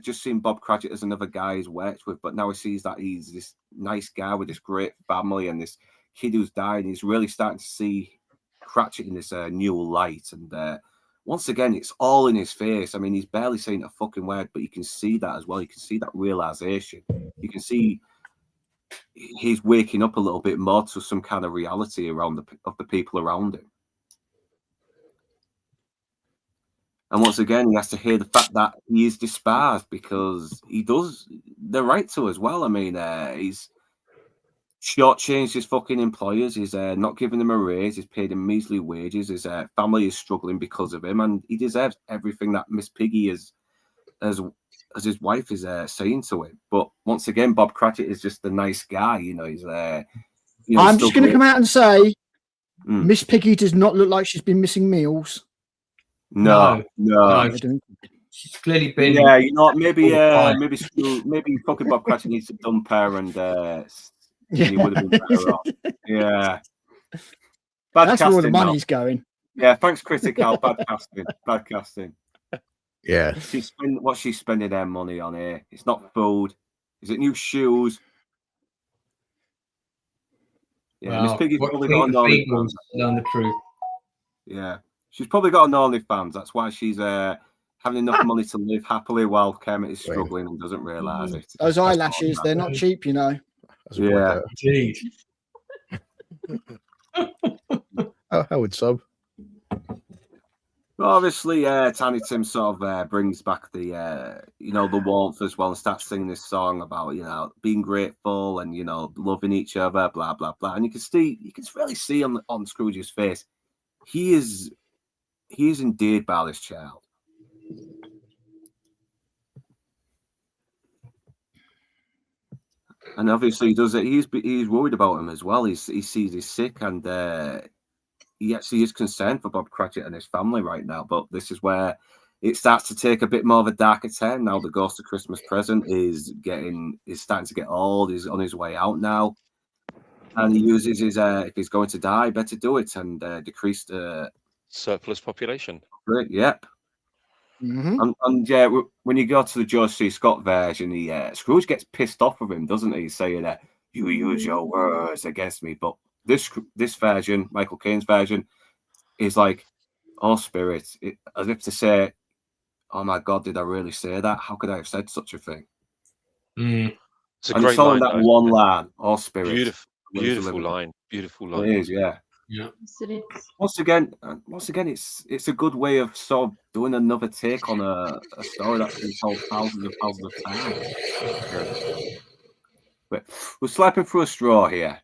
just seen Bob Cratchit as another guy he's worked with, but now he sees that he's this nice guy with this great family and this kid who's dying. He's really starting to see Cratchit in this new light. And once again, it's all in his face. I mean, he's barely saying a fucking word, but you can see that as well. You can see that realization. You can see he's waking up a little bit more to some kind of reality of the people around him. And once again, he has to hear the fact that he is despised because he does the right to as well. I mean, he's shortchanged his fucking employers. He's not giving them a raise. He's paid him measly wages. His family is struggling because of him, and he deserves everything that Miss Piggy as his wife is saying to him. But once again, Bob Cratchit is just a nice guy. He's I'm just going to come out and say, Miss Piggy does not look like she's been missing meals. No. She's clearly been. Yeah, maybe fucking Bob Cratchit needs to dump her, and he would have been better off. Yeah, that's where all the money's going. Yeah, thanks, Critical. Bad casting. Yeah. What's she spending their money on here? It's not food. Is it new shoes? Yeah, Miss Piggy's probably got an OnlyFans. Learn the truth. Yeah, she's probably got an OnlyFans. That's why she's having enough money to live happily while Kermit is struggling and doesn't realise it. Those eyelashes, they're not cheap, you know. Yeah. Indeed. How would sub? Well, obviously, Tiny Tim sort of brings back the the warmth as well and starts singing this song about being grateful and loving each other, blah blah blah. And you can really see on Scrooge's face, he is endeared by this child. And obviously, he does it. He's worried about him as well. He sees he's sick, and he actually is concerned for Bob Cratchit and his family right now. But this is where it starts to take a bit more of a darker turn. Now the Ghost of Christmas Present is starting to get old. He's on his way out now, and he uses his if he's going to die, better do it and decrease the surplus population. Yep. Mm-hmm. And yeah, when you go to the George C. Scott version, Scrooge gets pissed off with him, doesn't he? Saying that you use your words against me. But this version, Michael Caine's version, is like, oh spirit, as if to say, oh my God, did I really say that? How could I have said such a thing? It's a and great line, line, that one line, oh spirit. Beautiful line. Beautiful line. It is, yeah. Yeah. Yes, it is. Once again, it's a good way of sort of doing another take on a story that's been told thousands of times. But we're slapping through a straw here.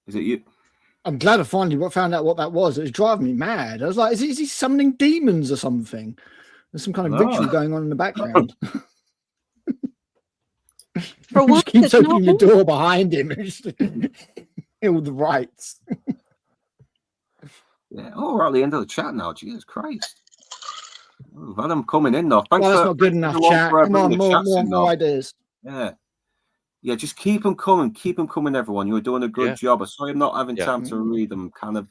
Is it you? I'm glad I finally found out what that was. It was driving me mad. I was like, is he summoning demons or something? There's some kind of ritual going on in the background. For He once, just keeps it's opening not the door behind him. All the rights. Yeah. Oh, we're at the end of the chat now. Jesus Christ. We've had them coming in though. Thanks Well, that's for, not good enough, everyone chat. for Come on, bringing the chats in, more though. ideas. Yeah. Yeah, just keep them coming. Keep them coming, everyone. You were doing a good job. I'm sorry I'm not having time to read them. Kind of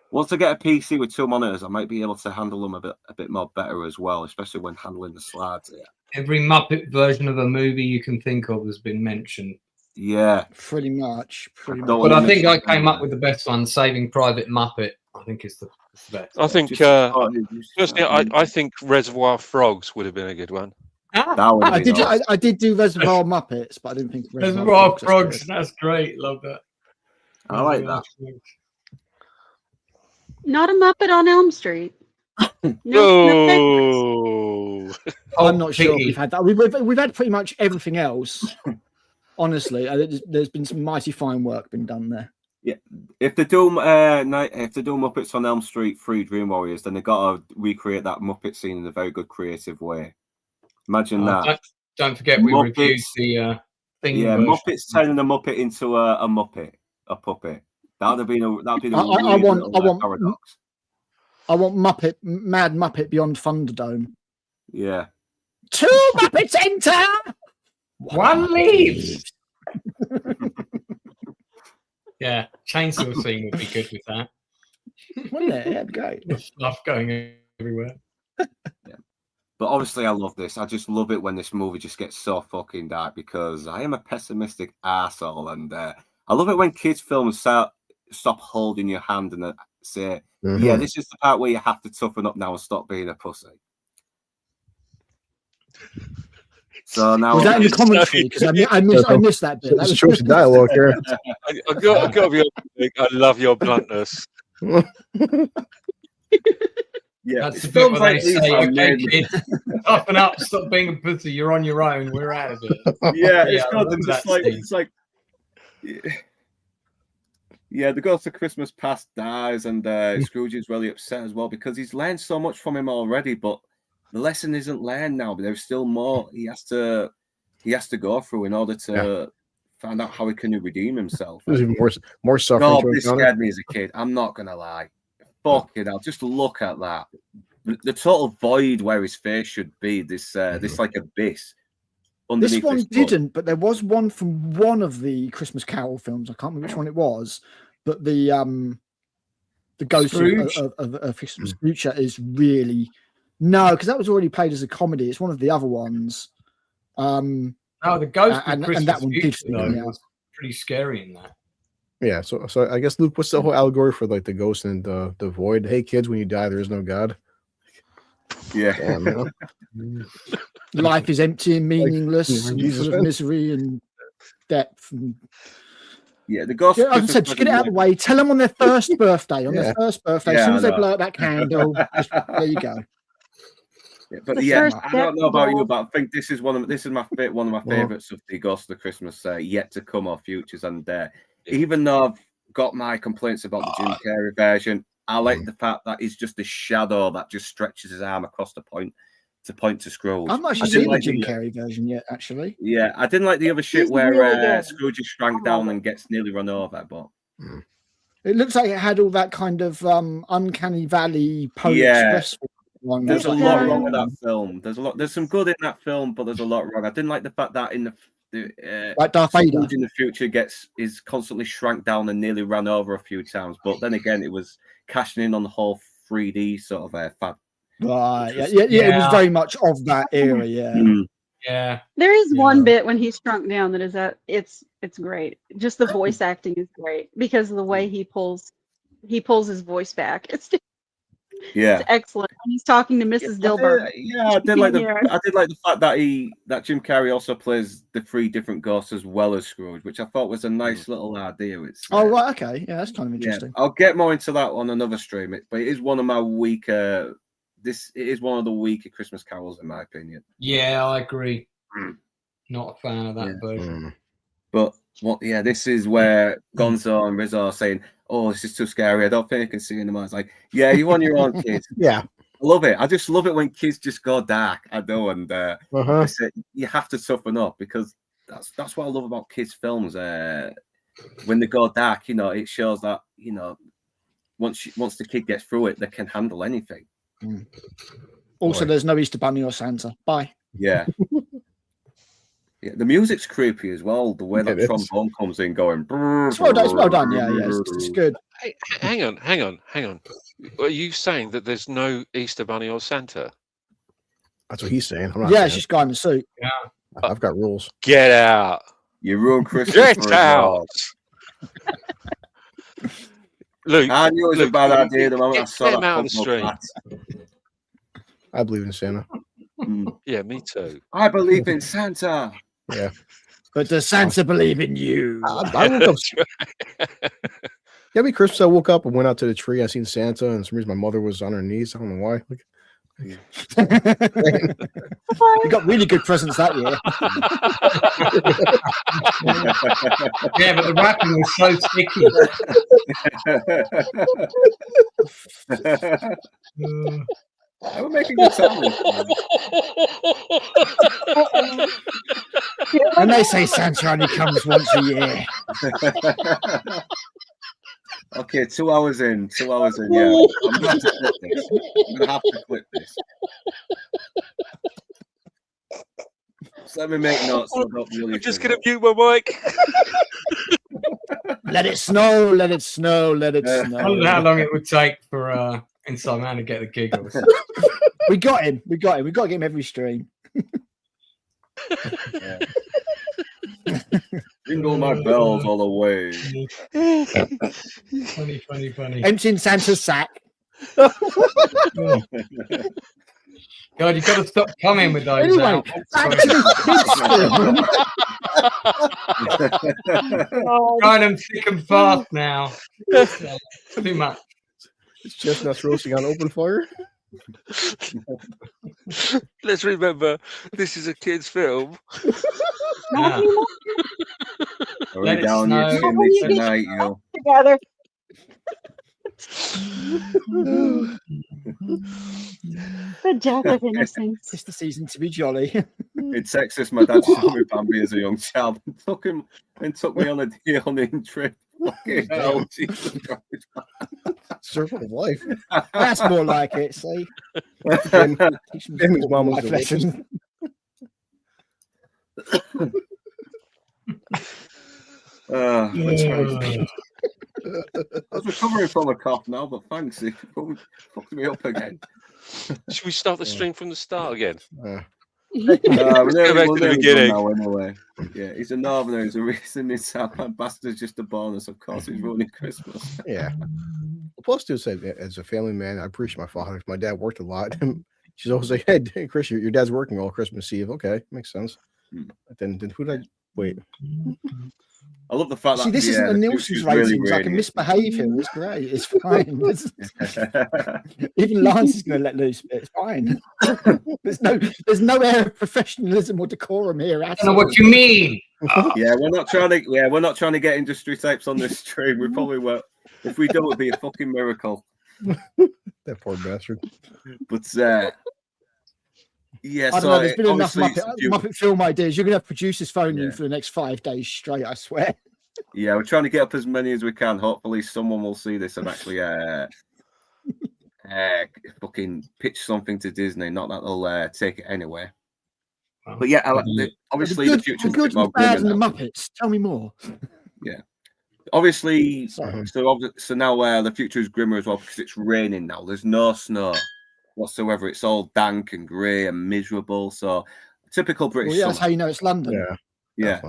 once I get a PC with 2 monitors, I might be able to handle them a bit more better as well, especially when handling the slides. Yeah. Every Muppet version of a movie you can think of has been mentioned. Yeah. Pretty much. But I think I came up with the best one, Saving Private Muppet. I think it's the best. I think personally, I think Reservoir Frogs would have been a good one. I did do Reservoir Muppets, but I didn't think Reservoir Frogs. That's great. Love that. I like that. Not a Muppet on Elm Street. No. I'm not sure if we've had that. We've had pretty much everything else. Honestly, there's been some mighty fine work been done there. Yeah, if they do Muppets on Elm Street 3 Dream Warriors, then they got to recreate that Muppet scene in a very good creative way. Imagine that. Don't forget we reviewed the thing. Yeah, version. Muppets turning a Muppet into a Muppet, a puppet. That'd be the paradox. I want Mad Muppet Beyond Thunderdome. Yeah. 2 Muppets enter. 1 leaves. Yeah, chainsaw scene would be good with that. Wouldn't it? Yeah, great. Stuff going everywhere. Yeah. But obviously, I love this. I just love it when this movie just gets so fucking dark because I am a pessimistic arsehole. And I love it when kids' films stop holding your hand and say, yeah, this is the part where you have to toughen up now and stop being a pussy. So now was that in the commentary? Because I missed that bit. That's choice of dialogue here. I got to be honest, I love your bluntness. Yeah, that's the bit where they say, okay, kids, toughen up, stop being a pussy, you're on your own, we're out of it. Yeah, it's like yeah, the Ghost of Christmas Past dies, and Scrooge is really upset as well because he's learned so much from him already, but the lesson isn't learned now. But there's still more he has to go through in order to find out how he can redeem himself. There's even more suffering. God, this scared me as a kid. I'm not gonna lie. Fucking hell, just look at that. The total void where his face should be. This like abyss. This one didn't, but there was one from one of the Christmas Carol films. I can't remember which one it was, but the The Ghost Scrooge? of Christmas Future is really because that was already played as a comedy. It's one of the other ones. The Ghost of and Christmas that one did Future, freak though, me out. was pretty scary in that. Yeah, so I guess Luke, what's the whole allegory for like the ghost and the void? Hey kids, when you die, there is no God. Yeah. Damn, Life is empty and meaningless, and Jesus, full of man. misery and depth. And... Yeah, the Ghost. Like I said, just get it out of the way. Tell them on their first birthday. Their first birthday, as soon as they blow out that candle, there you go. Yeah, but I don't know about you, but I think this is one of my favorites of the Ghost of the Christmas yet to come or futures. And even though I've got my complaints about the Jim Carrey version, I like the fact that he's just a shadow that just stretches his arm across the point to Scrooge. I've not actually seen the Jim Carrey version yet, actually. Yeah, I didn't like the other shit where really Scrooge is shrank down and gets nearly run over, but it looks like it had all that kind of uncanny valley Polar Express. There's a lot wrong with that film. There's some good in that film, but there's a lot wrong. I didn't like the fact that in like Darth Vader in the future is constantly shrank down and nearly ran over a few times. But then again, it was cashing in on the whole 3D sort of fad. Right. Yeah. It was very much of that era. Yeah. Yeah. There is one bit when he's shrunk down that is it's great. Just the voice acting is great because of the way he pulls his voice back. It's excellent. When he's talking to Mrs. Dilbert. I did like the fact that Jim Carrey also plays the 3 different ghosts as well as Scrooge, which I thought was a nice little idea. It's right, okay, yeah, that's kind of interesting. I'll get more into that on another stream, but it is one of my weaker. It is one of the weaker Christmas carols in my opinion. Yeah, I agree. Not a fan of that version. But this is where Gonzo and Rizzo are saying, "Oh, this is too scary. I don't think I can see anymore." It's like, yeah, you on your own, kids. Yeah, I love it. I just love it when kids just go dark. I do, and I say, you have to toughen up because that's what I love about kids' films. When they go dark, it shows that once the kid gets through it, they can handle anything. Also, there's no Easter Bunny or Santa. Bye. Yeah. Yeah, the music's creepy as well. The way that trombone comes in, going. It's well done. Yeah, it's good. Hey, hang on. Are you saying that there's no Easter Bunny or Santa? That's what he's saying. I'm not it's just guy in the suit. Yeah, I've got rules. Get out. You ruined Christmas. Get out. Luke, I knew it was a bad idea the moment I saw him that. out of the street. I believe in Santa. Yeah, me too. I believe in Santa. Yeah. But does Santa believe in you? I woke up. Every Christmas I woke up and went out to the tree. I seen Santa, and for some reason my mother was on her knees. I don't know why. You got really good presents that year. Yeah, but the wrapping was so sticky. We're making good time. And they say Santa only comes once a year. Okay, 2 hours in. Yeah, I'm gonna have to clip this. So let me make notes. I'm just gonna mute my mic. Let it snow. Let it snow. Let it snow. I don't know how long it would take for Inside Man to get the giggles. We got him. We got to get him every stream. Jingle my bells all the way. Funny. Emptying Santa's sack. God, you've got to stop coming with those. Anyway, back to the kids' film. Trying them thick and fast now. Too much. It's chestnuts roasting on open fire. Let's remember, this is a kid's film. Yeah. Let down your chimney tonight, you. Together. The death of innocence. It's the season to be jolly. In Texas, my dad showed me Bambi as a young child and took me on a deal-in trip. Fucking hell, Jesus Christ. Circle of life. That's more like it, see? His mom was Life lesson. That's right. recovering from a cough now, but thanks. It fucked me up again. Should we start the stream from the start again? We're Let's go back to the nearly done beginning. now anyway. Yeah, he's a northerner. He's a reason his bastard's just a bonus. Of course, he's ruining Christmas. Yeah. Plus, to say, as a family man, I appreciate my father. My dad worked a lot. She's always like, "Hey, Chris, your dad's working all Christmas Eve." Okay, makes sense. But then who did I wait? I love the fact that See, this isn't a Nielsen's ratings. I can misbehave here. It's great. It's fine. Even Lance is going to let loose, but it's fine. there's no air of professionalism or decorum here. I don't know what you mean. Yeah, we're not trying to get industry types on this stream. We probably won't. If we do, it'd be a fucking miracle. That poor bastard. But yeah, I don't know. There's been enough Muppet film ideas. You're going to have producers phoning you for the next 5 days straight, I swear. Yeah, we're trying to get up as many as we can. Hopefully, someone will see this and actually fucking pitch something to Disney. Not that they'll take it anyway. But yeah, obviously the future. The good, the bad, and the Muppets. Tell me more. Yeah. Obviously, so now the future is grimmer as well because it's raining now. There's no snow whatsoever. It's all dank and grey and miserable. So typical British. Well, yeah, that's how you know it's London. Yeah.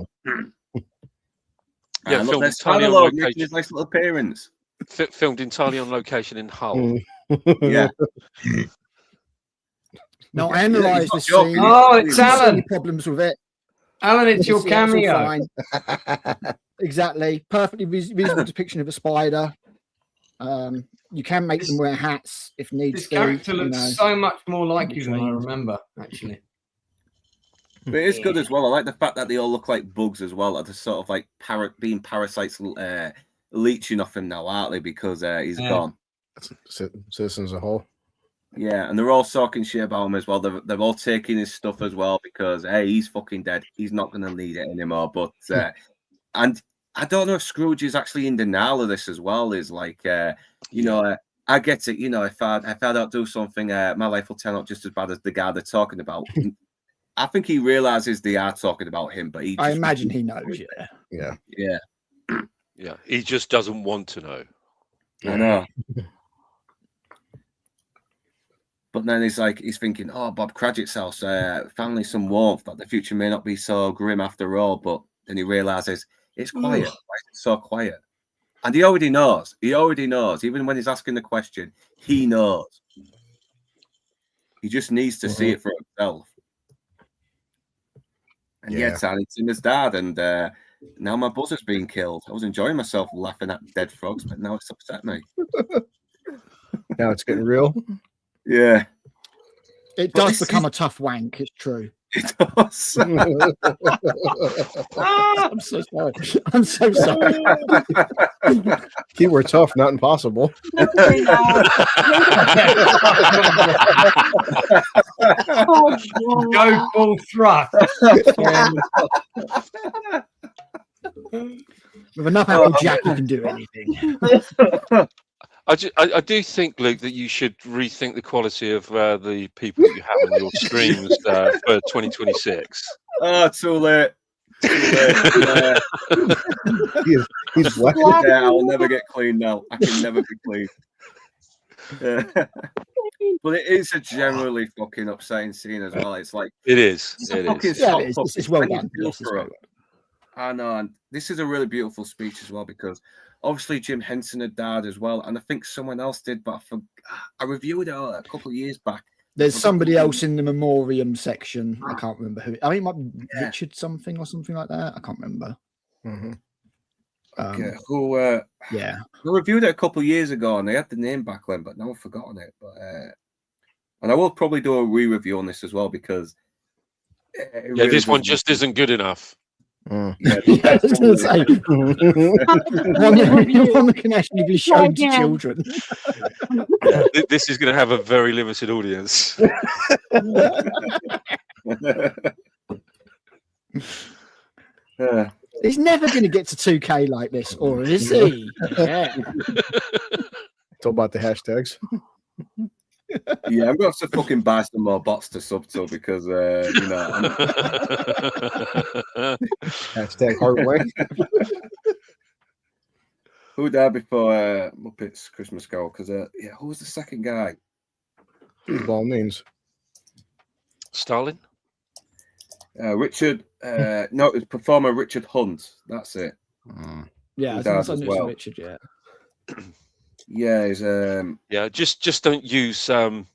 Yeah, look, filmed there's entirely on Spinalord making location. his nice little appearance. Filmed entirely on location in Hull. Yeah. Now, I analysed the joking. scene. Oh, it's Alan. Problems with it. Alan, it's your the actual cameo. fine. Exactly. Perfectly visual depiction of a spider. You can make them wear hats if needs This be. character looks so much more like you than I trained. remember, actually. But it is good as well. I like the fact that they all look like bugs as well. They're sort of like being parasites leeching off him now, aren't they? Because he's gone. Citizens as a whole. Yeah, and they're all talking shit about him as well. They're all taking his stuff as well because hey, he's fucking dead. He's not going to need it anymore. But and I don't know if Scrooge is actually in denial of this as well. Is like you know, I get it. You know, if I don't do something, my life will turn out just as bad as the guy they're talking about. I think he realizes they are talking about him, but I imagine he knows. Yeah. Yeah, he just doesn't want to know. I know. But then he's thinking, oh, Bob Cratchit's house, finally some warmth, that the future may not be so grim after all. But then he realizes it's quiet. Why is it so quiet? And he already knows. Even when he's asking the question, he knows. He just needs to see it for himself. And it's his dad. And now my buzzer's being killed. I was enjoying myself laughing at dead frogs, but now it's upset me. Now it's getting real. Yeah. It does become a tough wank, it's true. It does. I'm so sorry. I'm so sorry. Keyword tough, not impossible. Go full thrust. With enough Apple Jack, you can do anything. I do think, Luke, that you should rethink the quality of the people that you have on your streams for 2026. Oh, too late. He's black. Yeah, I will never get clean now. I can never be clean. But it is a generally fucking upsetting scene as well. It's like it is. It's well done. I know, and this is a really beautiful speech as well because obviously Jim Henson had died as well, and I think someone else did, but I reviewed it a couple of years back. There's somebody else in the memoriam section. I can't remember who. I think it might be Richard something or something like that. I can't remember. Mm-hmm. I reviewed it a couple of years ago, and they had the name back then, but now I've forgotten it. But and I will probably do a re-review on this as well because really this one just isn't good enough. I was going to say, one that can actually be shown to children. This is going to have a very limited audience. He's never going to get to 2K like this, or is he? Yeah. It's all about the hashtags. Yeah, I'm going to have to fucking buy some more bots to sub to because, Hashtag heart way. Who died before Muppets Christmas Carol? Because yeah, who was the second guy? Ball names. Stalin. Richard. No, it was performer Richard Hunt. That's it. Yeah, He I died think as it's well. Richard. Yeah. Yeah, he's Yeah, just don't use the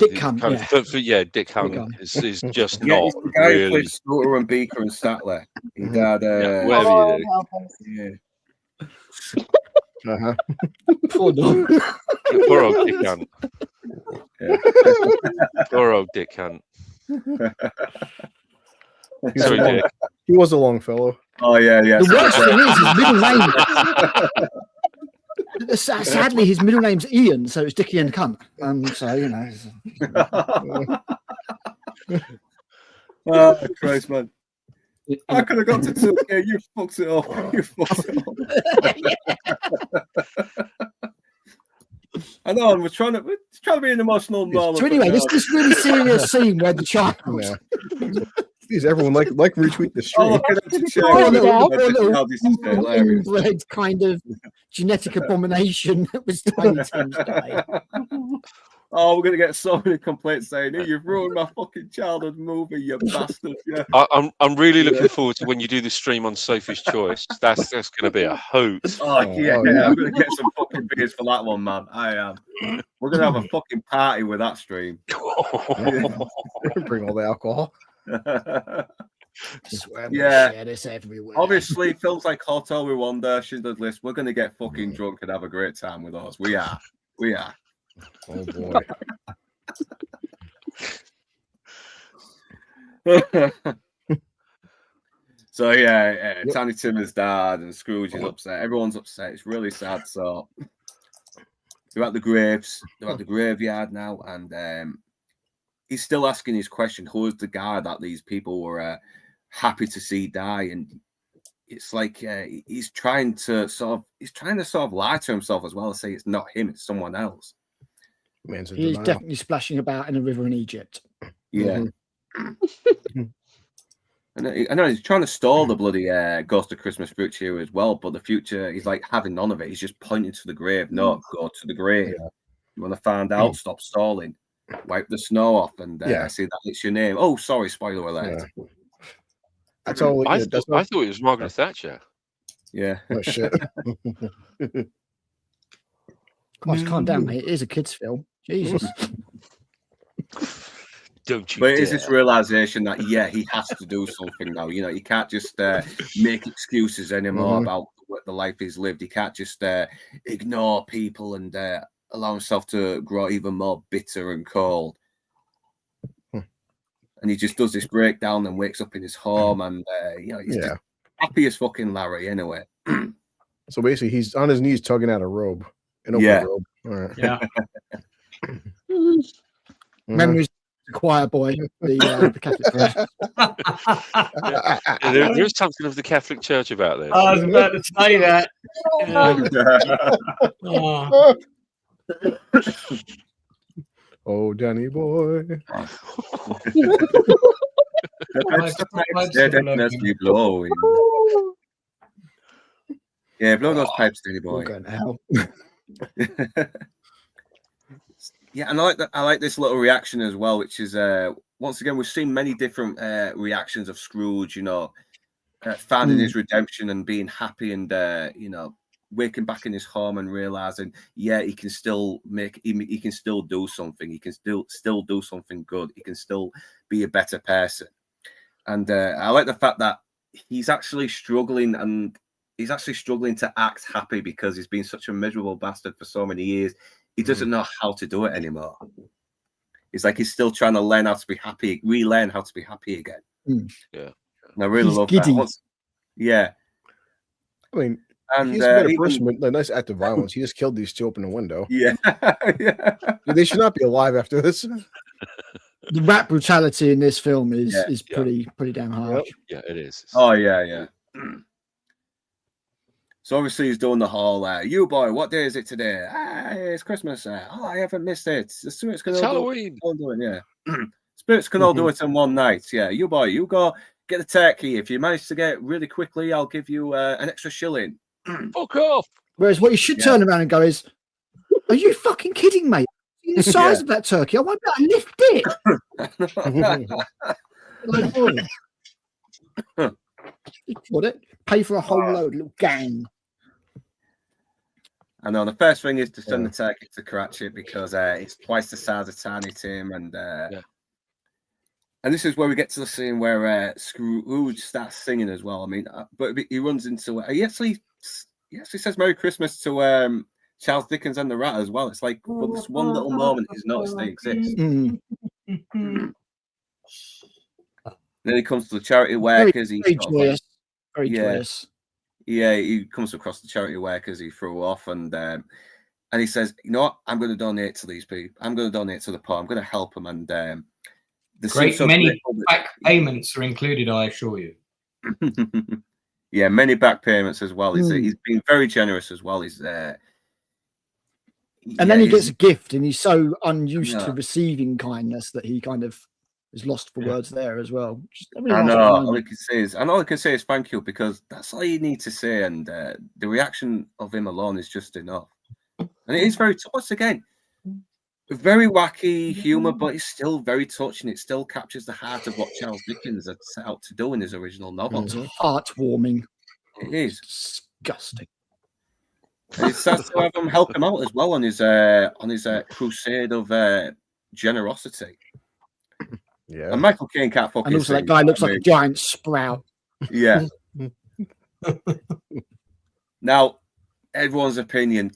Dick Hunt, kind yeah. of Dick Hunt Hunt. is just yeah, not he's the guy who really. played Scooter and Beaker and Statler. He died. Yeah, whatever you do. Yeah. Uh-huh. Poor dog. Poor old Dick Hunt. Yeah. Poor old Dick Hunt. He's Sorry, a long- Dick. He was a long fellow. Oh yeah, yeah. The worst thing is his middle name. Sadly, his middle name's Ian, so it's Dickie and Cunt. So you know. Oh Christ, man! I could have got to 2K. You fucked it up. You fucked it up. I know, and we're trying to be an emotional moment. So anyway, this really serious scene where the child. Yeah. Please, everyone, like retweet this Oh, stream. look at him to share. Poor How this is hilarious. inbred kind of genetic abomination that was Tiny Tim's day. Oh, we're gonna get so many complaints saying, "Hey, you've ruined my fucking childhood movie, you bastard!" Yeah. I'm really looking forward to when you do the stream on Sophie's Choice. That's going to be a hoot. Oh yeah, I'm gonna get some fucking beers for that one, man. I am. We're gonna have a fucking party with that stream. Bring all the alcohol. Swear Yeah. share this everywhere. Obviously, films like Hotel Rwanda, Schindler's List, we're gonna get fucking drunk and have a great time with us. We are. Oh boy. So yeah, Tiny Tim is dad and Scrooge is upset. Everyone's upset. It's really sad. So they're at the graves. They're at the graveyard now, and he's still asking his question: who is the guy that these people were happy to see die? And it's like he's trying to sort of lie to himself as well and say it's not him, it's someone else. He's definitely splashing about in a river in Egypt. Yeah. I know he's trying to stall the bloody Ghost of Christmas Future as well, but the future, he's like having none of it. He's just pointing to the grave. No, go to the grave. Yeah. You want to find out? Stop stalling. Wipe the snow off and see that it's your name. Oh, sorry, spoiler alert. Yeah. That's all. I thought it was Margaret Thatcher. Yeah. Oh shit. Gosh, calm down, mate. It is a kids' film. Jesus. Don't you But it is dare. this realization that he has to do something now. You know, he can't just make excuses anymore about what the life he's lived. He can't just ignore people and allow himself to grow even more bitter and cold. And he just does this breakdown and wakes up in his home, and he's just happy as fucking Larry anyway. So basically, he's on his knees tugging at a robe, an open robe. All right. Yeah. Memories of the choir boy, the Catholic Church. There's something of the Catholic Church about this. I was about to say that. Oh, Danny boy. Definitely blowing. Yeah, blow those pipes, Danny boy. Going to hell. Yeah, and I like this little reaction as well, which is once again we've seen many different reactions of Scrooge, finding his redemption and being happy and waking back in his home and realizing he can still he can still do something, he can still do something good, he can still be a better person. And I like the fact that he's actually struggling to act happy because he's been such a miserable bastard for so many years. He doesn't know how to do it anymore. It's like he's still trying to learn how to be happy, relearn how to be happy again. Yeah. And I really love giddy. that. Yeah. I mean, and he's a better person, but a nice act of violence. He just killed these two open a window. Yeah. Yeah. They should not be alive after this. The rat brutality in this film is pretty damn harsh. Yeah, it is. Oh yeah. So obviously he's doing the whole you boy, what day is it today? It's Christmas. I haven't missed it. The spirits can It's all Halloween. do it. Yeah. Spirits can all do it in one night. Yeah, you boy, you go get the turkey. If you manage to get it really quickly, I'll give you an extra shilling. Fuck off. Whereas what you should turn around and go is, are you fucking kidding, mate? The size of that turkey, I won't be able to lift it. Like, what it? Pay for a whole load, little gang. I know the first thing is to send the turkey to Karachi because it's twice the size of Tiny Tim, and this is where we get to the scene where Scrooge starts singing as well. I mean, but he runs into he actually says Merry Christmas to Charles Dickens and the Rat as well. It's like for this one little moment he's noticed they exist. Then he comes to the charity workers. Very joyous. Very joyous. Yeah, he comes across the charity workers he threw off, and he says, "You know what? I'm going to donate to these people. I'm going to donate to the poor. I'm going to help them." And many back payments are included, I assure you. Yeah, many back payments as well. He's been very generous as well. He's and then he gets a gift, and he's so unused to receiving kindness that he kind of is lost for words there as well. I know. All I can say is thank you, because that's all you need to say, and the reaction of him alone is just enough. And it is very once again very wacky humor, but it's still very touching. It still captures the heart of what Charles Dickens had set out to do in his original novel. Heartwarming. It is disgusting. And it's sad to have him help him out as well on his crusade of generosity. Yeah, and Michael Caine can't fucking. And also, that guy looks like a giant sprout. Yeah. Now, everyone's opinion: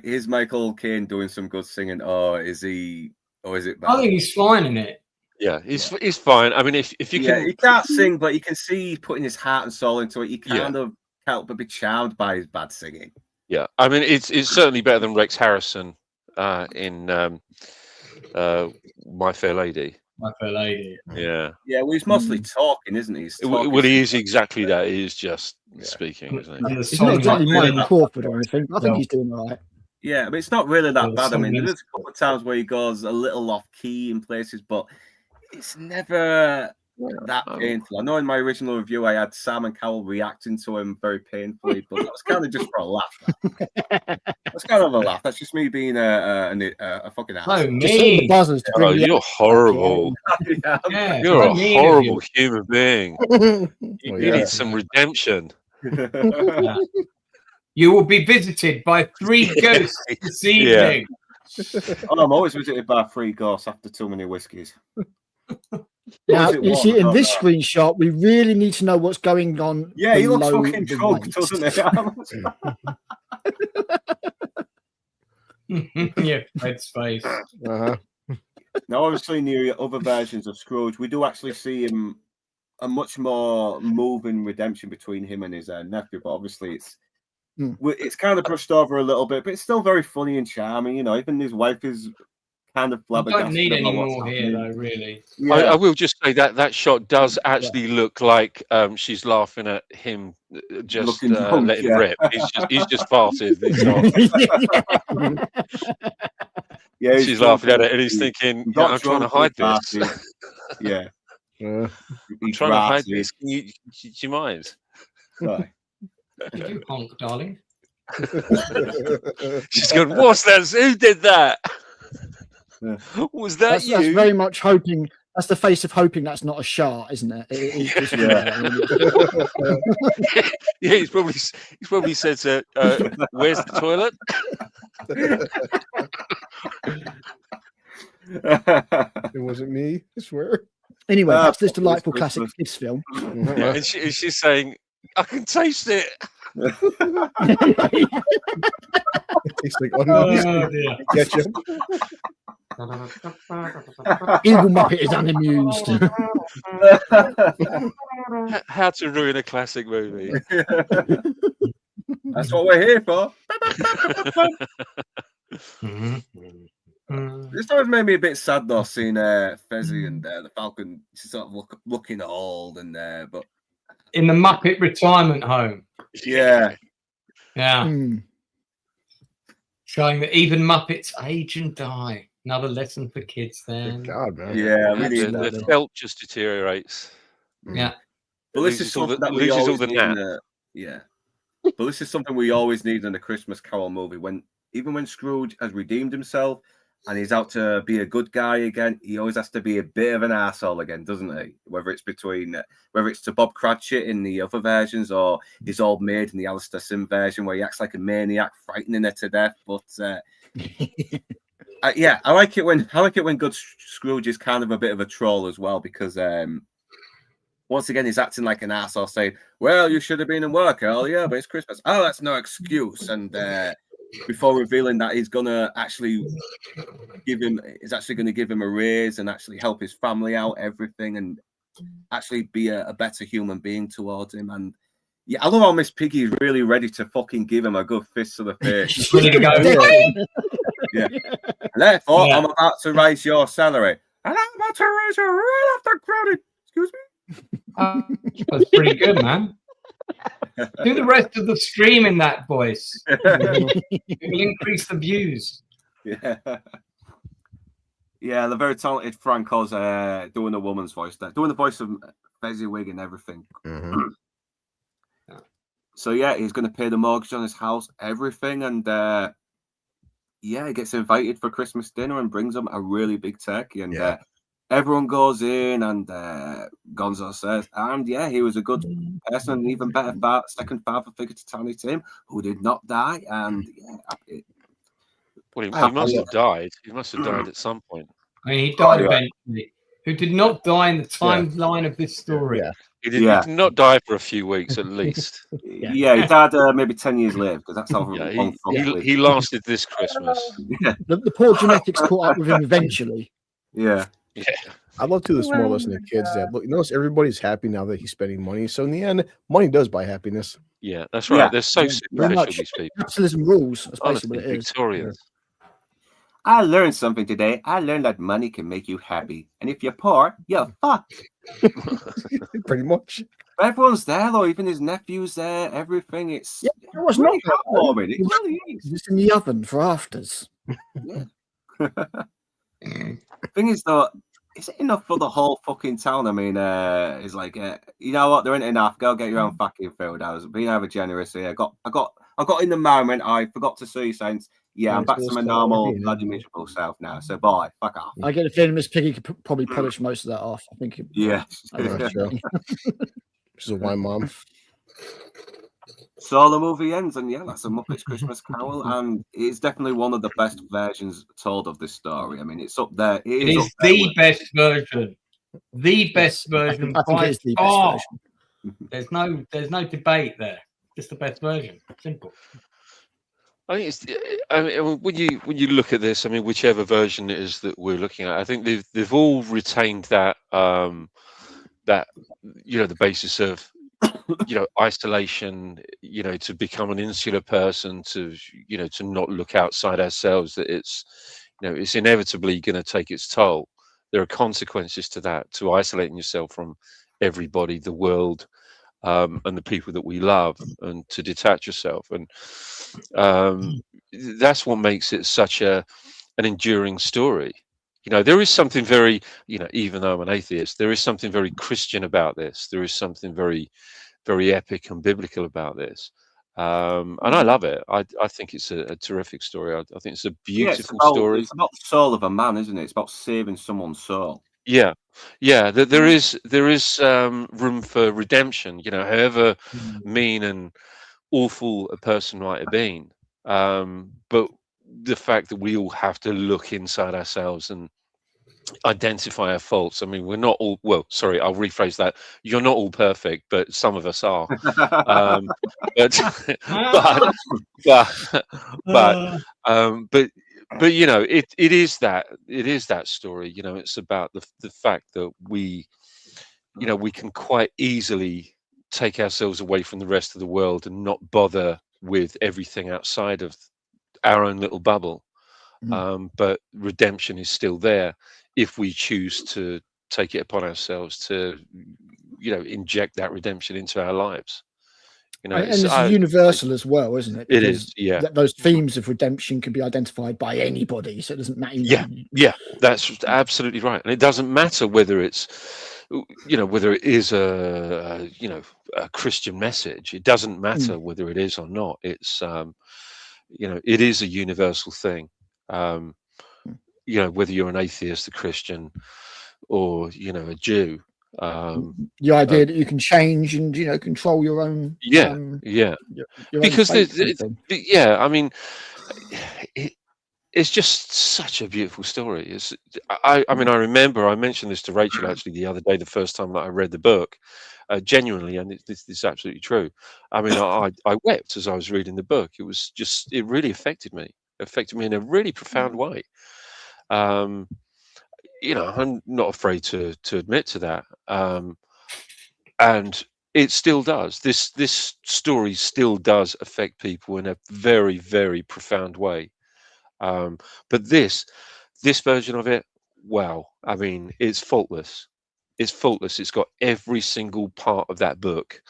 is Michael Caine doing some good singing, or is it bad? I think he's fine in it. Yeah, he's fine. I mean, if you can, he can't sing, but you can see putting his heart and soul into it. You kind of can't but be charmed by his bad singing. Yeah, I mean, it's certainly better than Rex Harrison in My Fair Lady. My Fair Lady. Yeah. Yeah, well, he's mostly talking, isn't he? Well, he is exactly that. He is just speaking, isn't he? He's not exactly Michael Crawford or anything. I think he's doing all right. Yeah, but it's not really that bad. I mean, there's a couple of times where he goes a little off key in places, but it's never that painful. I know in my original review I had Sam and Carol reacting to him very painfully, but that was kind of just for a laugh. That's kind of a laugh. That's just me being a fucking ass. Oh, me. Oh, you're horrible. Yeah, you're a horrible human being. You need some redemption. Yeah. You will be visited by 3 ghosts this evening. Oh, I'm always visited by 3 ghosts after too many whiskies. Now, you see, in this screenshot, we really need to know what's going on. Yeah, he looks fucking drunk, doesn't he? Yeah, Fred's face. Now, obviously, in the other versions of Scrooge, we do actually see him a much more moving redemption between him and his nephew, but obviously it's kind of brushed over a little bit, but it's still very funny and charming. You know, even his wife is kind of flabbergasted. Don't need any more here, though, really. Yeah. I will just say that shot does actually look like she's laughing at him, just letting rip. He's just farted. She's laughing at it, and he's thinking, "I'm trying to hide this." I'm trying to hide this. Do you mind? Right. You honk, darling. She's going, "What's that? Who did that? Was that that's, you?" That's very much hoping. That's the face of hoping that's not a shart, isn't it? Yeah, he's probably said to, "Where's the toilet?" It wasn't me, I swear. Anyway, that's this delightful classic kids film. Yeah, and she's saying, "I can taste it." It's like, ketchup. Evil Muppet is unamused. How to ruin a classic movie. That's what we're here for. This always made me a bit sad though, seeing Fezzi and the Falcon sort of looking old and but in the Muppet retirement home. Yeah. Showing that even Muppets age and die. Another lesson for kids then. God, man. Yeah, the felt just deteriorates. Yeah. But this is something that we loses all always the need nap. yeah. But this is something we always need in a Christmas Carol movie. Even when Scrooge has redeemed himself and he's out to be a good guy again, he always has to be a bit of an asshole again, doesn't he? Whether it's to Bob Cratchit in the other versions or his old maid in the Alistair Sim version, where he acts like a maniac, frightening her to death. But yeah, I like it when good Scrooge is kind of a bit of a troll as well, because once again he's acting like an asshole, saying, "Well, you should have been in work earlier, but it's Christmas." Oh, that's no excuse. And before revealing that he's actually going to give him a raise and actually help his family out, everything, and actually be a better human being towards him. And yeah, I love how Miss Piggy is really ready to fucking give him a good fist to the face. She's ready to go. Yeah. Therefore, I'm about to raise your salary. And I'm about to raise you right off the ground. Excuse me? That's pretty good, man. Do the rest of the stream in that voice. It will increase the views. Yeah. Yeah, the very talented Franco's doing a woman's voice there, doing the voice of Fezziwig and everything. Mm-hmm. So yeah, he's going to pay the mortgage on his house, everything, and yeah, he gets invited for Christmas dinner and brings him a really big turkey, and everyone goes in, and Gonzo says, and yeah, he was a good person, and even better second father figure to Tiny Tim, who did not die, and yeah. Well, he must have died. He must have died at some point. I mean, he died eventually. Who did not die in the timeline of this story? Yeah. He did not die for a few weeks at least. Yeah, he died maybe 10 years later, because that's how long he lasted this Christmas. Yeah. The poor genetics caught up with him eventually. Yeah. Yeah. I'd love to do this more lesson to kids that look, notice everybody's happy now that he's spending money. So in the end, money does buy happiness. Yeah, that's right. Yeah. They're so superficial, these people. Capitalism rules. That's Honestly, basically what it is. Victorians. I learned something today. I learned that money can make you happy. And if you're poor, you're fucked. Pretty much. But everyone's there, though. Even his nephew's there. Everything. It's it was not heartwarming. It really is. Just in the oven for afters. Yeah. Thing is, though, is it enough for the whole fucking town? I mean, it's like, you know what? There ain't enough. Go get your own fucking food. I was being over generous here. I got in the moment. I forgot to see sense. Yeah, I'm back to my normal bloody miserable self now. So bye. Fuck off. I get a feeling Miss Piggy could probably polish most of that off. I think. Yeah. She's a wine mom. So the movie ends, and yeah, that's a Muppets Christmas Carol, and it's definitely one of the best versions told of this story. I mean, it's up there. It is the best version. The best version. I think it is the best version. There's no debate there. Just the best version. Simple. I think it's. I mean, when you look at this, I mean, whichever version it is that we're looking at, I think they've all retained that that the basis of isolation, to become an insular person, to not look outside ourselves. That it's it's inevitably going to take its toll. There are consequences to that, to isolating yourself from everybody, the world, and the people that we love, and to detach yourself. And that's what makes it such an enduring story. There is something very, even though I'm an atheist, there is something very Christian about this. There is something very, very epic and biblical about this. And I love it. I think it's a terrific story. I think it's a beautiful story. It's about the soul of a man, isn't it? It's about saving someone's soul. Yeah. There is room for redemption. However mean and awful a person might have been, but the fact that we all have to look inside ourselves and identify our faults. I mean, we're not all, well, sorry, I'll rephrase that. You're not all perfect, but some of us are. But it is that story. It's about the fact that we can quite easily take ourselves away from the rest of the world and not bother with everything outside of our own little bubble. But redemption is still there if we choose to take it upon ourselves to inject that redemption into our lives. And it's universal as well, isn't it? It is, yeah. Those themes of redemption can be identified by anybody, so it doesn't matter. Yeah, that's absolutely right. And it doesn't matter whether it's you know, whether it is a Christian message, it doesn't matter whether it is or not. It's you know, it is a universal thing. You know, whether you're an atheist, a Christian, or you know, a Jew. The idea that you can change and, you know, control your own. Yeah, your because own fate kind of thing. yeah, I mean, it's just such a beautiful story. I mean, I remember I mentioned this to Rachel actually the other day, the first time that I read the book, genuinely, and this is absolutely true. I mean, I wept as I was reading the book. It was just, it really affected me in a really profound way. You know, I'm not afraid to admit to that. And it still does. This story still does affect people in a very, very profound way. But this version of it, wow! I mean, it's faultless. It's faultless. It's got every single part of that book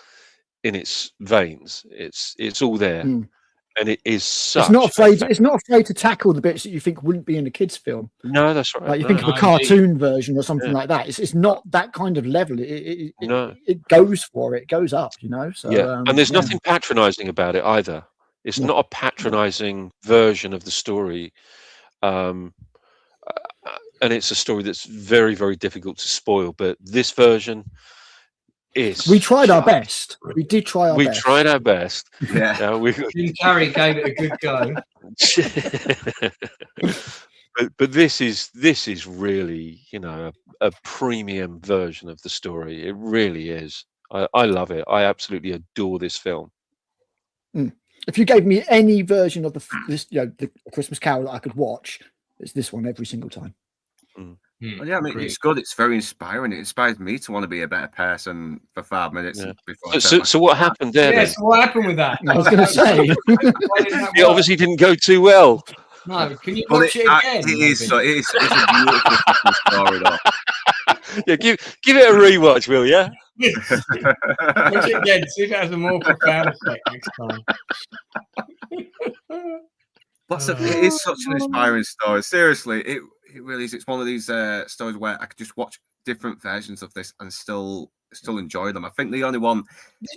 in its veins. It's all there, and it is such. It's not afraid to tackle the bits that you think wouldn't be in a kids' film. No, that's right. Like you think of a cartoon version or something like that. It's not that kind of level. It goes for it. It goes up. You know. So and there's nothing patronising about it either. It's not a patronising version of the story. And it's a story that's very, very difficult to spoil. But this version is. We tried our best. We did try our best. We tried our best. Yeah. Jim Carrey gave it a good go. but this is really, you know, a premium version of the story. It really is. I love it. I absolutely adore this film. If you gave me any version of the Christmas Carol that I could watch, it's this one every single time. Well, yeah, I mean, it's good. It's very inspiring. It inspires me to want to be a better person for 5 minutes before. So what happened there? Yes, what happened with that? I was going to say it obviously didn't go too well. No, can you watch it again? It's a beautiful story, though. Yeah, give it a rewatch, will you? Watch it again. See if it has a more profound effect next time. It is such an inspiring story. Seriously, it really is. It's one of these stories where I could just watch different versions of this and still enjoy them. I think the only one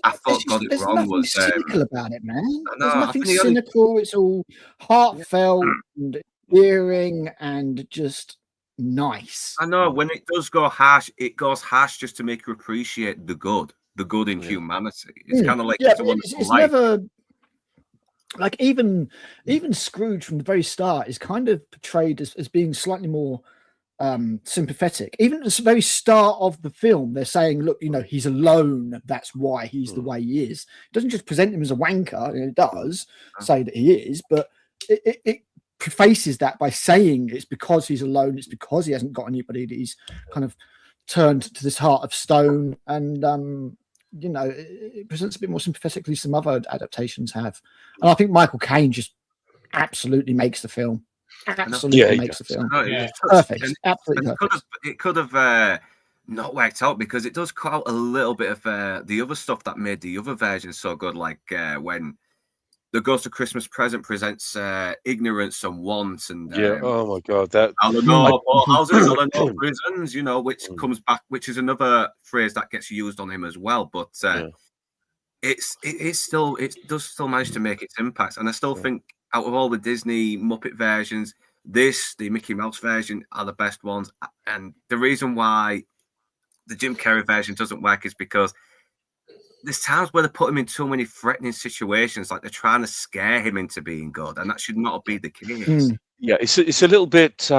I thought got it wrong was cynical about it, man. There's nothing cynical. It's all heartfelt and endearing and just nice. I know when it does go harsh, it goes harsh just to make you appreciate the good in humanity. It's kind of like it's never like even Scrooge from the very start is kind of portrayed as being slightly more sympathetic. Even at the very start of the film, they're saying, look, you know, he's alone, that's why he's the way he is. It doesn't just present him as a wanker, it does say that he is, but it prefaces that by saying it's because he's alone, it's because he hasn't got anybody, that he's kind of turned to this heart of stone. And you know, it presents a bit more sympathetically some other adaptations have. And I think Michael Caine just absolutely makes the film. Absolutely makes the film. Perfect. Absolutely perfect. It could have not worked out because it does cut out a little bit of the other stuff that made the other version so good, like when the Ghost of Christmas Present presents ignorance and want, and oh my god, that Eleanor prisons, you know, which comes back, which is another phrase that gets used on him as well. But it does still manage to make its impact, and I still think out of all the Disney Muppet versions, the Mickey Mouse version are the best ones. And the reason why the Jim Carrey version doesn't work is because there's times where they put him in too many threatening situations, like they're trying to scare him into being good, and that should not be the case. Yeah, it's a little bit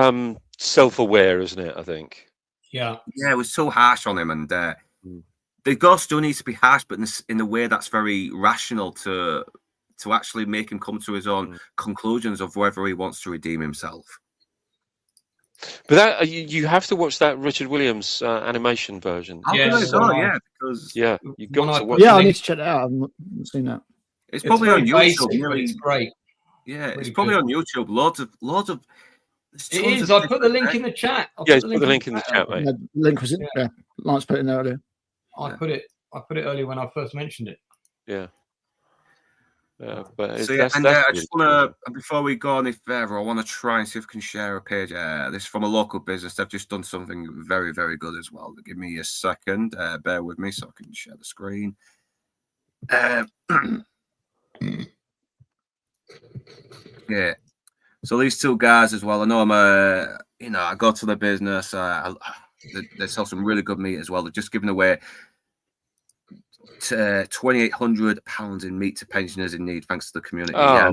self-aware, isn't it? I think. Yeah, it was so harsh on him, and the ghost still needs to be harsh, but in a way that's very rational to actually make him come to his own conclusions of whether he wants to redeem himself. But that you have to watch that Richard Williams animation version. Because you've got to watch. Yeah, I need to check it out. I haven't seen that. It's probably on YouTube. It's great. Yeah, it's probably on YouTube. Loads of. It is. I put the link in the chat. Put the link in the chat, mate. The link was in. Yeah, Lance put it in there earlier. I put it earlier when I first mentioned it. Yeah. But So yeah, and I just want to, before we go any further, I want to try and see if I can share a page. This is from a local business. They've just done something very, very good as well. Give me a second. Bear with me so I can share the screen. Yeah. So these two guys as well. I know I go to the business. They sell some really good meat as well. They're just giving away £2,800 in meat to pensioners in need, thanks to the community. Oh,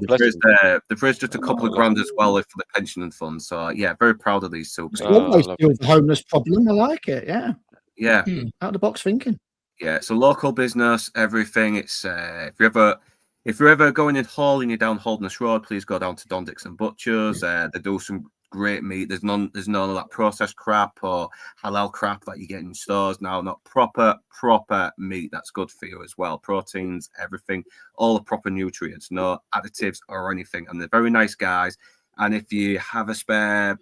they've raised just a couple of grand as well for the pension fund. So yeah, very proud of these two. Always deal with the homeless problem. I like it. Yeah. Yeah. Out of the box thinking. Yeah, it's a local business, everything. It's if you're ever going in Hull and you're down Holderness Road, please go down to Don Dixon Butchers. They do some great meat. There's none of that processed crap or halal crap that you get in stores now. Not proper meat that's good for you as well. Proteins, everything, all the proper nutrients, no additives or anything. And they're very nice guys. And if you have a spare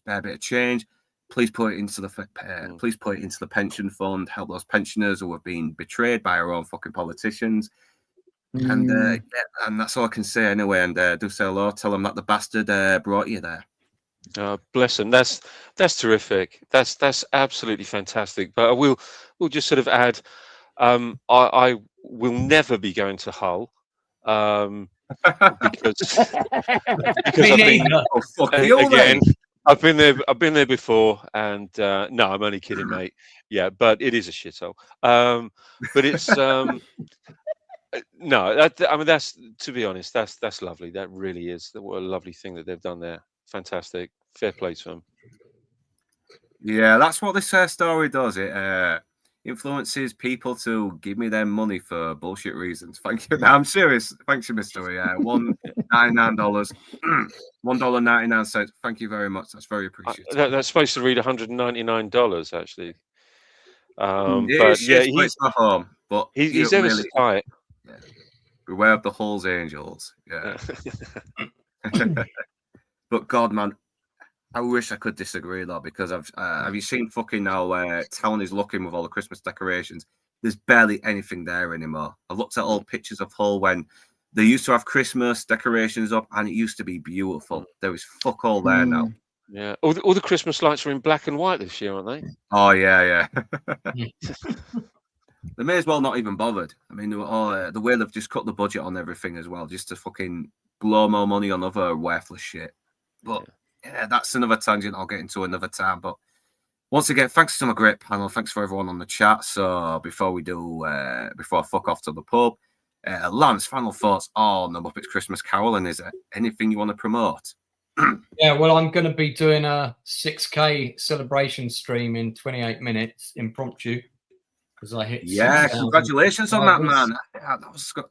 bit of change, please put it into the pension fund. Help those pensioners who have been betrayed by our own fucking politicians. And and that's all I can say anyway. And do say hello. Tell them that the bastard brought you there. Bless him. That's terrific. That's absolutely fantastic. But we'll just sort of add. I will never be going to Hull. Because I've been there before, and no, I'm only kidding, mate. Yeah, but it is a shithole. But it's no, that's, to be honest, that's lovely. That really is. What a lovely thing that they've done there. Fantastic. Fair play to them. Yeah, that's what this story does. It influences people to give me their money for bullshit reasons. Thank you. No, I'm serious. Thanks you, Mr. $1.99. $1.99. Thank you very much. That's very appreciated. That's supposed to read $199 actually. He's not home, but he's ever so tight. Yeah. Beware of the Hull's Angels. Yeah. But God, man, I wish I could disagree though, because have you seen fucking how town is looking with all the Christmas decorations? There's barely anything there anymore. I've looked at old pictures of Hull when they used to have Christmas decorations up, and it used to be beautiful. There is fuck all there now. Yeah, all the Christmas lights are in black and white this year, aren't they? Oh yeah. They may as well not even bothered. I mean, the way they've just cut the budget on everything as well, just to fucking blow more money on other worthless shit. But yeah, that's another tangent I'll get into another time. But once again, thanks to my great panel. Thanks for everyone on the chat. So before I fuck off to the pub, Lance, final thoughts on the Muppets Christmas Carol, and is there anything you want to promote? Yeah, well, I'm going to be doing a 6K celebration stream in 28 minutes, impromptu, because I hit. Yeah, congratulations on that, man.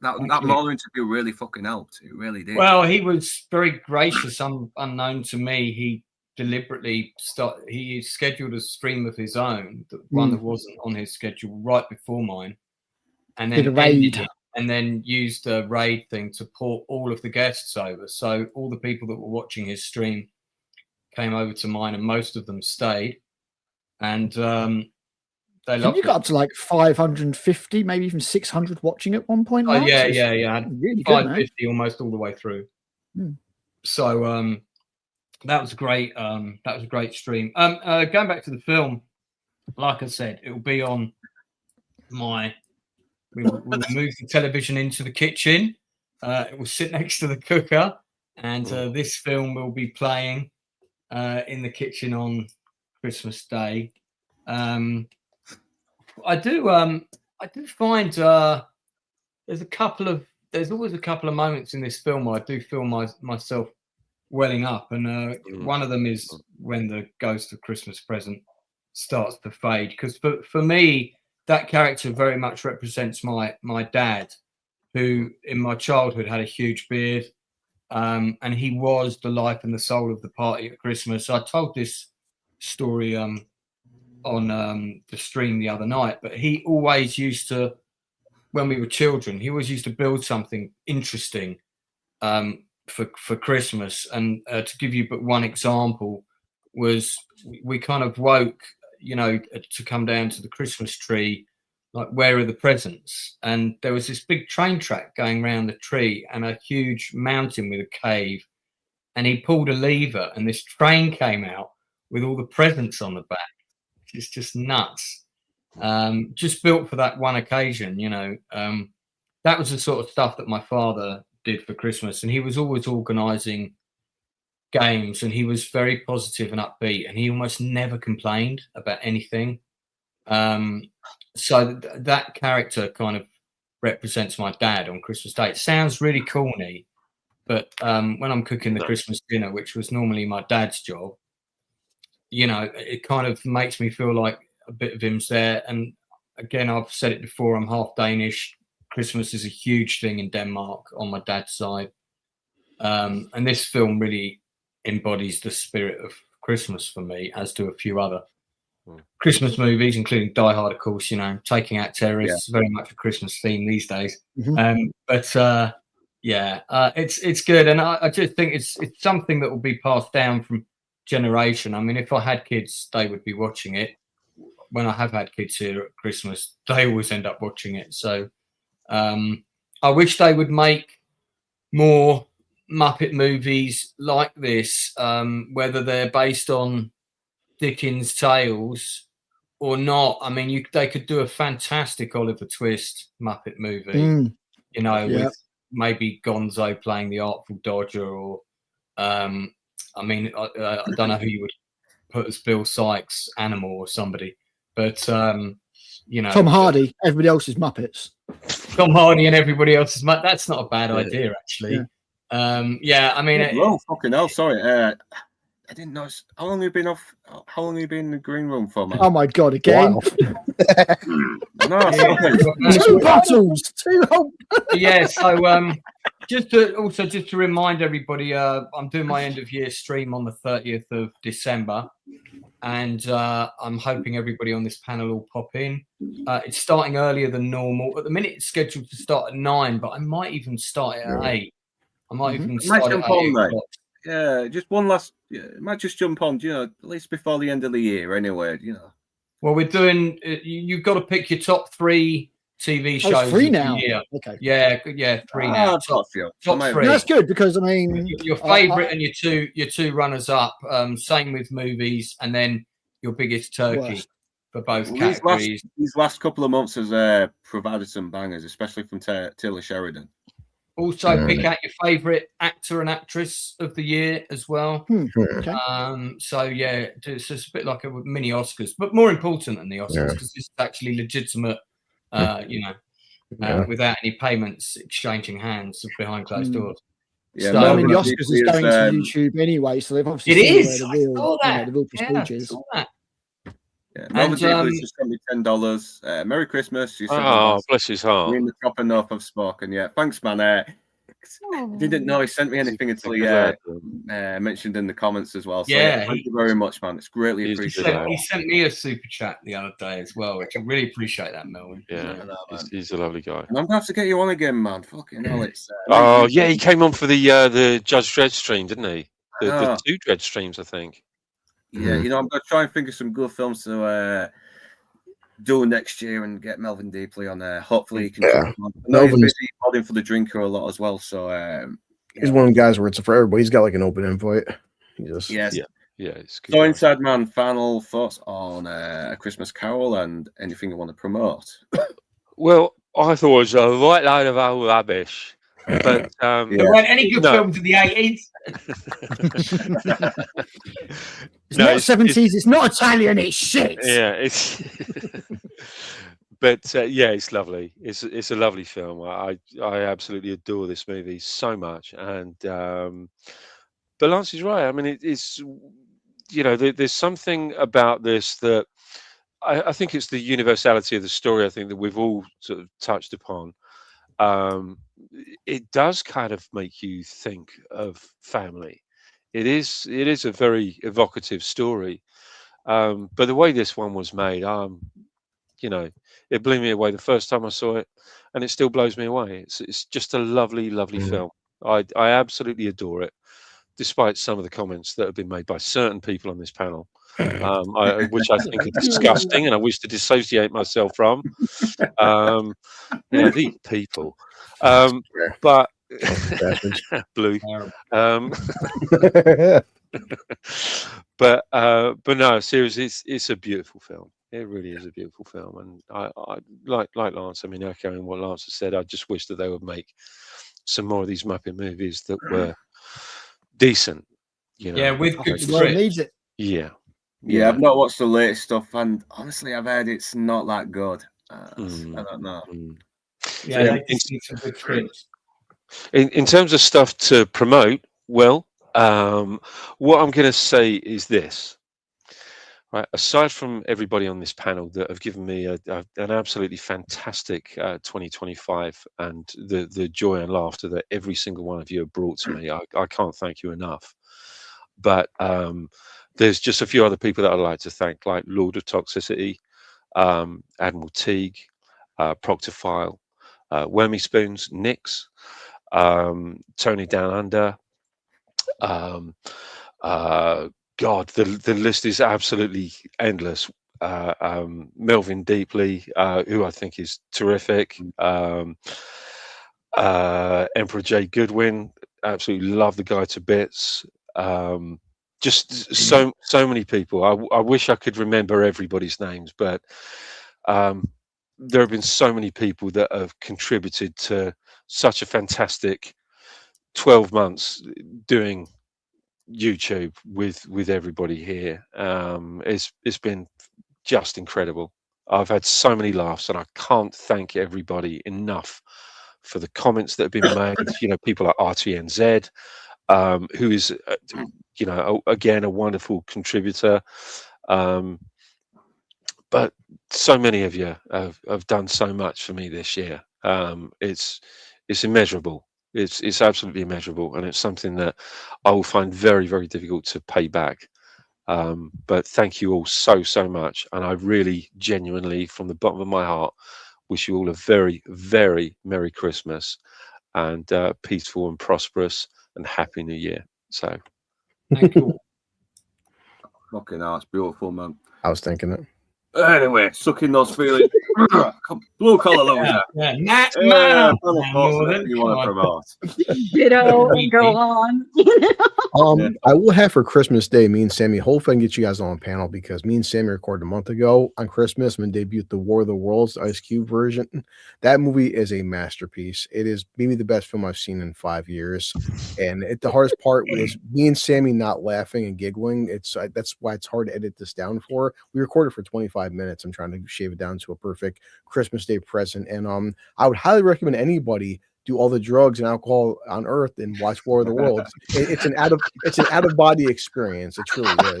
That Mauler interview really fucking helped. It really did. Well, he was very gracious. Unknown to me, he deliberately he scheduled a stream of his own, one that wasn't on his schedule, right before mine, and then did a raid. And then used a raid thing to port all of the guests over. So all the people that were watching his stream came over to mine, and most of them stayed. And they loved it. You got up to like 550, maybe even 600 watching at one point. Oh, Mark? yeah. Really good, 550 almost all the way through. So that was great. That was a great stream. Going back to the film, like I said, it will be on my. We'll move the television into the kitchen. It will sit next to the cooker, and this film will be playing in the kitchen on Christmas Day. I do find there's always a couple of moments in this film where I do feel myself welling up, and one of them is when the ghost of Christmas Present starts to fade, because for me, that character very much represents my dad, who in my childhood had a huge beard, and he was the life and the soul of the party at Christmas. I told this story on the stream the other night, but he always used to, when we were children, he always used to build something interesting for Christmas. And to give you but one example, was we kind of woke, to come down to the Christmas tree like, where are the presents? And there was this big train track going around the tree and a huge mountain with a cave. And he pulled a lever and this train came out with all the presents on the back. It's just nuts. Just built for that one occasion, you know. That was the sort of stuff that my father did for Christmas. And he was always organising games, and he was very positive and upbeat, and he almost never complained about anything. So that character kind of represents my dad on Christmas Day. It sounds really corny, but when I'm cooking the Christmas dinner, which was normally my dad's job, you know, it kind of makes me feel like a bit of him's there. And again, I've said it before, I'm half Danish. Christmas is a huge thing in Denmark on my dad's side. And this film really embodies the spirit of Christmas for me, as do a few other Christmas movies, including Die Hard, of course, you know, Taking Out Terrorists, very much a Christmas theme these days. It's good. And I just think it's something that will be passed down from generation. I mean, if I had kids, they would be watching it. When I have had kids here at Christmas, they always end up watching it. So I wish they would make more Muppet movies like this, whether they're based on Dickens' tales or not. I mean, they could do a fantastic Oliver Twist Muppet movie, you know, with maybe Gonzo playing the Artful Dodger, or I mean, I don't know who you would put as Bill Sykes, Animal, or somebody, but you know, Tom Hardy, everybody else's Muppets. Tom Hardy and everybody else's Muppets. That's not a bad idea, actually. I mean, fucking hell, sorry. I didn't know. How long have you been off? How long have you been in the green room for, man? Oh my god, again! Wow. No, sorry. 2 bottles, 2 whole. Yeah. So just to remind everybody, I'm doing my end of year stream on the 30th of December, and I'm hoping everybody on this panel will pop in. It's starting earlier than normal. At the minute, it's scheduled to start at 9, but I might even start it at 8. I might even start at 8 o'clock. Yeah, just one last. Yeah, might just jump on. You know, at least before the end of the year, anyway. You know. Well, we're doing. You've got to pick your top 3 TV shows. Oh, 3 now. Okay. Yeah, 3 now. Top 3. That's good, because I mean, your favourite and your two runners up. Same with movies, and then your biggest turkey for both categories. These last couple of months has provided some bangers, especially from Taylor Sheridan. Also, pick out your favourite actor and actress of the year as well. Okay. So yeah, it's just a bit like a mini Oscars, but more important than the Oscars, because this is actually legitimate. You know, without any payments exchanging hands behind closed doors. Yeah, so, I mean, the Oscars is going to YouTube anyway, so they've obviously seen where the real prestige is. Yeah, Melvin Deeply just sent me $10. Merry Christmas. Oh, bless his heart. We're in the top and north of spoken. Yeah, thanks, man. Didn't know he sent me anything until he mentioned in the comments as well. So yeah, thank you very much, man. It's greatly appreciated. He sent me a super chat the other day as well, which I really appreciate that, Melvin. Yeah, he's a lovely guy. And I'm gonna have to get you on again, man. Fucking hell, it's. Oh yeah, he came on for the Judge Dredd stream, didn't he? The 2 Dredd streams, I think. Yeah, you know, I'm gonna try and think of some good films to do next year and get Melvin Deeply on there. Hopefully, he can. Yeah. Melvin's busy podding for the drinker a lot as well. So he's one of the guys where it's for everybody. He's got like an open invite. He just yeah, it's good. So, Inside Man, final thoughts on A Christmas Carol and anything you want to promote? Well, I thought it was a right load of old rubbish. But there weren't any good films in the 80s. It's not 70s. It's not Italian. It's shit. Yeah, it's. But it's lovely. It's a lovely film. I absolutely adore this movie so much. And but Lance is right. I mean, it's there's something about this that I think it's the universality of the story. I think that we've all sort of touched upon. It does kind of make you think of family. It is a very evocative story, but the way this one was made, it blew me away the first time I saw it, and it still blows me away. It's just a lovely, lovely film. I absolutely adore it. despite some of the comments that have been made by certain people on this panel, which I think are disgusting, and I wish to dissociate myself from. These people. But Blue. But no, seriously, it's a beautiful film. It really is a beautiful film, and I like Lance. I mean, echoing what Lance has said, I just wish that they would make some more of these Muppet movies that were decent. Yeah, with good needs it. Yeah. Yeah, I've not watched the latest stuff, and honestly, I've heard it's not that good. I don't know. Yeah, they just need some good scripts. In terms of stuff to promote, well, what I'm going to say is this. Right, aside from everybody on this panel that have given me an absolutely fantastic 2025 and the joy and laughter that every single one of you have brought to me, I can't thank you enough. But there's just a few other people that I'd like to thank, like Lord of Toxicity, Admiral Teague, Proctophile, Wormy Spoons, Nix, Tony Down Under. God, the list is absolutely endless. Melvin Deeply, who I think is terrific. Emperor J. Goodwin, absolutely love the guy to bits. Just so many people. I wish I could remember everybody's names, but there have been so many people that have contributed to such a fantastic 12 months doing YouTube with everybody here. It's been just incredible. I've had so many laughs, and I can't thank everybody enough for the comments that have been made. People like RTNZ, who is again a wonderful contributor. But so many of you have done so much for me this year. It's immeasurable. It's absolutely immeasurable, and it's something that I will find very, very difficult to pay back. But thank you all so much, and I really, genuinely, from the bottom of my heart, wish you all a very, very Merry Christmas and peaceful and prosperous and Happy New Year. So, thank you. Fucking hell, it's beautiful, man. I was thinking it. Anyway, sucking those feelings. Blue collar loser. Yeah, you want to promote? Ditto, go on. I will have for Christmas Day, me and Sammy, hopefully I can get you guys on panel, because me and Sammy recorded a month ago on Christmas and debuted the War of the Worlds, the Ice Cube version. That movie is a masterpiece. It is maybe the best film I've seen in 5 years. And the hardest part was me and Sammy not laughing and giggling. That's why it's hard to edit this down for. We recorded for 25 minutes. I'm trying to shave it down to a perfect Christmas Day present. And I would highly recommend anybody do all the drugs and alcohol on earth and watch War of the Worlds. It's an out of body experience. It truly is.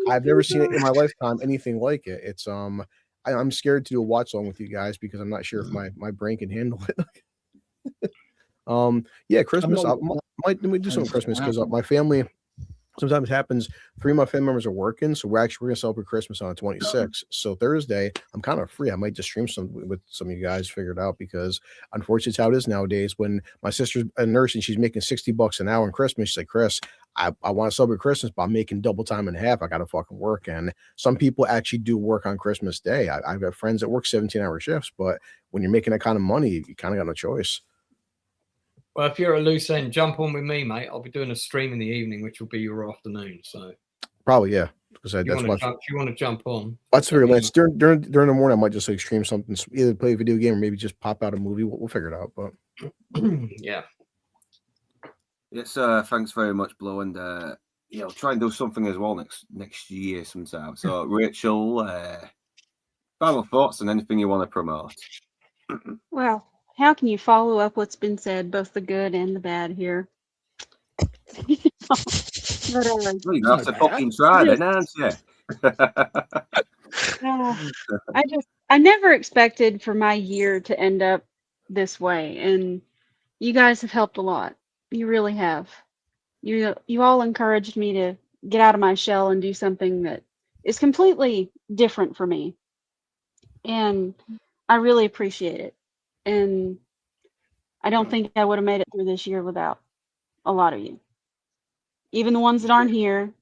I've never seen it in my lifetime, anything like it. It's I'm scared to do a watch along with you guys because I'm not sure if my brain can handle it. Yeah, Christmas. I might do some Christmas because my family sometimes happens. 3 of my family members are working, so we're going to celebrate Christmas on the 26th. So Thursday, I'm kind of free. I might just stream some with some of you guys, figured out, because unfortunately, it's how it is nowadays. When my sister's a nurse and she's making $60 an hour on Christmas, she's like, Chris, I want to celebrate Christmas, but I'm making double time and a half. I got to fucking work. And some people actually do work on Christmas Day. I've got friends that work 17-hour shifts, but when you're making that kind of money, you kind of got no choice. Well, if you're a loose end, jump on with me, mate. I'll be doing a stream in the evening, which will be your afternoon. So probably, yeah. If you want to jump on, that's figure. Lance, during the morning, I might just like stream something, either play a video game or maybe just pop out a movie. We'll figure it out. But yeah. Yes, thanks very much, Blow, and I'll try and do something as well next year sometime. So, Rachel, final thoughts on anything you want to promote? Well, how can you follow up what's been said, both the good and the bad here? Well, you have to fucking try then, aren't you? I never expected for my year to end up this way, and you guys have helped a lot. You really have. You all encouraged me to get out of my shell and do something that is completely different for me, and I really appreciate it. And I don't think I would have made it through this year without a lot of you. even the ones that aren't here.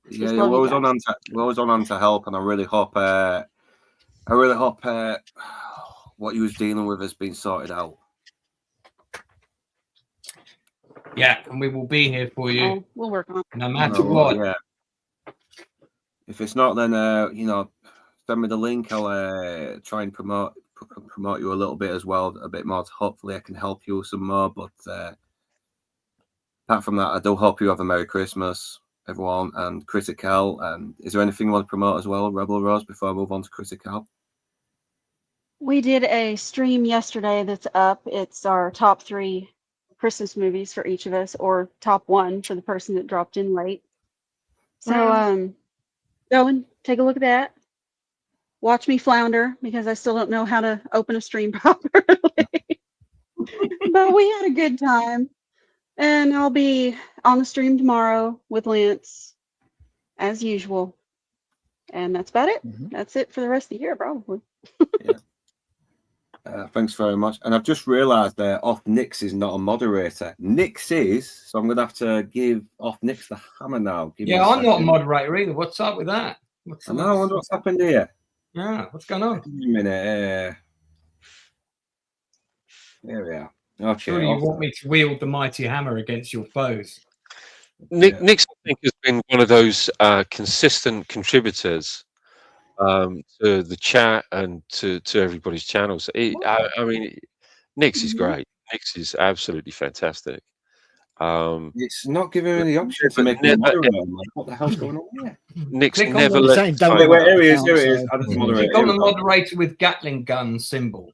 Yeah, Just yeah, love we're you always on guys. hand we're always on hand to help, and I really hope what you was dealing with has been sorted out. Yeah, and we will be here for you Oh, we'll work on it. no matter what. Yeah. If it's not, then send me the link. I'll try and promote you a little bit as well, a bit more. Hopefully, I can help you some more. But apart from that, I do hope you have a Merry Christmas, everyone, and Critical. And is there anything you want to promote as well, Rebel Rose, before I move on to Critical? We did a stream yesterday that's up. It's our top 3 Christmas movies for each of us, or top 1 for the person that dropped in late. So go and take a look at that. Watch me flounder because I still don't know how to open a stream properly. But we had a good time. And I'll be on the stream tomorrow with Lance, as usual. And that's about it. That's it for the rest of the year, probably. Thanks very much. And I've just realised that Off Nix is not a moderator. Nix is, so I'm going to have to give Off Nix the hammer now. Yeah, I'm not a moderator either. What's up with that? I know. I wonder what's happened here. Yeah, what's going on? Give me a minute. There we are. Okay. Surely you want me to wield the mighty hammer against your foes. Nick's, I think, has been one of those consistent contributors to the chat and to everybody's channels. I mean, Nick's is great. Nick's is absolutely fantastic. It's not giving me the option to make a moderator. What the hell's going on here? Nick's Click on never the- let. Wait, here he is. Here he is. I just Click moderate. on the moderator with Gatling gun symbol.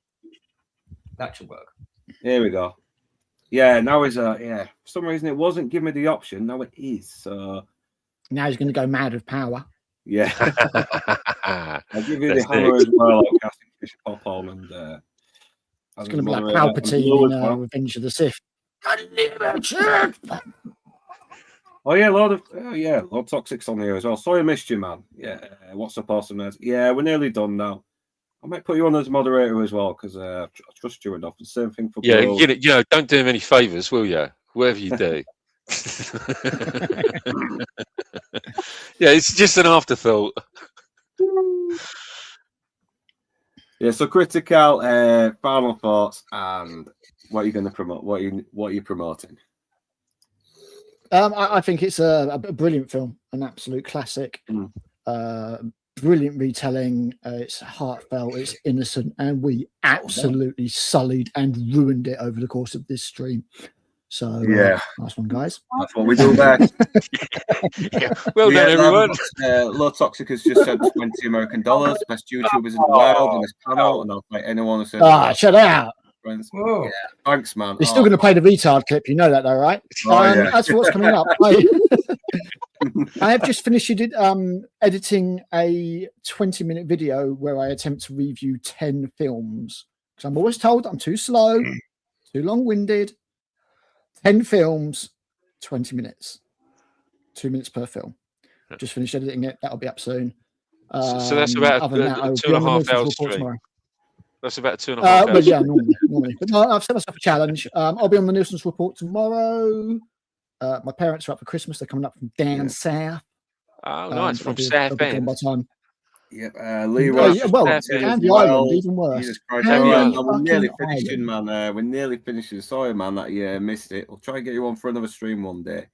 That should work. Here we go. Yeah, now he's for some reason it wasn't giving me the option. Now it is. So Now he's going to go mad with power. yeah. I'll give you the hammer as well. I'll cast Bishop Popon and It's going to be like Palpatine in Revenge of the Sith. Oh yeah, Lord Toxic's on here as well. Sorry I missed you, man. Yeah, what's up, awesomeness? Yeah, we're nearly done now. I might put you on as moderator as well because I trust you enough. The same thing for Bill. You know, don't do him any favors, will you? Whatever you do. Yeah, it's just an afterthought. Yeah, so Critical, final thoughts and what are you going to promote? What are you promoting? I think it's a brilliant film, an absolute classic. Brilliant retelling. It's heartfelt, it's innocent, and we absolutely sullied and ruined it over the course of this stream. So yeah, nice one, guys. That's what we do best. Well done, everyone. Lord Toxic has just said $20 best YouTubers in the world on this panel, and I'll fight anyone who says shut out. Friends. Yeah, thanks, man. We're still going to play the retard clip, you know that, though, right? As for what's coming up, I have just finished editing a 20-minute video where I attempt to review 10 films. Because I'm always told I'm too slow, too long-winded. 10 films, 20 minutes. 2 minutes per film. Just finished editing it. That'll be up soon. So that's about other than that, I'll 2.5 hours report stream. tomorrow. That's about 2.5 hours. Well, yeah, normally. But no, I've set myself a challenge. I'll be on the Nielsen's report tomorrow. My parents are up for Christmas. They're coming up from down south. Oh, nice. From South Bend. Yep, Leroy. And the island, even worse. Jesus Christ, we're nearly finishing, man. We're nearly finishing. Sorry, man, that you missed it. We'll try and get you on for another stream one day.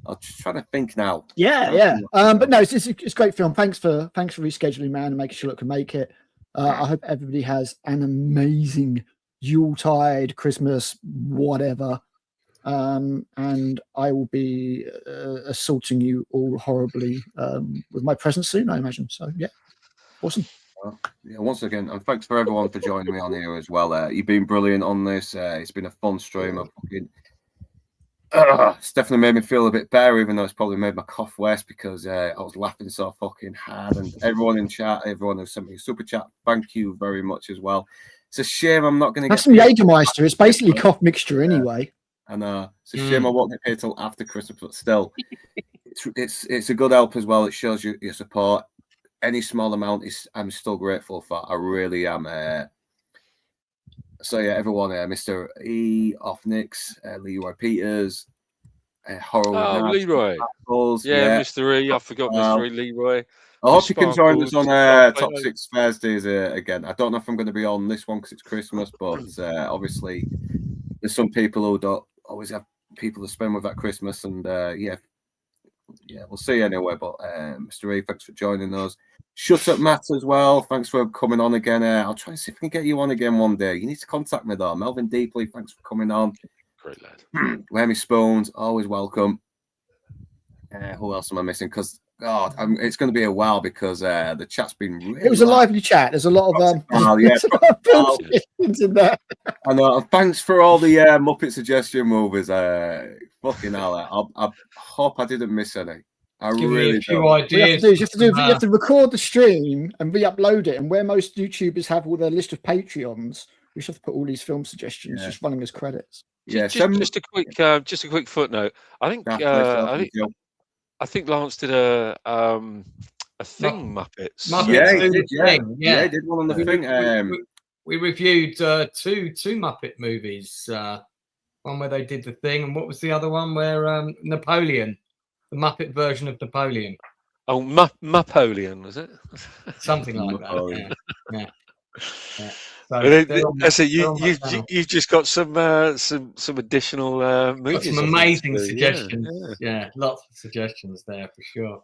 I'm just trying to think now. Yeah. But no, it's a great film. Thanks for rescheduling, man, and making sure it can make it. I hope everybody has an amazing Yuletide, Christmas, whatever. And I will be assaulting you all horribly with my presence soon, I imagine. So yeah, awesome. Yeah, once again, and thanks for everyone for joining me on here as well. You've been brilliant on this. It's been a fun stream. It's definitely made me feel a bit better, even though it's probably made my cough worse because I was laughing so fucking hard. And everyone in chat, everyone who sent me a super chat, thank you very much as well. It's a shame I'm not going to get some Jägermeister. It's basically cough mixture anyway. And it's a shame I won't get paid till after Christmas, but still, it's a good help as well. It shows you your support. Any small amount I'm still grateful for. I really am. So yeah, everyone, Mr. E, Off Nix, Leroy Peters, Horror with Oh, Knives, Leroy. Sparkles, Yeah, Mr. E. I forgot Mr. E. Leroy. I hope you can join us on Top Sparkles. 6 Thursdays again. I don't know if I'm going to be on this one because it's Christmas, but obviously there's some people who don't always have people to spend with at Christmas, and yeah, we'll see anyway. But Mr. E, thanks for joining us. Shut Up Matt as well. Thanks for coming on again. I'll try and see if I can get you on again one day. You need to contact me though. Melvin Deeply, thanks for coming on. Great lad. Remy Spoons, always welcome. Who else am I missing? Because God, it's going to be a while because the chat's been really. It was a lively chat. There's a lot of in there. I know. And thanks for all the Muppet suggestion movies. Fucking hell! I hope I didn't miss any. I Give really me a few don't. ideas. You have to record the stream and re-upload it. And where most YouTubers have all their list of Patreons, we should have to put all these film suggestions just running as credits. Yeah, just a quick footnote. I think Lance did a thing Muppets. Yeah, he did one on the thing. We reviewed two Muppet movies. One where they did the thing, and what was the other one where Napoleon, the Muppet version of Napoleon. Oh, Napoleon, was it? Something like that. Yeah. So you've just got some additional movies. Some amazing suggestions. Yeah, lots of suggestions there for sure.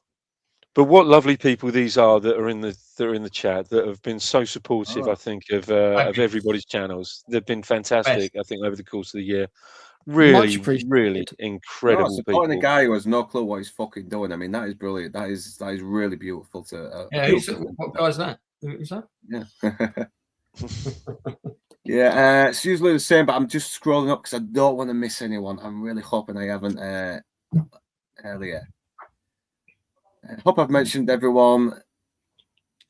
But what lovely people these are that are in the chat that have been so supportive. I think of everybody's channels. They've been fantastic. I think over the course of the year, really incredible people. Supporting a guy who has no clue what he's fucking doing. I mean, that is brilliant. That is really beautiful to. What guy's that? Who's that? Yeah. Yeah, it's usually the same, but I'm just scrolling up because I don't want to miss anyone. I'm really hoping I haven't earlier. I hope I've mentioned everyone.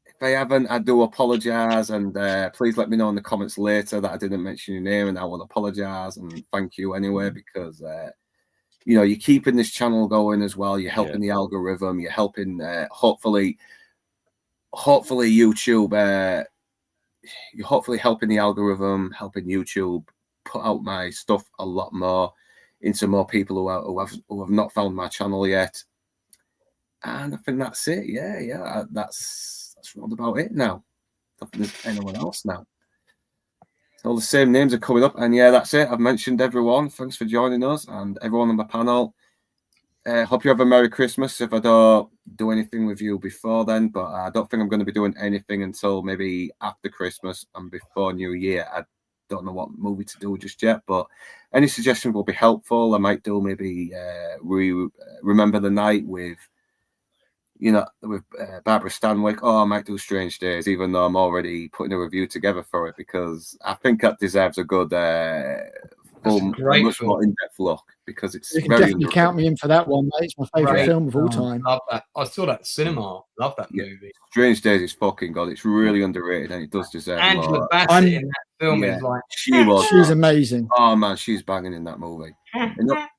If I haven't, I do apologize, and please let me know in the comments later that I didn't mention your name, and I will apologize and thank you anyway, because you're keeping this channel going as well. You're helping the algorithm. You're helping hopefully YouTube. You're hopefully helping the algorithm, helping YouTube put out my stuff a lot more into more people who have not found my channel yet. And I think that's it. Yeah, that's round about it now. I don't think there's anyone else now. So all the same names are coming up, and yeah, that's it. I've mentioned everyone. Thanks for joining us, and everyone on the panel. Hope you have a Merry Christmas if I don't do anything with you before then, but I don't think I'm going to be doing anything until maybe after Christmas and before New Year. I don't know what movie to do just yet, but any suggestions will be helpful. I might do maybe Remember the Night with Barbara Stanwyck, or I might do Strange Days, even though I'm already putting a review together for it, because I think that deserves a good much more in-depth look, because it's you can definitely count me in for that one, mate. It's my favourite film of all time. Love that. I saw that at the cinema. Love that movie. Strange Days is fucking good. It's really underrated, and it does deserve Angela more. Bassett in that film is like she's amazing. Oh man, she's banging in that movie.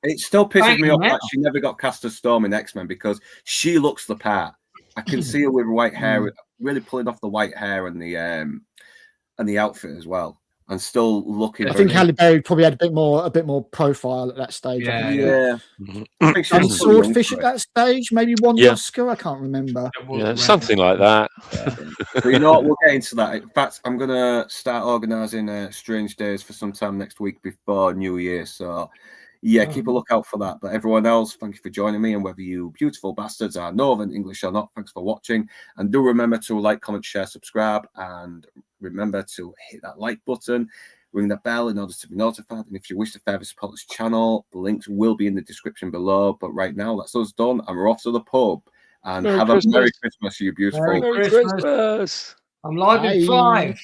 It still pisses me off that she never got cast as Storm in X-Men, because she looks the part. I can see her with white hair, really pulling off the white hair and the outfit as well. And still looking. I think Halle Berry probably had a bit more profile at that stage. Yeah. And Swordfish at that stage, maybe won the Oscar. I can't remember. Yeah, something like that. But you know what? We'll get into that. In fact, I'm gonna start organising Strange Days for sometime next week before New Year. So yeah, keep a lookout for that. But everyone else, thank you for joining me. And whether you beautiful bastards are Northern English or not, thanks for watching. And do remember to like, comment, share, subscribe, and remember to hit that like button, ring that bell in order to be notified. And if you wish to further support this channel, the links will be in the description below. But right now, that's us done, and we're off to the pub. And have a Merry Christmas, you beautiful. Merry Christmas. I'm live in 5.